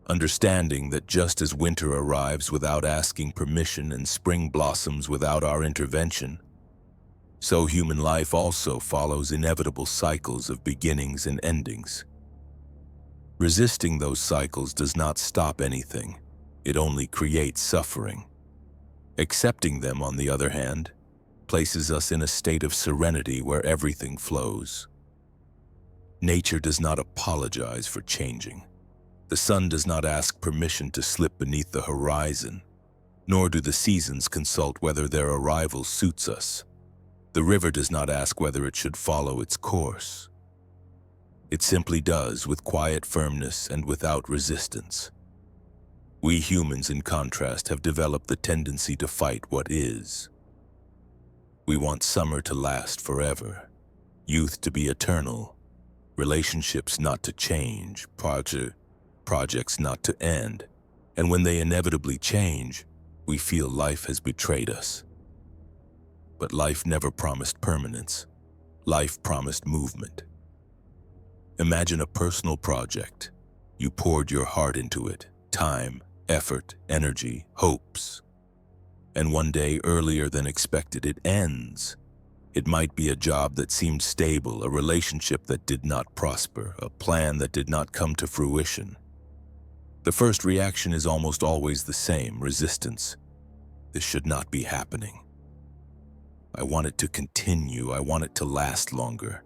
Understanding that just as winter arrives without asking permission and spring blossoms without our intervention, so human life also follows inevitable cycles of beginnings and endings. Resisting those cycles does not stop anything, it only creates suffering. Accepting them, on the other hand, places us in a state of serenity where everything flows. Nature does not apologize for changing. The sun does not ask permission to slip beneath the horizon, nor do the seasons consult whether their arrival suits us. The river does not ask whether it should follow its course. It simply does, with quiet firmness and without resistance. We humans, in contrast, have developed the tendency to fight what is. We want summer to last forever, youth to be eternal, relationships not to change, projects not to end, and when they inevitably change, we feel life has betrayed us. But life never promised permanence. Life promised movement. Imagine a personal project. You poured your heart into it, time, effort, energy, hopes. And one day, earlier than expected, it ends. It might be a job that seemed stable, a relationship that did not prosper, a plan that did not come to fruition. The first reaction is almost always the same: resistance. This should not be happening. I want it to continue. I want it to last longer.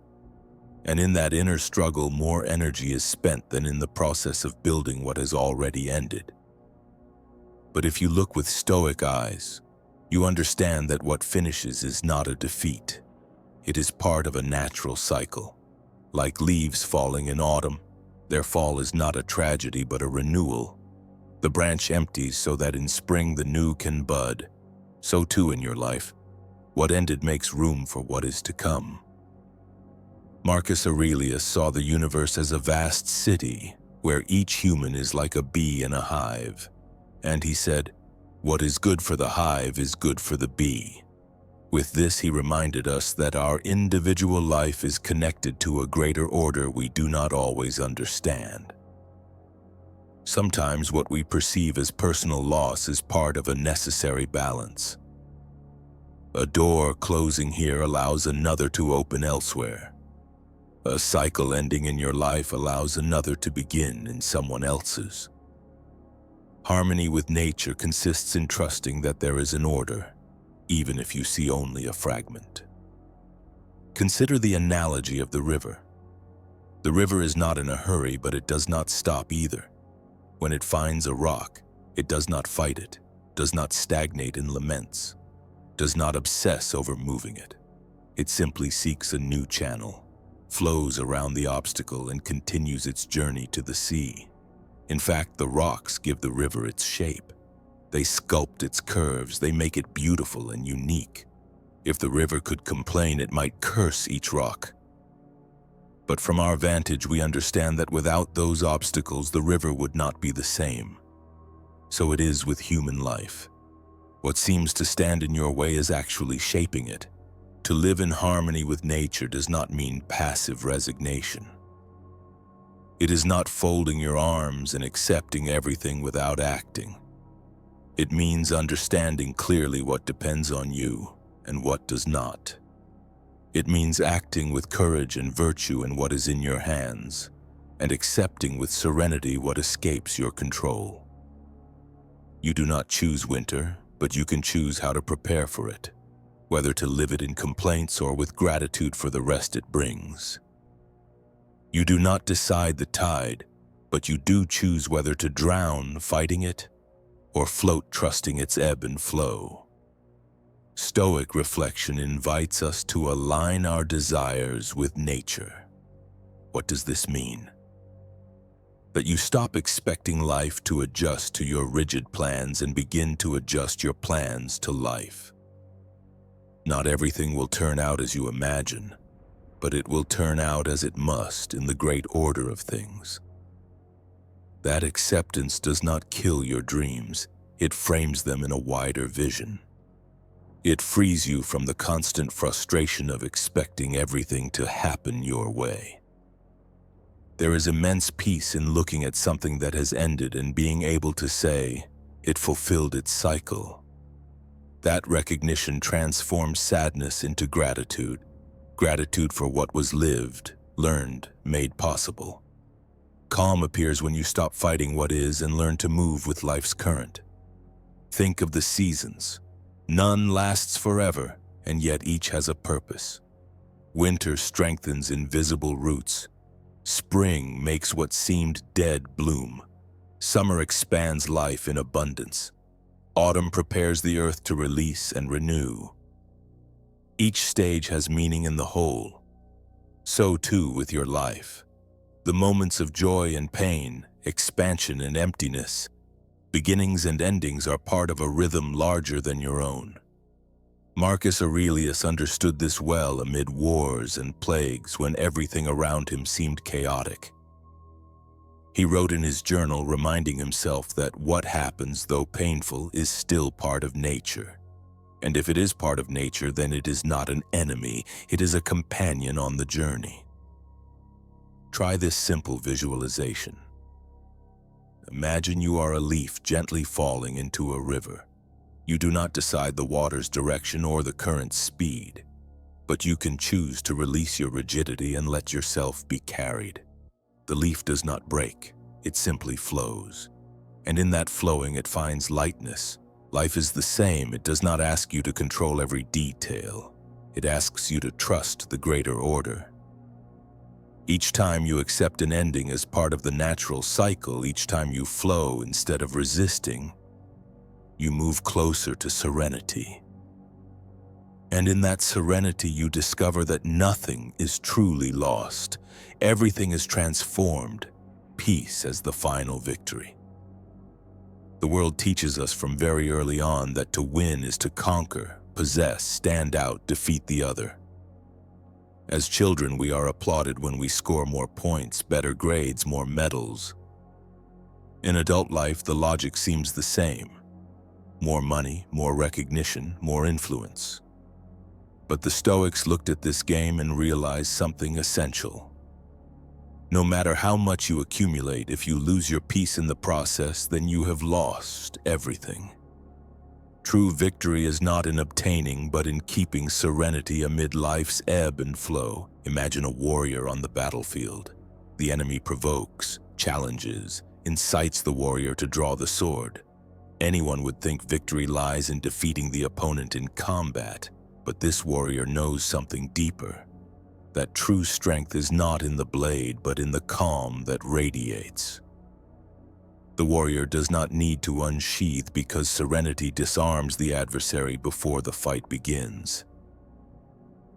And in that inner struggle, more energy is spent than in the process of building what has already ended. But if you look with Stoic eyes, you understand that what finishes is not a defeat. It is part of a natural cycle. Like leaves falling in autumn, their fall is not a tragedy but a renewal. The branch empties so that in spring the new can bud. So too in your life, what ended makes room for what is to come. Marcus Aurelius saw the universe as a vast city where each human is like a bee in a hive. And he said, "What is good for the hive is good for the bee." With this, he reminded us that our individual life is connected to a greater order we do not always understand. Sometimes what we perceive as personal loss is part of a necessary balance. A door closing here allows another to open elsewhere. A cycle ending in your life allows another to begin in someone else's. Harmony with nature consists in trusting that there is an order, even if you see only a fragment. Consider the analogy of the river. The river is not in a hurry, but it does not stop either. When it finds a rock, it does not fight it, does not stagnate in laments, does not obsess over moving it. It simply seeks a new channel, flows around the obstacle, and continues its journey to the sea. In fact, the rocks give the river its shape. They sculpt its curves, they make it beautiful and unique. If the river could complain, it might curse each rock. But from our vantage, we understand that without those obstacles, the river would not be the same. So it is with human life. What seems to stand in your way is actually shaping it. To live in harmony with nature does not mean passive resignation. It is not folding your arms and accepting everything without acting. It means understanding clearly what depends on you and what does not. It means acting with courage and virtue in what is in your hands, and accepting with serenity what escapes your control. You do not choose winter, but you can choose how to prepare for it, whether to live it in complaints or with gratitude for the rest it brings. You do not decide the tide, but you do choose whether to drown fighting it or float trusting its ebb and flow. Stoic reflection invites us to align our desires with nature. What does this mean? That you stop expecting life to adjust to your rigid plans and begin to adjust your plans to life. Not everything will turn out as you imagine, but it will turn out as it must in the great order of things. That acceptance does not kill your dreams, it frames them in a wider vision. It frees you from the constant frustration of expecting everything to happen your way. There is immense peace in looking at something that has ended and being able to say, it fulfilled its cycle. That recognition transforms sadness into gratitude, gratitude for what was lived, learned, made possible. Calm appears when you stop fighting what is and learn to move with life's current. Think of the seasons. None lasts forever, and yet each has a purpose. Winter strengthens invisible roots. Spring makes what seemed dead bloom. Summer expands life in abundance. Autumn prepares the earth to release and renew. Each stage has meaning in the whole. So too with your life. The moments of joy and pain, expansion and emptiness, beginnings and endings are part of a rhythm larger than your own. Marcus Aurelius understood this well amid wars and plagues when everything around him seemed chaotic. He wrote in his journal reminding himself that what happens, though painful, is still part of nature. And if it is part of nature, then it is not an enemy, it is a companion on the journey. Try this simple visualization. Imagine you are a leaf gently falling into a river. You do not decide the water's direction or the current's speed, but you can choose to release your rigidity and let yourself be carried. The leaf does not break, it simply flows. And in that flowing, it finds lightness. Life is the same, it does not ask you to control every detail. It asks you to trust the greater order. Each time you accept an ending as part of the natural cycle, each time you flow instead of resisting, you move closer to serenity. And in that serenity, you discover that nothing is truly lost. Everything is transformed, peace as the final victory. The world teaches us from very early on that to win is to conquer, possess, stand out, defeat the other. As children, we are applauded when we score more points, better grades, more medals. In adult life, the logic seems the same. More money, more recognition, more influence. But the Stoics looked at this game and realized something essential. No matter how much you accumulate, if you lose your peace in the process, then you have lost everything. True victory is not in obtaining, but in keeping serenity amid life's ebb and flow. Imagine a warrior on the battlefield. The enemy provokes, challenges, incites the warrior to draw the sword. Anyone would think victory lies in defeating the opponent in combat, but this warrior knows something deeper. That true strength is not in the blade, but in the calm that radiates. The warrior does not need to unsheath because serenity disarms the adversary before the fight begins.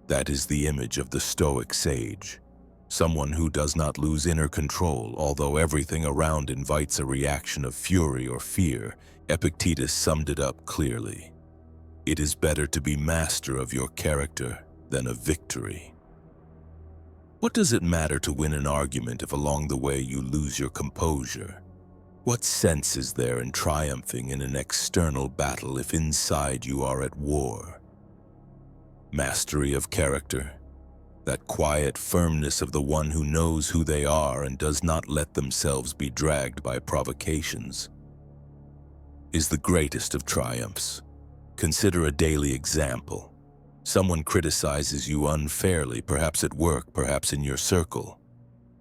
That is the image of the Stoic sage, someone who does not lose inner control, although everything around invites a reaction of fury or fear. Epictetus summed it up clearly. It is better to be master of your character than of victory. What does it matter to win an argument if along the way you lose your composure? What sense is there in triumphing in an external battle if inside you are at war? Mastery of character, that quiet firmness of the one who knows who they are and does not let themselves be dragged by provocations, is the greatest of triumphs. Consider a daily example. Someone criticizes you unfairly, perhaps at work, perhaps in your circle.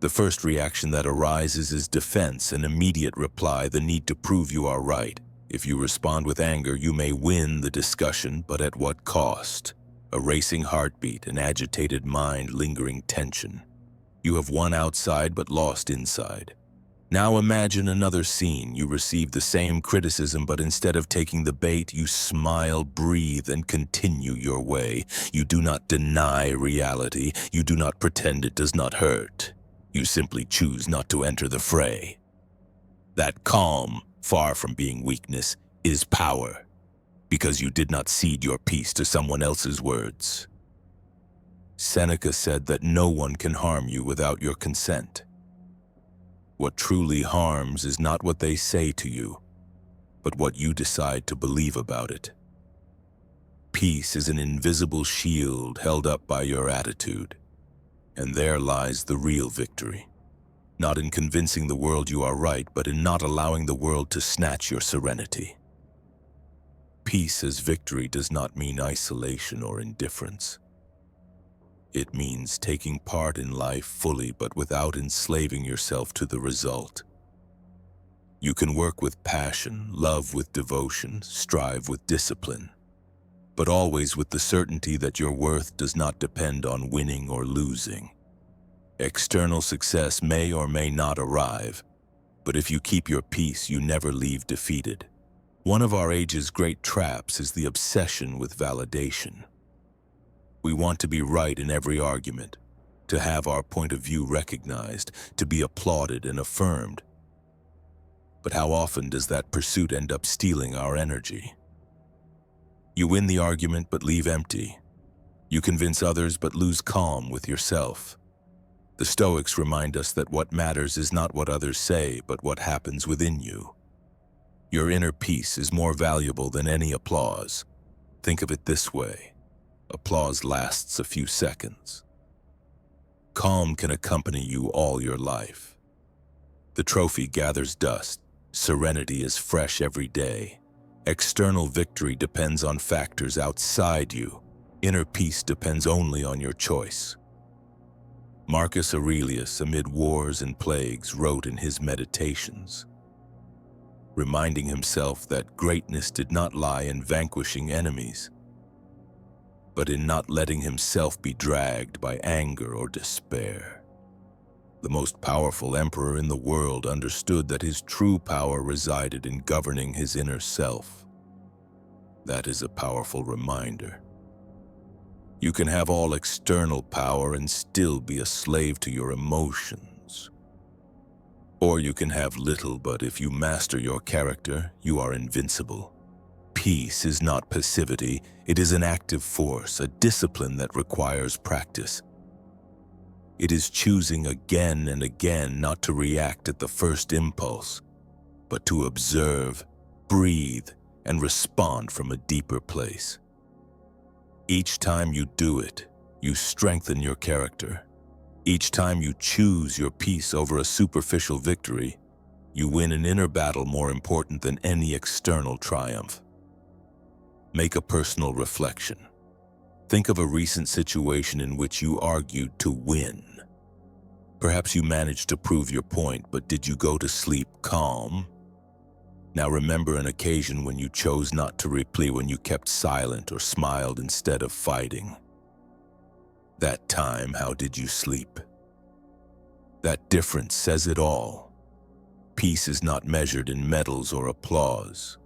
The first reaction that arises is defense, an immediate reply, the need to prove you are right. If you respond with anger, you may win the discussion, but at what cost? A racing heartbeat, an agitated mind, lingering tension. You have won outside but lost inside. Now imagine another scene. You receive the same criticism, but instead of taking the bait, you smile, breathe, and continue your way. You do not deny reality. You do not pretend it does not hurt. You simply choose not to enter the fray. That calm, far from being weakness, is power, because you did not cede your peace to someone else's words. Seneca said that no one can harm you without your consent. What truly harms is not what they say to you, but what you decide to believe about it. Peace is an invisible shield held up by your attitude, and there lies the real victory. Not in convincing the world you are right, but in not allowing the world to snatch your serenity. Peace as victory does not mean isolation or indifference. It means taking part in life fully but without enslaving yourself to the result. You can work with passion, love with devotion, strive with discipline, but always with the certainty that your worth does not depend on winning or losing. External success may or may not arrive, but if you keep your peace, you never leave defeated. One of our age's great traps is the obsession with validation. We want to be right in every argument, to have our point of view recognized, to be applauded and affirmed. But how often does that pursuit end up stealing our energy? You win the argument but leave empty. You convince others but lose calm with yourself. The Stoics remind us that what matters is not what others say, but what happens within you. Your inner peace is more valuable than any applause. Think of it this way: applause lasts a few seconds. Calm can accompany you all your life. The trophy gathers dust. Serenity is fresh every day. External victory depends on factors outside you. Inner peace depends only on your choice. Marcus Aurelius, amid wars and plagues, wrote in his Meditations, reminding himself that greatness did not lie in vanquishing enemies, but in not letting himself be dragged by anger or despair. The most powerful emperor in the world understood that his true power resided in governing his inner self. That is a powerful reminder. You can have all external power and still be a slave to your emotions. Or you can have little, but if you master your character, you are invincible. Peace is not passivity, it is an active force, a discipline that requires practice. It is choosing again and again not to react at the first impulse, but to observe, breathe, and respond from a deeper place. Each time you do it, you strengthen your character. Each time you choose your peace over a superficial victory, you win an inner battle more important than any external triumph. Make a personal reflection. Think of a recent situation in which you argued to win. Perhaps you managed to prove your point, but did you go to sleep calm? Now remember an occasion when you chose not to reply, when you kept silent or smiled instead of fighting. That time, how did you sleep? That difference says it all. Peace is not measured in medals or applause.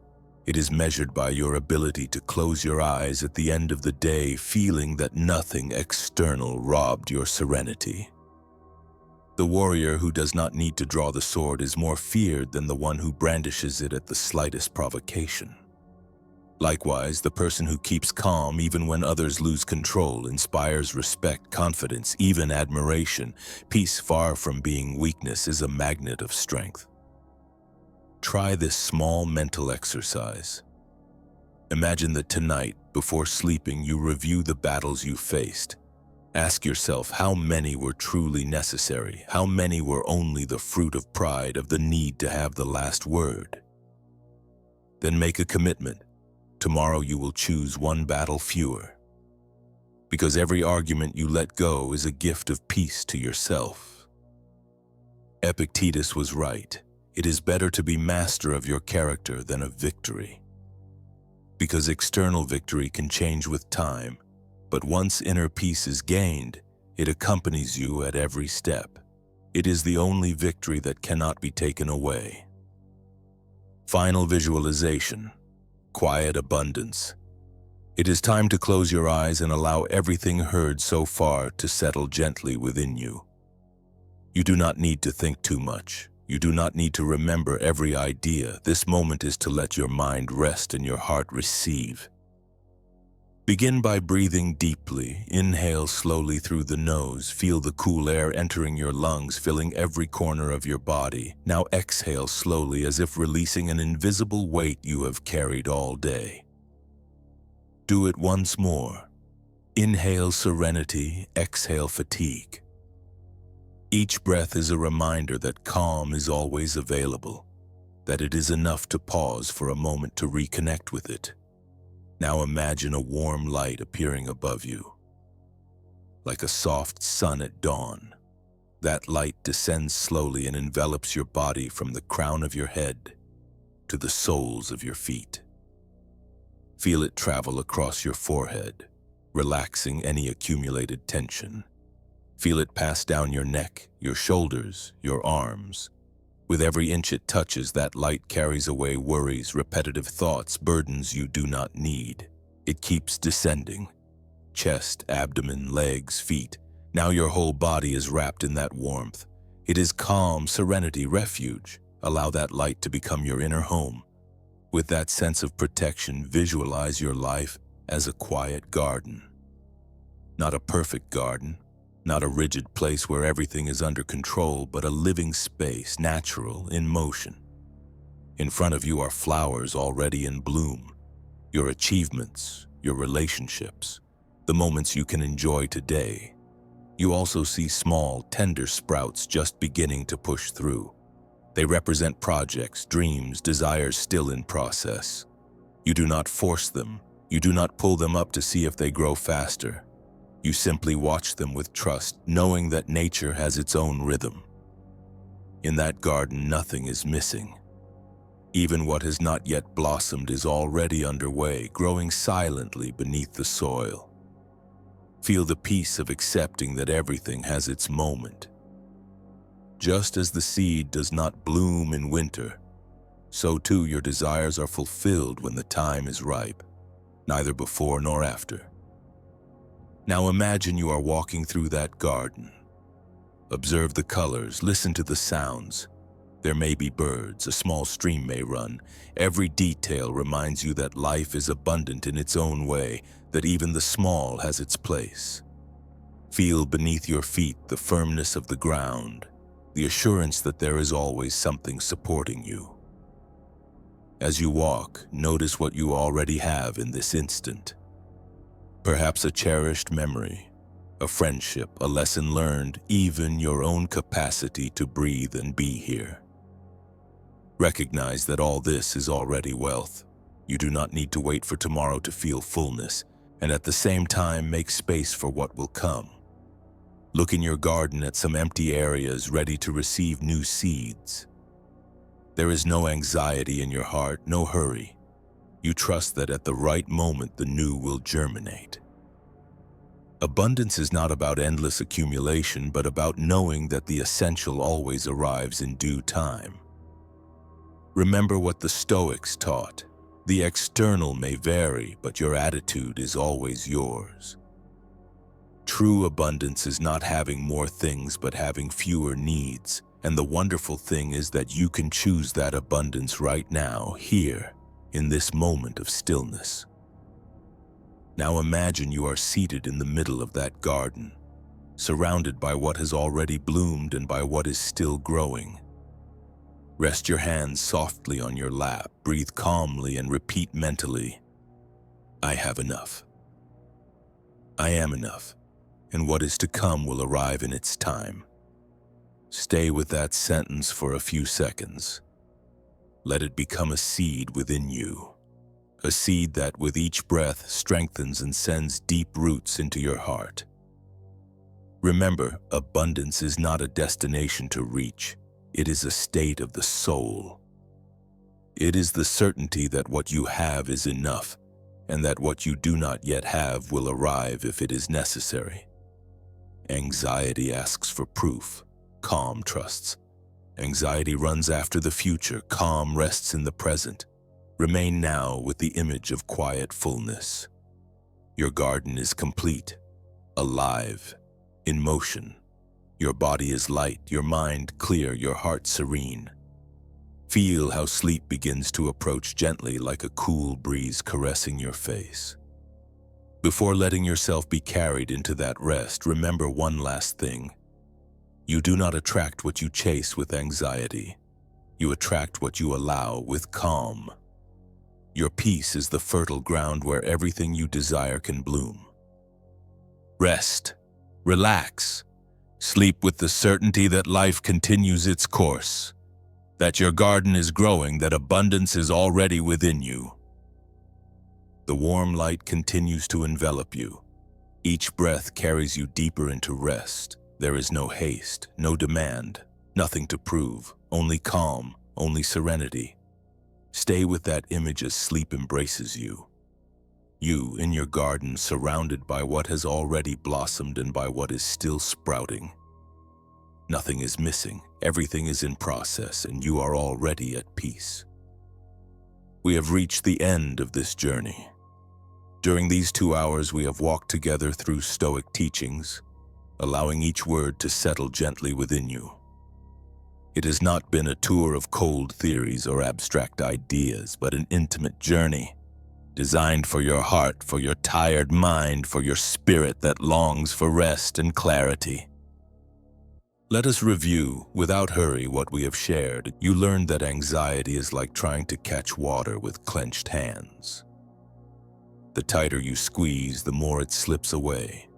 It is measured by your ability to close your eyes at the end of the day, feeling that nothing external robbed your serenity. The warrior who does not need to draw the sword is more feared than the one who brandishes it at the slightest provocation. Likewise, the person who keeps calm even when others lose control inspires respect, confidence, even admiration. Peace, far from being weakness, is a magnet of strength. Try this small mental exercise. Imagine that tonight, before sleeping, you review the battles you faced. Ask yourself how many were truly necessary, how many were only the fruit of pride, of the need to have the last word. Then make a commitment. Tomorrow you will choose one battle fewer. Because every argument you let go is a gift of peace to yourself. Epictetus was right. It is better to be master of your character than of victory. Because external victory can change with time, but once inner peace is gained, it accompanies you at every step. It is the only victory that cannot be taken away. Final visualization. Quiet abundance. It is time to close your eyes and allow everything heard so far to settle gently within you. You do not need to think too much. You do not need to remember every idea. This moment is to let your mind rest and your heart receive. Begin by breathing deeply. Inhale slowly through the nose. Feel the cool air entering your lungs, filling every corner of your body. Now exhale slowly, as if releasing an invisible weight you have carried all day. Do it once more. Inhale serenity, exhale fatigue. Each breath is a reminder that calm is always available, that it is enough to pause for a moment to reconnect with it. Now imagine a warm light appearing above you, like a soft sun at dawn. That light descends slowly and envelops your body from the crown of your head to the soles of your feet. Feel it travel across your forehead, relaxing any accumulated tension. Feel it pass down your neck, your shoulders, your arms. With every inch it touches, that light carries away worries, repetitive thoughts, burdens you do not need. It keeps descending. Chest, abdomen, legs, feet. Now your whole body is wrapped in that warmth. It is calm, serenity, refuge. Allow that light to become your inner home. With that sense of protection, visualize your life as a quiet garden. Not a perfect garden, not a rigid place where everything is under control, but a living space, natural, in motion. In front of you are flowers already in bloom, your achievements, your relationships, the moments you can enjoy today. You also see small, tender sprouts just beginning to push through. They represent projects, dreams, desires still in process. You do not force them. You do not pull them up to see if they grow faster. You simply watch them with trust, knowing that nature has its own rhythm. In that garden, nothing is missing. Even what has not yet blossomed is already underway, growing silently beneath the soil. Feel the peace of accepting that everything has its moment. Just as the seed does not bloom in winter, so too your desires are fulfilled when the time is ripe, neither before nor after. Now imagine you are walking through that garden. Observe the colors, listen to the sounds. There may be birds, a small stream may run. Every detail reminds you that life is abundant in its own way, that even the small has its place. Feel beneath your feet the firmness of the ground, the assurance that there is always something supporting you. As you walk, notice what you already have in this instant. Perhaps a cherished memory, a friendship, a lesson learned, even your own capacity to breathe and be here. Recognize that all this is already wealth. You do not need to wait for tomorrow to feel fullness, and at the same time make space for what will come. Look in your garden at some empty areas ready to receive new seeds. There is no anxiety in your heart, no hurry. You trust that at the right moment the new will germinate. Abundance is not about endless accumulation, but about knowing that the essential always arrives in due time. Remember what the Stoics taught. The external may vary, but your attitude is always yours. True abundance is not having more things, but having fewer needs. And the wonderful thing is that you can choose that abundance right now, here, in this moment of stillness. Now imagine you are seated in the middle of that garden, surrounded by what has already bloomed and by what is still growing. Rest your hands softly on your lap, breathe calmly, and repeat mentally, I have enough. I am enough, and what is to come will arrive in its time. Stay with that sentence for a few seconds. Let it become a seed within you, a seed that with each breath strengthens and sends deep roots into your heart. Remember, abundance is not a destination to reach. It is a state of the soul. It is the certainty that what you have is enough, and that what you do not yet have will arrive if it is necessary. Anxiety asks for proof. Calm trusts. Anxiety runs after the future. Calm rests in the present. Remain now with the image of quiet fullness. Your garden is complete, alive, in motion. Your body is light, your mind clear, your heart serene. Feel how sleep begins to approach gently like a cool breeze caressing your face. Before letting yourself be carried into that rest, remember one last thing. You do not attract what you chase with anxiety. You attract what you allow with calm. Your peace is the fertile ground where everything you desire can bloom. Rest. Relax. Sleep with the certainty that life continues its course, that your garden is growing, that abundance is already within you. The warm light continues to envelop you. Each breath carries you deeper into rest. There is no haste, no demand, nothing to prove, only calm, only serenity. Stay with that image as sleep embraces you. You in your garden, surrounded by what has already blossomed and by what is still sprouting. Nothing is missing, everything is in process, and you are already at peace. We have reached the end of this journey. During these 2 hours, we have walked together through Stoic teachings, allowing each word to settle gently within you. It has not been a tour of cold theories or abstract ideas, but an intimate journey, designed for your heart, for your tired mind, for your spirit that longs for rest and clarity. Let us review, without hurry, what we have shared. You learned that anxiety is like trying to catch water with clenched hands. The tighter you squeeze, the more it slips away.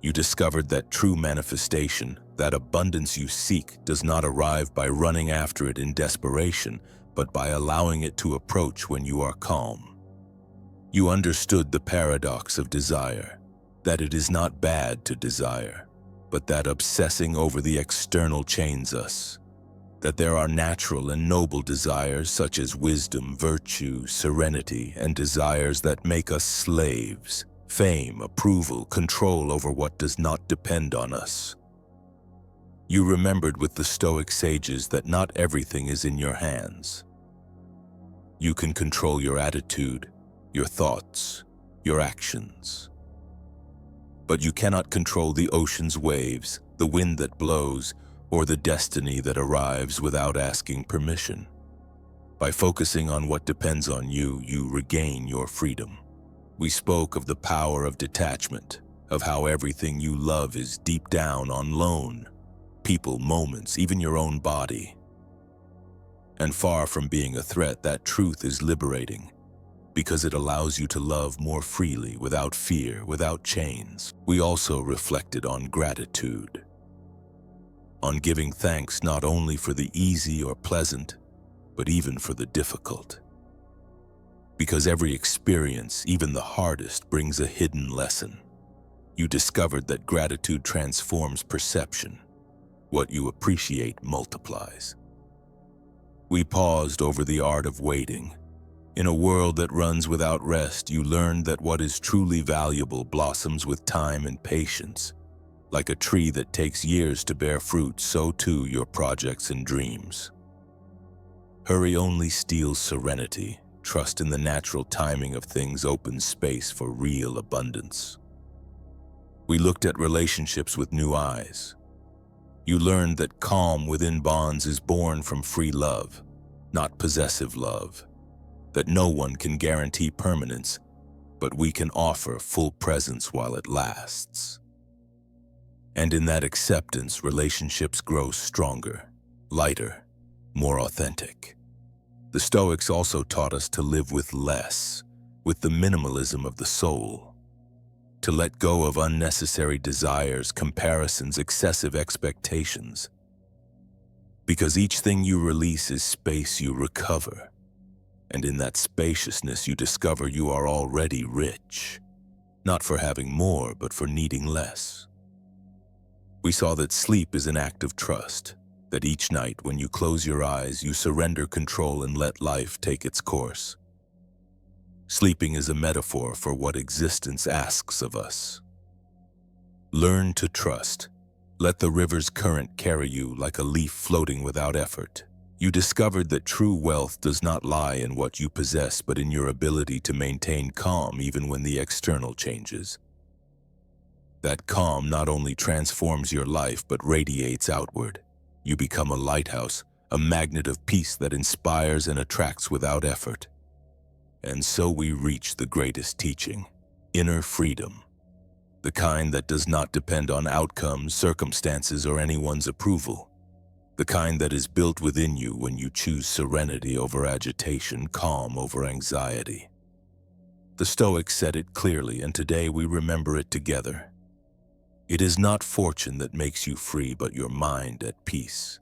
You discovered that true manifestation, that abundance you seek, does not arrive by running after it in desperation, but by allowing it to approach when you are calm. You understood the paradox of desire, that it is not bad to desire, but that obsessing over the external chains us, that there are natural and noble desires such as wisdom, virtue, serenity, and desires that make us slaves, fame, approval, control over what does not depend on us. You remembered with the Stoic sages that not everything is in your hands. You can control your attitude, your thoughts, your actions. But you cannot control the ocean's waves, the wind that blows, or the destiny that arrives without asking permission. By focusing on what depends on you, you regain your freedom. We spoke of the power of detachment, of how everything you love is deep down on loan, people, moments, even your own body. And far from being a threat, that truth is liberating, because it allows you to love more freely, without fear, without chains. We also reflected on gratitude, on giving thanks not only for the easy or pleasant, but even for the difficult. Because every experience, even the hardest, brings a hidden lesson. You discovered that gratitude transforms perception. What you appreciate multiplies. We paused over the art of waiting. In a world that runs without rest, you learned that what is truly valuable blossoms with time and patience. Like a tree that takes years to bear fruit, so too your projects and dreams. Hurry only steals serenity. Trust in the natural timing of things opens space for real abundance. We looked at relationships with new eyes. You learned that calm within bonds is born from free love, not possessive love. That no one can guarantee permanence, but we can offer full presence while it lasts. And in that acceptance, relationships grow stronger, lighter, more authentic. The Stoics also taught us to live with less, with the minimalism of the soul. To let go of unnecessary desires, comparisons, excessive expectations. Because each thing you release is space you recover. And in that spaciousness you discover you are already rich, not for having more, but for needing less. We saw that sleep is an act of trust, that each night when you close your eyes, you surrender control and let life take its course. Sleeping is a metaphor for what existence asks of us. Learn to trust. Let the river's current carry you like a leaf floating without effort. You discovered that true wealth does not lie in what you possess, but in your ability to maintain calm even when the external changes. That calm not only transforms your life, but radiates outward. You become a lighthouse, a magnet of peace that inspires and attracts without effort. And so we reach the greatest teaching. Inner freedom, the kind that does not depend on outcomes, circumstances, or anyone's approval. The kind that is built within you when you choose serenity over agitation, calm over anxiety. The Stoics said it clearly, and today we remember it together. It is not fortune that makes you free, but your mind at peace.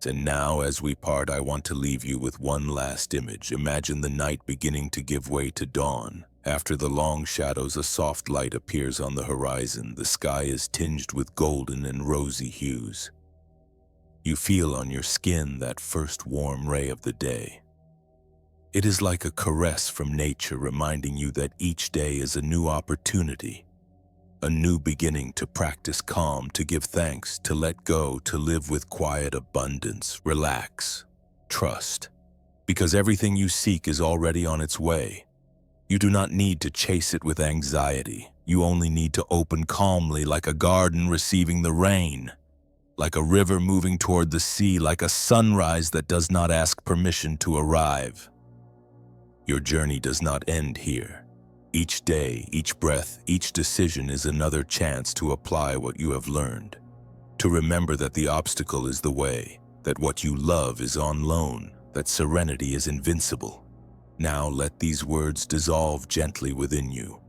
And now, as we part, I want to leave you with one last image. Imagine the night beginning to give way to dawn. After the long shadows, a soft light appears on the horizon. The sky is tinged with golden and rosy hues. You feel on your skin that first warm ray of the day. It is like a caress from nature, reminding you that each day is a new opportunity, a new beginning to practice calm, to give thanks, to let go, to live with quiet abundance. Relax, trust, because everything you seek is already on its way. You do not need to chase it with anxiety. You only need to open calmly, like a garden receiving the rain, like a river moving toward the sea, like a sunrise that does not ask permission to arrive. Your journey does not end here. Each day, each breath, each decision is another chance to apply what you have learned, to remember that the obstacle is the way, that what you love is on loan, that serenity is invincible. Now let these words dissolve gently within you.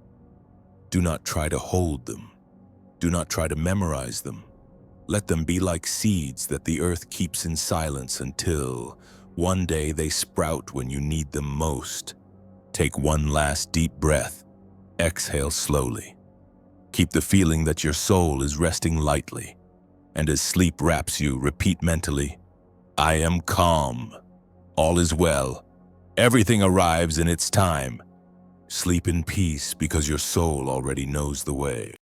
Do not try to hold them. Do not try to memorize them. Let them be like seeds that the earth keeps in silence until one day they sprout when you need them most. Take one last deep breath. Exhale slowly. Keep the feeling that your soul is resting lightly. And as sleep wraps you, repeat mentally, I am calm. All is well. Everything arrives in its time. Sleep in peace because your soul already knows the way.